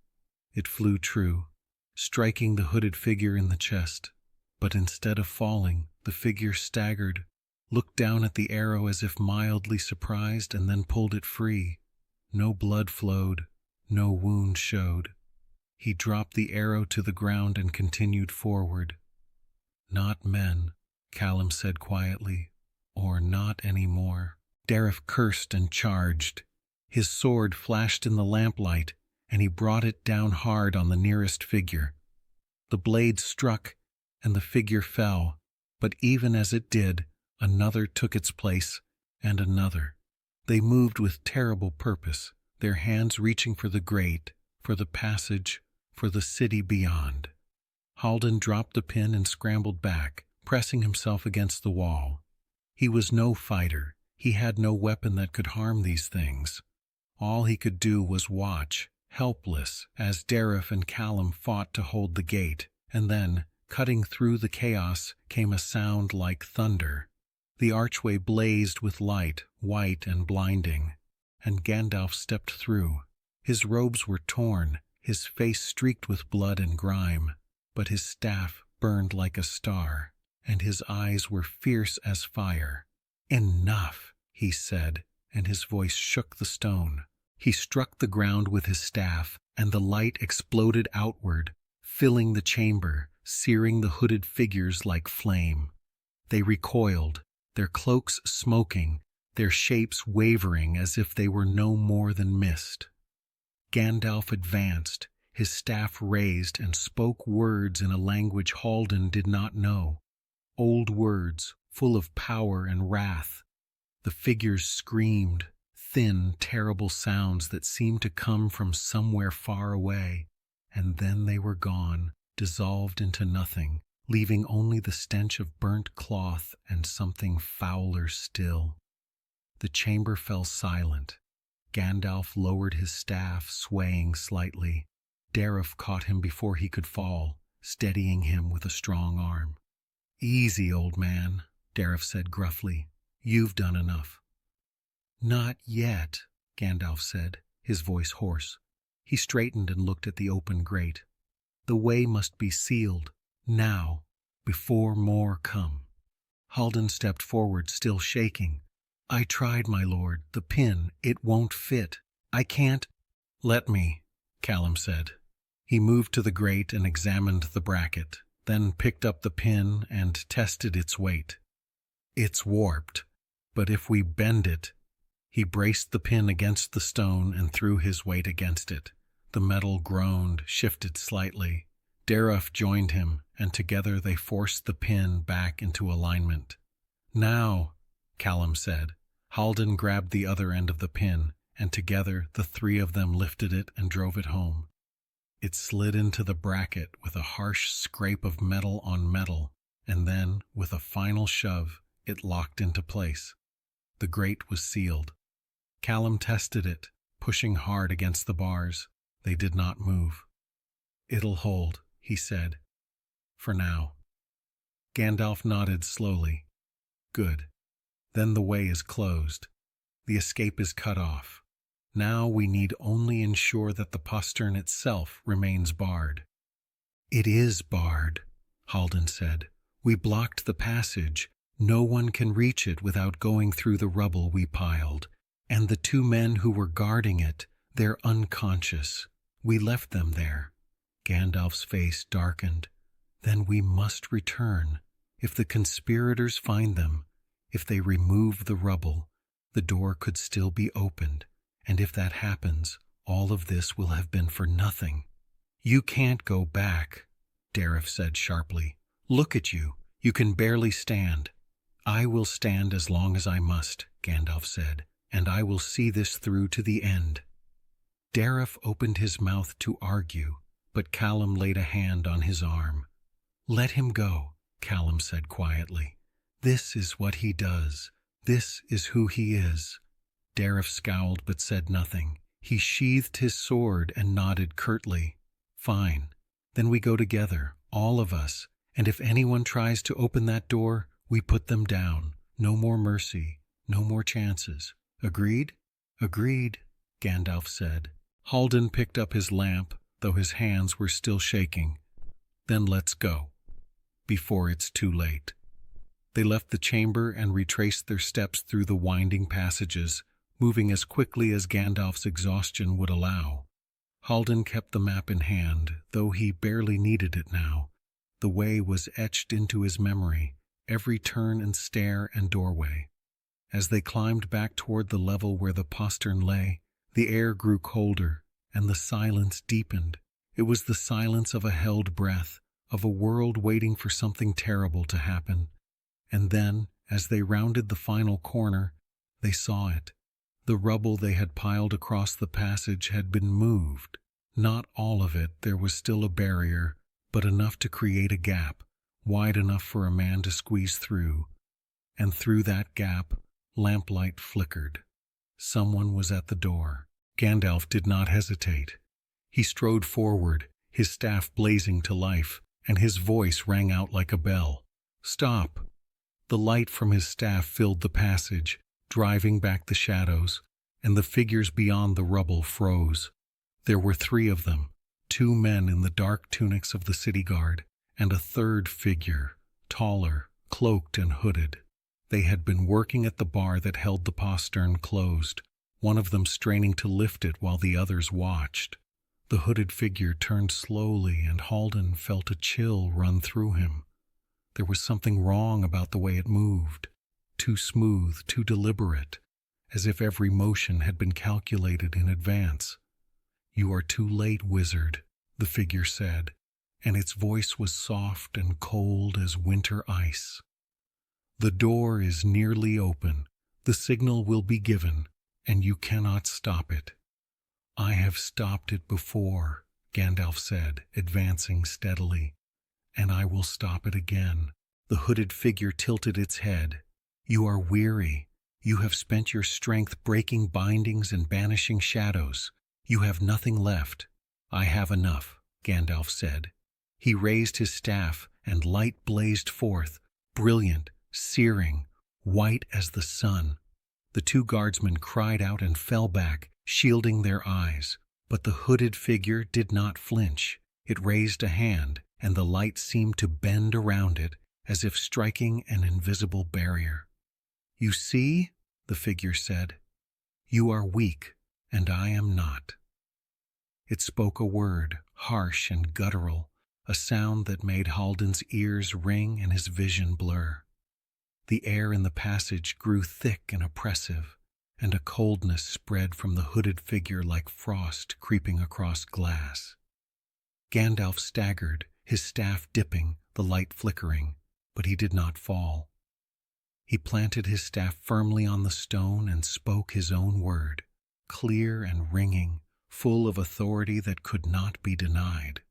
It flew true, striking the hooded figure in the chest. But instead of falling, the figure staggered, looked down at the arrow as if mildly surprised, and then pulled it free. No blood flowed, no wound showed. He dropped the arrow to the ground and continued forward. "Not men," Callum said quietly, "or not any more." Tirith cursed and charged. His sword flashed in the lamplight, and he brought it down hard on the nearest figure. The blade struck, and the figure fell, but even as it did, another took its place, and another. They moved with terrible purpose, their hands reaching for the grate, for the passage, for the city beyond. Haldan dropped the pin and scrambled back, pressing himself against the wall. He was no fighter. He had no weapon that could harm these things. All he could do was watch, helpless, as Tirith and Callum fought to hold the gate, and then, cutting through the chaos, came a sound like thunder. The archway blazed with light, white and blinding, and Gandalf stepped through. His robes were torn, his face streaked with blood and grime, but his staff burned like a star, and his eyes were fierce as fire. "Enough," he said, and his voice shook the stone. He struck the ground with his staff, and the light exploded outward, filling the chamber, searing the hooded figures like flame. They recoiled, their cloaks smoking, their shapes wavering as if they were no more than mist. Gandalf advanced, his staff raised, and spoke words in a language Haldan did not know. Old words, full of power and wrath. The figures screamed, thin, terrible sounds that seemed to come from somewhere far away, and then they were gone, dissolved into nothing, leaving only the stench of burnt cloth and something fouler still. The chamber fell silent. Gandalf lowered his staff, swaying slightly. Tirith caught him before he could fall, steadying him with a strong arm. "Easy, old man," Tirith said gruffly. "You've done enough." "Not yet," Gandalf said, his voice hoarse. He straightened and looked at the open grate. "The way must be sealed, now, before more come." Haldan stepped forward, still shaking. "I tried, my lord. The pin, it won't fit. I can't—" "Let me," Callum said. He moved to the grate and examined the bracket, then picked up the pin and tested its weight. "It's warped, but if we bend it—" He braced the pin against the stone and threw his weight against it. The metal groaned, shifted slightly. Tirith joined him, and together they forced the pin back into alignment. "Now," Callum said. Haldan grabbed the other end of the pin, and together the three of them lifted it and drove it home. It slid into the bracket with a harsh scrape of metal on metal, and then, with a final shove, it locked into place. The grate was sealed. Callum tested it, pushing hard against the bars. They did not move. "It'll hold," he said. "For now." Gandalf nodded slowly. "Good. Then the way is closed. The escape is cut off. Now we need only ensure that the postern itself remains barred." "It is barred," Haldan said. "We blocked the passage. No one can reach it without going through the rubble we piled. And the two men who were guarding it, they're unconscious. We left them there." Gandalf's face darkened. Then we must return. If the conspirators find them, if they remove the rubble, the door could still be opened, and if that happens, all of this will have been for nothing. You can't go back, Tirith said sharply. Look at you. You can barely stand. I will stand as long as I must, Gandalf said, and I will see this through to the end. Tirith opened his mouth to argue, but Callum laid a hand on his arm. Let him go, Callum said quietly. This is what he does. This is who he is. Tirith scowled but said nothing. He sheathed his sword and nodded curtly. Fine. Then we go together, all of us, and if anyone tries to open that door, we put them down. No more mercy, no more chances. Agreed? Agreed, Gandalf said. Haldan picked up his lamp, though his hands were still shaking. Then let's go, before it's too late. They left the chamber and retraced their steps through the winding passages, moving as quickly as Gandalf's exhaustion would allow. Haldan kept the map in hand, though he barely needed it now. The way was etched into his memory, every turn and stair and doorway. As they climbed back toward the level where the postern lay, the air grew colder, and the silence deepened. It was the silence of a held breath, of a world waiting for something terrible to happen. And then, as they rounded the final corner, they saw it. The rubble they had piled across the passage had been moved. Not all of it, there was still a barrier, but enough to create a gap, wide enough for a man to squeeze through. And through that gap, lamplight flickered. Someone was at the door. Gandalf did not hesitate. He strode forward, his staff blazing to life, and his voice rang out like a bell. Stop! The light from his staff filled the passage, driving back the shadows, and the figures beyond the rubble froze. There were 3 of them, 2 men in the dark tunics of the city guard, and a third figure, taller, cloaked and hooded. They had been working at the bar that held the postern closed, one of them straining to lift it while the others watched. The hooded figure turned slowly, and Haldan felt a chill run through him. There was something wrong about the way it moved. Too smooth, too deliberate, as if every motion had been calculated in advance. You are too late, wizard, the figure said, and its voice was soft and cold as winter ice. The door is nearly open. The signal will be given, and you cannot stop it. I have stopped it before, Gandalf said, advancing steadily, and I will stop it again. The hooded figure tilted its head. You are weary. You have spent your strength breaking bindings and banishing shadows. You have nothing left. I have enough, Gandalf said. He raised his staff, and light blazed forth, brilliant, searing, white as the sun. The 2 guardsmen cried out and fell back, shielding their eyes. But the hooded figure did not flinch. It raised a hand, and the light seemed to bend around it, as if striking an invisible barrier. You see, the figure said, you are weak, and I am not. It spoke a word, harsh and guttural, a sound that made Haldan's ears ring and his vision blur. The air in the passage grew thick and oppressive, and a coldness spread from the hooded figure like frost creeping across glass. Gandalf staggered, his staff dipping, the light flickering, but he did not fall. He planted his staff firmly on the stone and spoke his own word, clear and ringing, full of authority that could not be denied.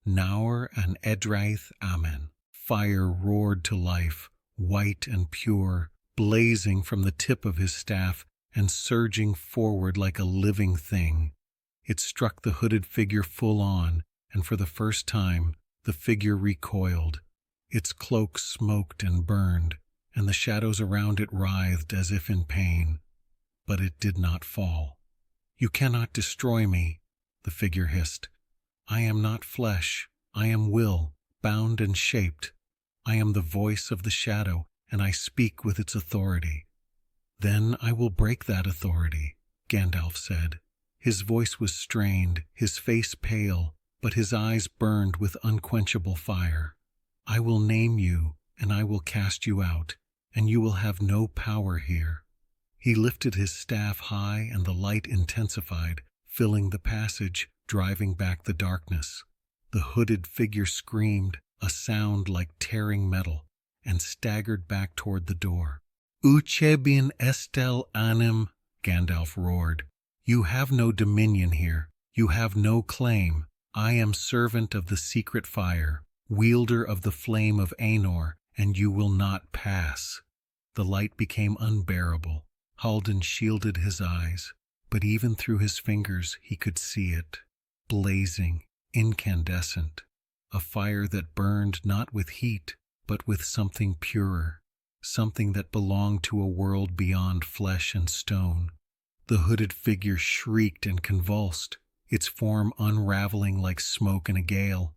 Naur an Edraith Amen. Fire roared to life, white and pure, blazing from the tip of his staff and surging forward like a living thing. It struck the hooded figure full on, and for the first time, the figure recoiled. Its cloak smoked and burned, and the shadows around it writhed as if in pain. But it did not fall. You cannot destroy me, the figure hissed. I am not flesh. I am will, bound and shaped. I am the voice of the shadow, and I speak with its authority. Then I will break that authority, Gandalf said. His voice was strained, his face pale, but his eyes burned with unquenchable fire. "I will name you, and I will cast you out, and you will have no power here." He lifted his staff high, and the light intensified, filling the passage, driving back the darkness. The hooded figure screamed, a sound like tearing metal, and staggered back toward the door. "Uchebin estel anim," Gandalf roared. "You have no dominion here. You have no claim. I am servant of the secret fire, wielder of the flame of Aenor, and you will not pass." The light became unbearable. Haldan shielded his eyes, but even through his fingers he could see it, blazing, incandescent, a fire that burned not with heat, but with something purer, something that belonged to a world beyond flesh and stone. The hooded figure shrieked and convulsed, its form unraveling like smoke in a gale.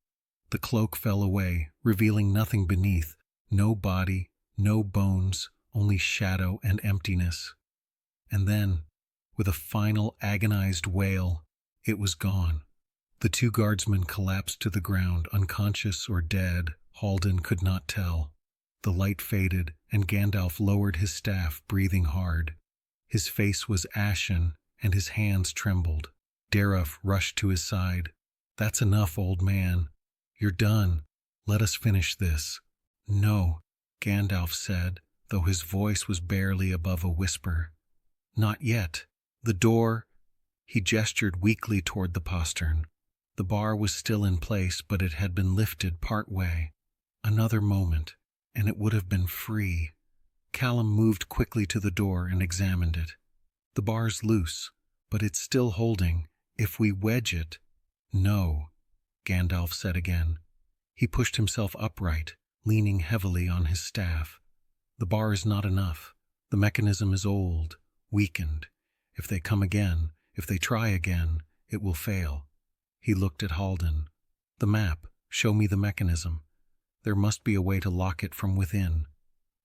The cloak fell away, revealing nothing beneath, no body, no bones, only shadow and emptiness. And then, with a final agonized wail, it was gone. The two guardsmen collapsed to the ground, unconscious or dead. Haldan could not tell. The light faded, and Gandalf lowered his staff, breathing hard. His face was ashen, and his hands trembled. Tirith rushed to his side. "That's enough, old man. You're done. Let us finish this." "No," Gandalf said, though his voice was barely above a whisper. "Not yet. The door—" He gestured weakly toward the postern. The bar was still in place, but it had been lifted part way. Another moment, and it would have been free. Callum moved quickly to the door and examined it. "The bar's loose, but it's still holding. If we wedge it—" "No," Gandalf said again. He pushed himself upright, leaning heavily on his staff. "The bar is not enough. The mechanism is old, weakened. If they come again, if they try again, it will fail." He looked at Haldan. "The map. Show me the mechanism. There must be a way to lock it from within."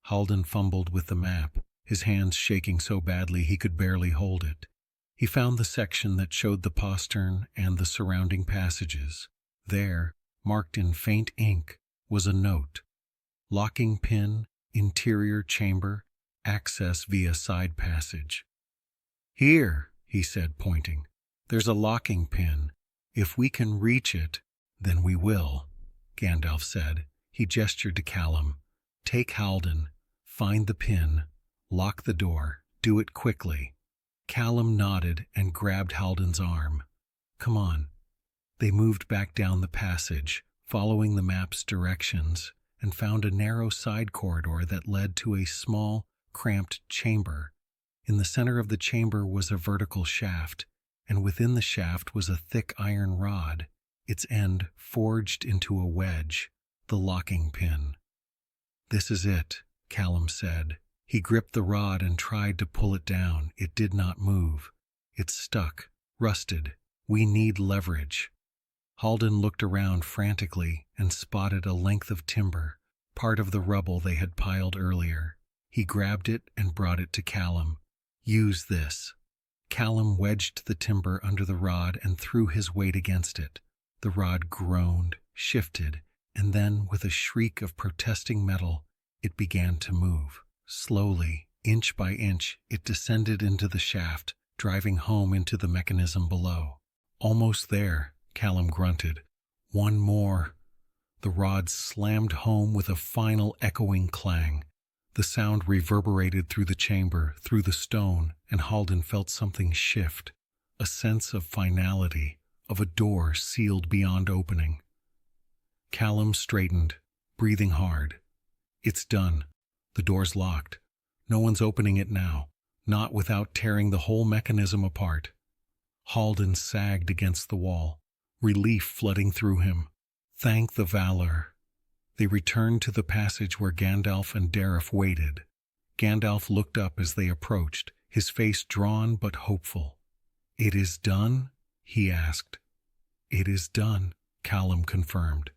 Haldan fumbled with the map, his hands shaking so badly he could barely hold it. He found the section that showed the postern and the surrounding passages. There, marked in faint ink, was a note. "Locking pin, interior chamber, access via side passage." "Here," he said, pointing. "There's a locking pin. If we can reach it, then we will," Gandalf said. He gestured to Callum. "Take Haldan, find the pin, lock the door, do it quickly." Callum nodded and grabbed Haldan's arm. "Come on." They moved back down the passage, following the map's directions, and found a narrow side corridor that led to a small, cramped chamber. In the center of the chamber was a vertical shaft, and within the shaft was a thick iron rod, its end forged into a wedge, the locking pin. "This is it," Callum said. He gripped the rod and tried to pull it down. It did not move. "It's stuck, rusted. We need leverage." Haldan looked around frantically and spotted a length of timber, part of the rubble they had piled earlier. He grabbed it and brought it to Callum. "Use this." Callum wedged the timber under the rod and threw his weight against it. The rod groaned, shifted, and then, with a shriek of protesting metal, it began to move. Slowly, inch by inch, it descended into the shaft, driving home into the mechanism below. "Almost there," Callum grunted. "One more." The rod slammed home with a final echoing clang. The sound reverberated through the chamber, through the stone, and Haldan felt something shift, a sense of finality, of a door sealed beyond opening. Callum straightened, breathing hard. "It's done. The door's locked. No one's opening it now, not without tearing the whole mechanism apart." Haldan sagged against the wall, relief flooding through him. Thank the valor. They returned to the passage where Gandalf and Tirith waited. Gandalf looked up as they approached, his face drawn but hopeful. "It is done?" he asked. "It is done," Callum confirmed.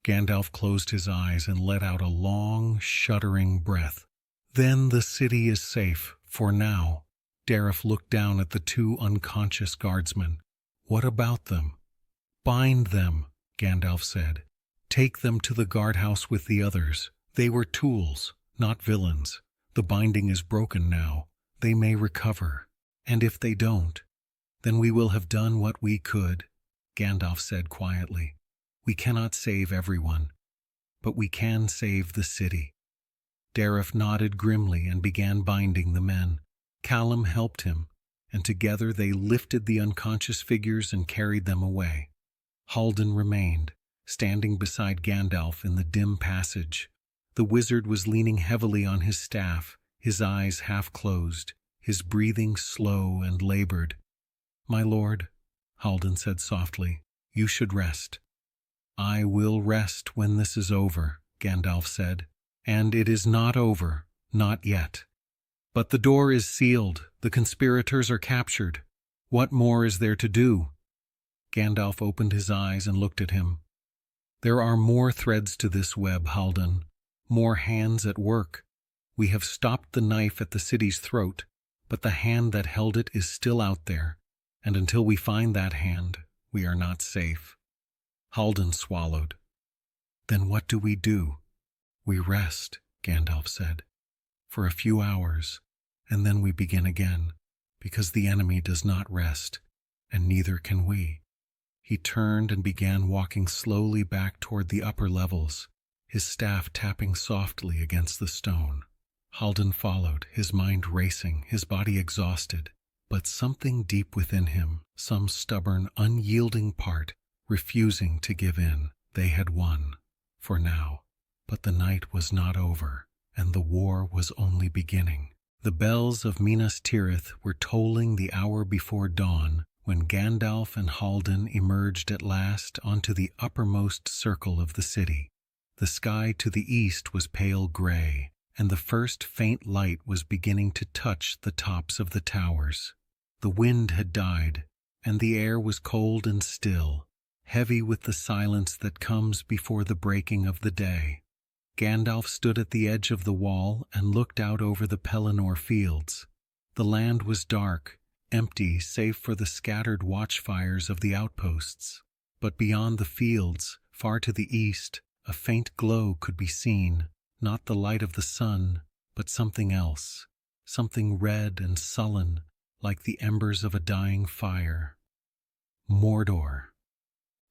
Gandalf closed his eyes and let out a long, shuddering breath. "Then the city is safe, for now." Tirith looked down at the two unconscious guardsmen. "What about them?" "Bind them," Gandalf said. "Take them to the guardhouse with the others. They were tools, not villains. The binding is broken now. They may recover. And if they don't, then we will have done what we could," Gandalf said quietly. "We cannot save everyone, but we can save the city." Dareth nodded grimly and began binding the men. Callum helped him, and together they lifted the unconscious figures and carried them away. Haldan remained, standing beside Gandalf in the dim passage. The wizard was leaning heavily on his staff, his eyes half closed, his breathing slow and labored. "My lord," Haldan said softly, "you should rest." "I will rest when this is over," Gandalf said. "And it is not over, not yet. But the door is sealed, the conspirators are captured. What more is there to do?" Gandalf opened his eyes and looked at him. "There are more threads to this web, Haldan, more hands at work. We have stopped the knife at the city's throat, but the hand that held it is still out there, and until we find that hand, we are not safe." Haldan swallowed. "Then what do we do?" "We rest," Gandalf said, "for a few hours, and then we begin again, because the enemy does not rest, and neither can we." He turned and began walking slowly back toward the upper levels, his staff tapping softly against the stone. Haldan followed, his mind racing, his body exhausted, but something deep within him, some stubborn, unyielding part, refusing to give in. They had won, for now. But the night was not over, and the war was only beginning. The bells of Minas Tirith were tolling the hour before dawn when Gandalf and Haldan emerged at last onto the uppermost circle of the city. The sky to the east was pale gray, and the first faint light was beginning to touch the tops of the towers. The wind had died, and the air was cold and still, heavy with the silence that comes before the breaking of the day. Gandalf stood at the edge of the wall and looked out over the Pelennor fields. The land was dark, empty save for the scattered watchfires of the outposts. But beyond the fields, far to the east, a faint glow could be seen, not the light of the sun, but something else, something red and sullen, like the embers of a dying fire. Mordor.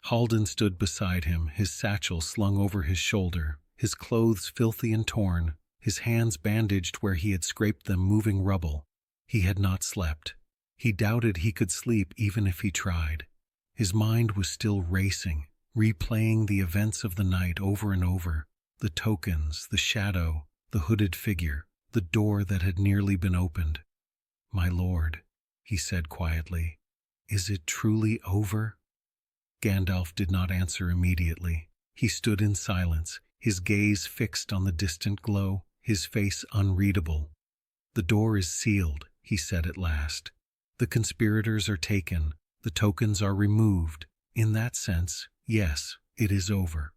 Haldan stood beside him, his satchel slung over his shoulder, his clothes filthy and torn, his hands bandaged where he had scraped them moving rubble. He had not slept. He doubted he could sleep even if he tried. His mind was still racing, replaying the events of the night over and over, the tokens, the shadow, the hooded figure, the door that had nearly been opened. "My lord," he said quietly, "is it truly over?" Gandalf did not answer immediately. He stood in silence, his gaze fixed on the distant glow, his face unreadable. "The door is sealed," he said at last. "The conspirators are taken, the tokens are removed. In that sense, yes, it is over."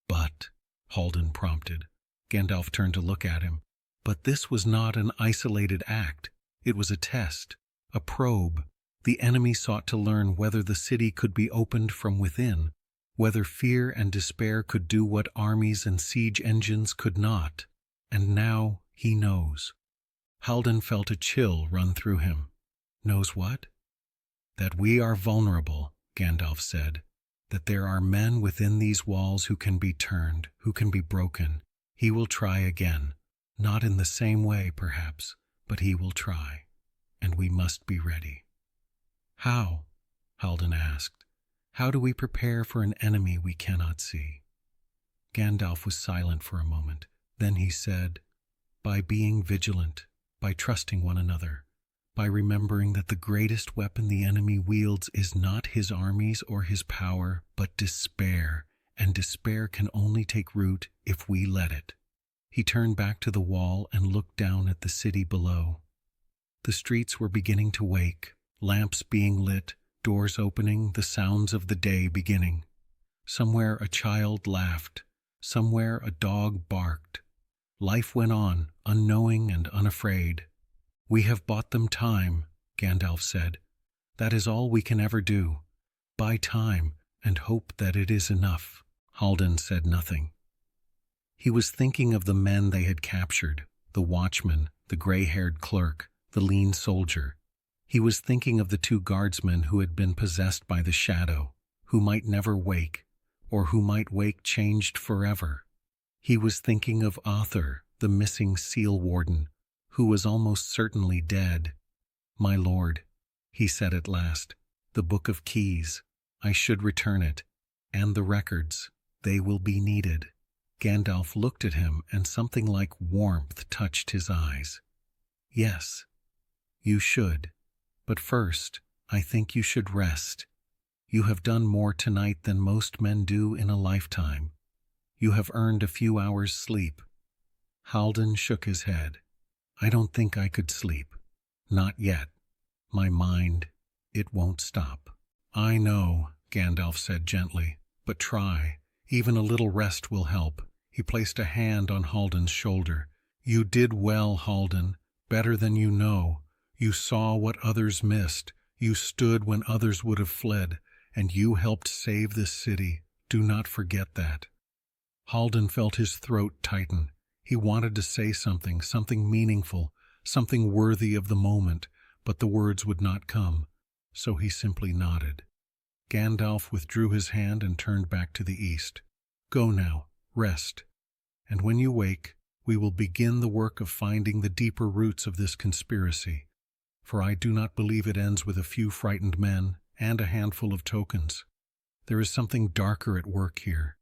"But," Haldan prompted. Gandalf turned to look at him. "But this was not an isolated act. It was a test, a probe. The enemy sought to learn whether the city could be opened from within, whether fear and despair could do what armies and siege engines could not. And now he knows." Haldan felt a chill run through him. "Knows what?" "That we are vulnerable," Gandalf said. "That there are men within these walls who can be turned, who can be broken. He will try again. Not in the same way, perhaps, but he will try. And we must be ready." "How?" Haldan asked. "How do we prepare for an enemy we cannot see?" Gandalf was silent for a moment. Then he said, "By being vigilant, by trusting one another, by remembering that the greatest weapon the enemy wields is not his armies or his power, but despair, and despair can only take root if we let it." He turned back to the wall and looked down at the city below. The streets were beginning to wake, lamps being lit, doors opening, the sounds of the day beginning. Somewhere a child laughed, somewhere a dog barked. Life went on, unknowing and unafraid. "We have bought them time," Gandalf said. "That is all we can ever do. Buy time, and hope that it is enough." Haldan said nothing. He was thinking of the men they had captured, the watchman, the gray-haired clerk, the lean soldier. He was thinking of the 2 guardsmen who had been possessed by the shadow, who might never wake, or who might wake changed forever. He was thinking of Arthur, the Missing Seal-Warden, who was almost certainly dead. "My lord," he said at last, "the Book of Keys. I should return it. And the records. They will be needed." Gandalf looked at him, and something like warmth touched his eyes. "Yes, you should. But first, I think you should rest. You have done more tonight than most men do in a lifetime. You have earned a few hours' sleep." Haldan shook his head. "I don't think I could sleep. Not yet. My mind, it won't stop." "I know," Gandalf said gently, "but try. Even a little rest will help." He placed a hand on Haldan's shoulder. "You did well, Haldan, better than you know. You saw what others missed. You stood when others would have fled, and you helped save this city. Do not forget that." Haldan felt his throat tighten. He wanted to say something meaningful, something worthy of the moment, but the words would not come, so he simply nodded. Gandalf withdrew his hand and turned back to the east. "Go now, rest. And when you wake, we will begin the work of finding the deeper roots of this conspiracy. For I do not believe it ends with a few frightened men and a handful of tokens. There is something darker at work here,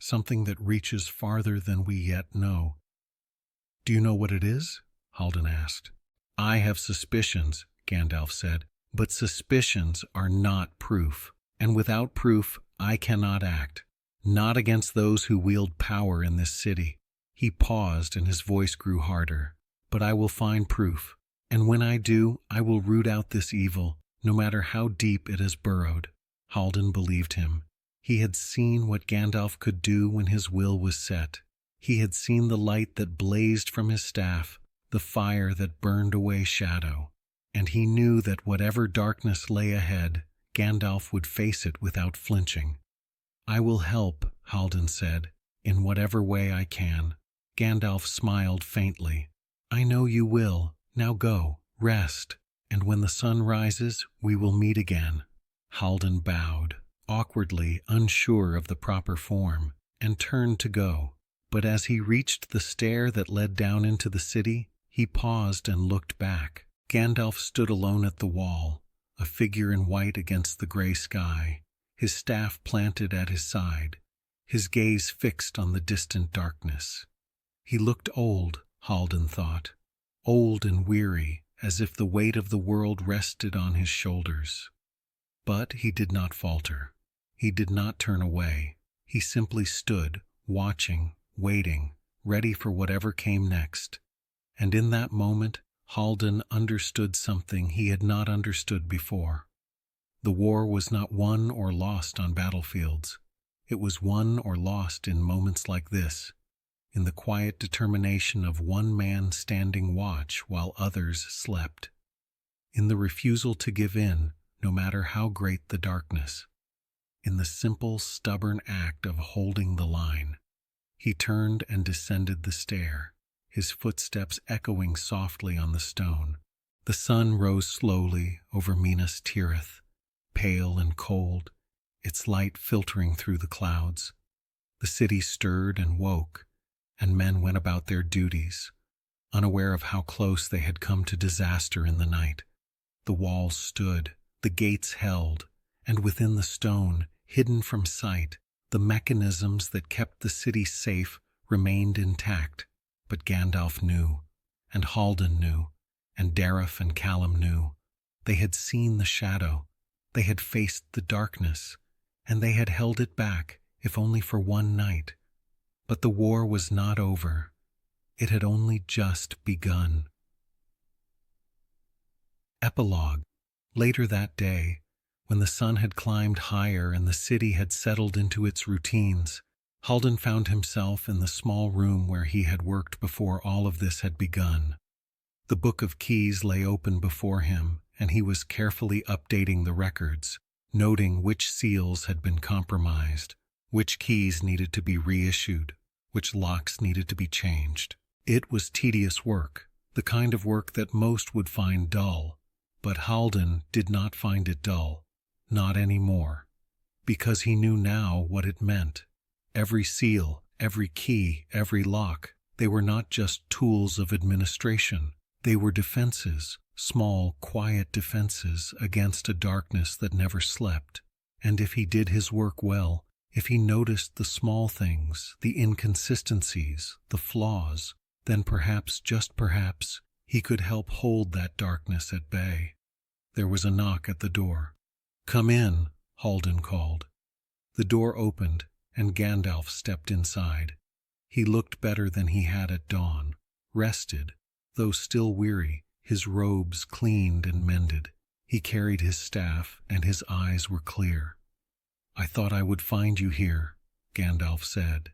something that reaches farther than we yet know." "Do you know what it is?" Haldan asked. "I have suspicions," Gandalf said, "but suspicions are not proof. And without proof, I cannot act. Not against those who wield power in this city." He paused and his voice grew harder. "But I will find proof. And when I do, I will root out this evil, no matter how deep it has burrowed." Haldan believed him. He had seen what Gandalf could do when his will was set. He had seen the light that blazed from his staff, the fire that burned away shadow. And he knew that whatever darkness lay ahead, Gandalf would face it without flinching. "I will help," Haldan said, "in whatever way I can." Gandalf smiled faintly. "I know you will. Now go, rest, and when the sun rises, we will meet again." Haldan bowed, awkwardly unsure of the proper form, and turned to go. But as he reached the stair that led down into the city, he paused and looked back. Gandalf stood alone at the wall, a figure in white against the gray sky, his staff planted at his side, his gaze fixed on the distant darkness. He looked old, Haldan thought, old and weary, as if the weight of the world rested on his shoulders. But he did not falter. He did not turn away. He simply stood, watching, waiting, ready for whatever came next. And in that moment, Haldan understood something he had not understood before. The war was not won or lost on battlefields. It was won or lost in moments like this, in the quiet determination of one man standing watch while others slept, in the refusal to give in, no matter how great the darkness, in the simple, stubborn act of holding the line. He turned and descended the stair, his footsteps echoing softly on the stone. The sun rose slowly over Minas Tirith, pale and cold, its light filtering through the clouds. The city stirred and woke, and men went about their duties, unaware of how close they had come to disaster in the night. The walls stood, the gates held, and within the stone, hidden from sight, the mechanisms that kept the city safe remained intact. But Gandalf knew, and Haldan knew, and Dareth and Callum knew. They had seen the shadow, they had faced the darkness, and they had held it back, if only for one night. But the war was not over. It had only just begun. Epilogue. Later that day, when the sun had climbed higher and the city had settled into its routines, Haldan found himself in the small room where he had worked before all of this had begun. The Book of Keys lay open before him, and he was carefully updating the records, noting which seals had been compromised, which keys needed to be reissued, which locks needed to be changed. It was tedious work, the kind of work that most would find dull, but Haldan did not find it dull, not anymore, because he knew now what it meant. Every seal, every key, every lock, they were not just tools of administration. They were defenses, small, quiet defenses against a darkness that never slept. And if he did his work well, if he noticed the small things, the inconsistencies, the flaws, then perhaps, just perhaps, he could help hold that darkness at bay. There was a knock at the door. "Come in," Haldan called. The door opened, and Gandalf stepped inside. He looked better than he had at dawn, rested, though still weary, his robes cleaned and mended. He carried his staff, and his eyes were clear. "I thought I would find you here," Gandalf said.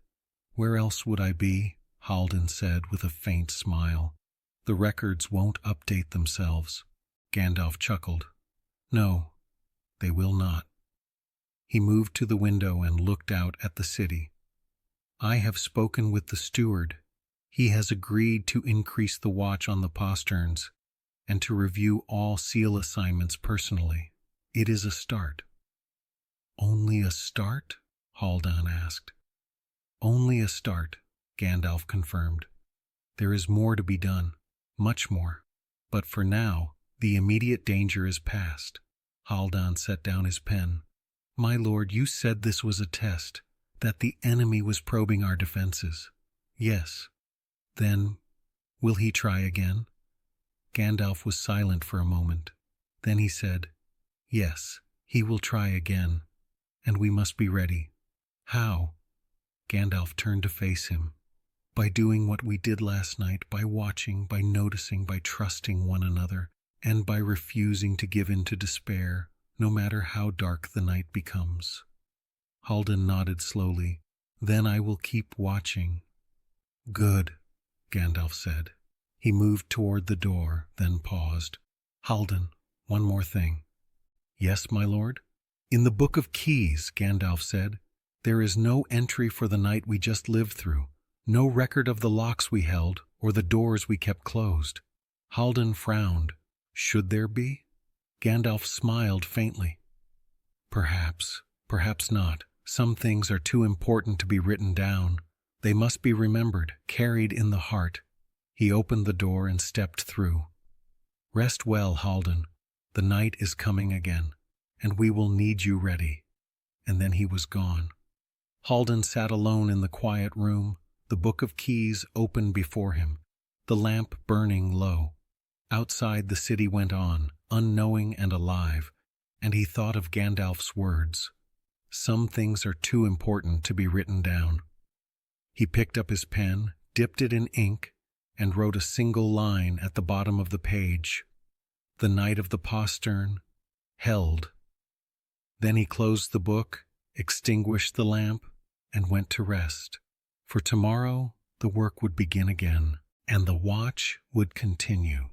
"Where else would I be?" Haldan said with a faint smile. "The records won't update themselves." Gandalf chuckled. "No, they will not." He moved to the window and looked out at the city. "I have spoken with the steward. He has agreed to increase the watch on the Posterns and to review all seal assignments personally. It is a start." "Only a start?" Haldan asked. "Only a start," Gandalf confirmed. "There is more to be done, much more. But for now, the immediate danger is past." Haldan set down his pen. "My lord, you said this was a test, that the enemy was probing our defenses." "Yes." "Then, will he try again?" Gandalf was silent for a moment. Then he said, "Yes, he will try again, and we must be ready." "How?" Gandalf turned to face him. "By doing what we did last night, by watching, by noticing, by trusting one another, and by refusing to give in to despair, no matter how dark the night becomes." Haldan nodded slowly. "Then I will keep watching." "Good," Gandalf said. He moved toward the door, then paused. "Haldan, one more thing." "Yes, my lord?" "In the Book of Keys," Gandalf said, "there is no entry for the night we just lived through, no record of the locks we held or the doors we kept closed." Haldan frowned. "Should there be?" Gandalf smiled faintly. "Perhaps, perhaps not. Some things are too important to be written down. They must be remembered, carried in the heart." He opened the door and stepped through. "Rest well, Haldan. The night is coming again, and we will need you ready." And then he was gone. Haldan sat alone in the quiet room, the Book of Keys open before him, the lamp burning low. Outside the city went on, unknowing and alive, and he thought of Gandalf's words. Some things are too important to be written down. He picked up his pen, dipped it in ink, and wrote a single line at the bottom of the page. "The night of the Postern, held." Then he closed the book, extinguished the lamp, and went to rest. For tomorrow the work would begin again, and the watch would continue.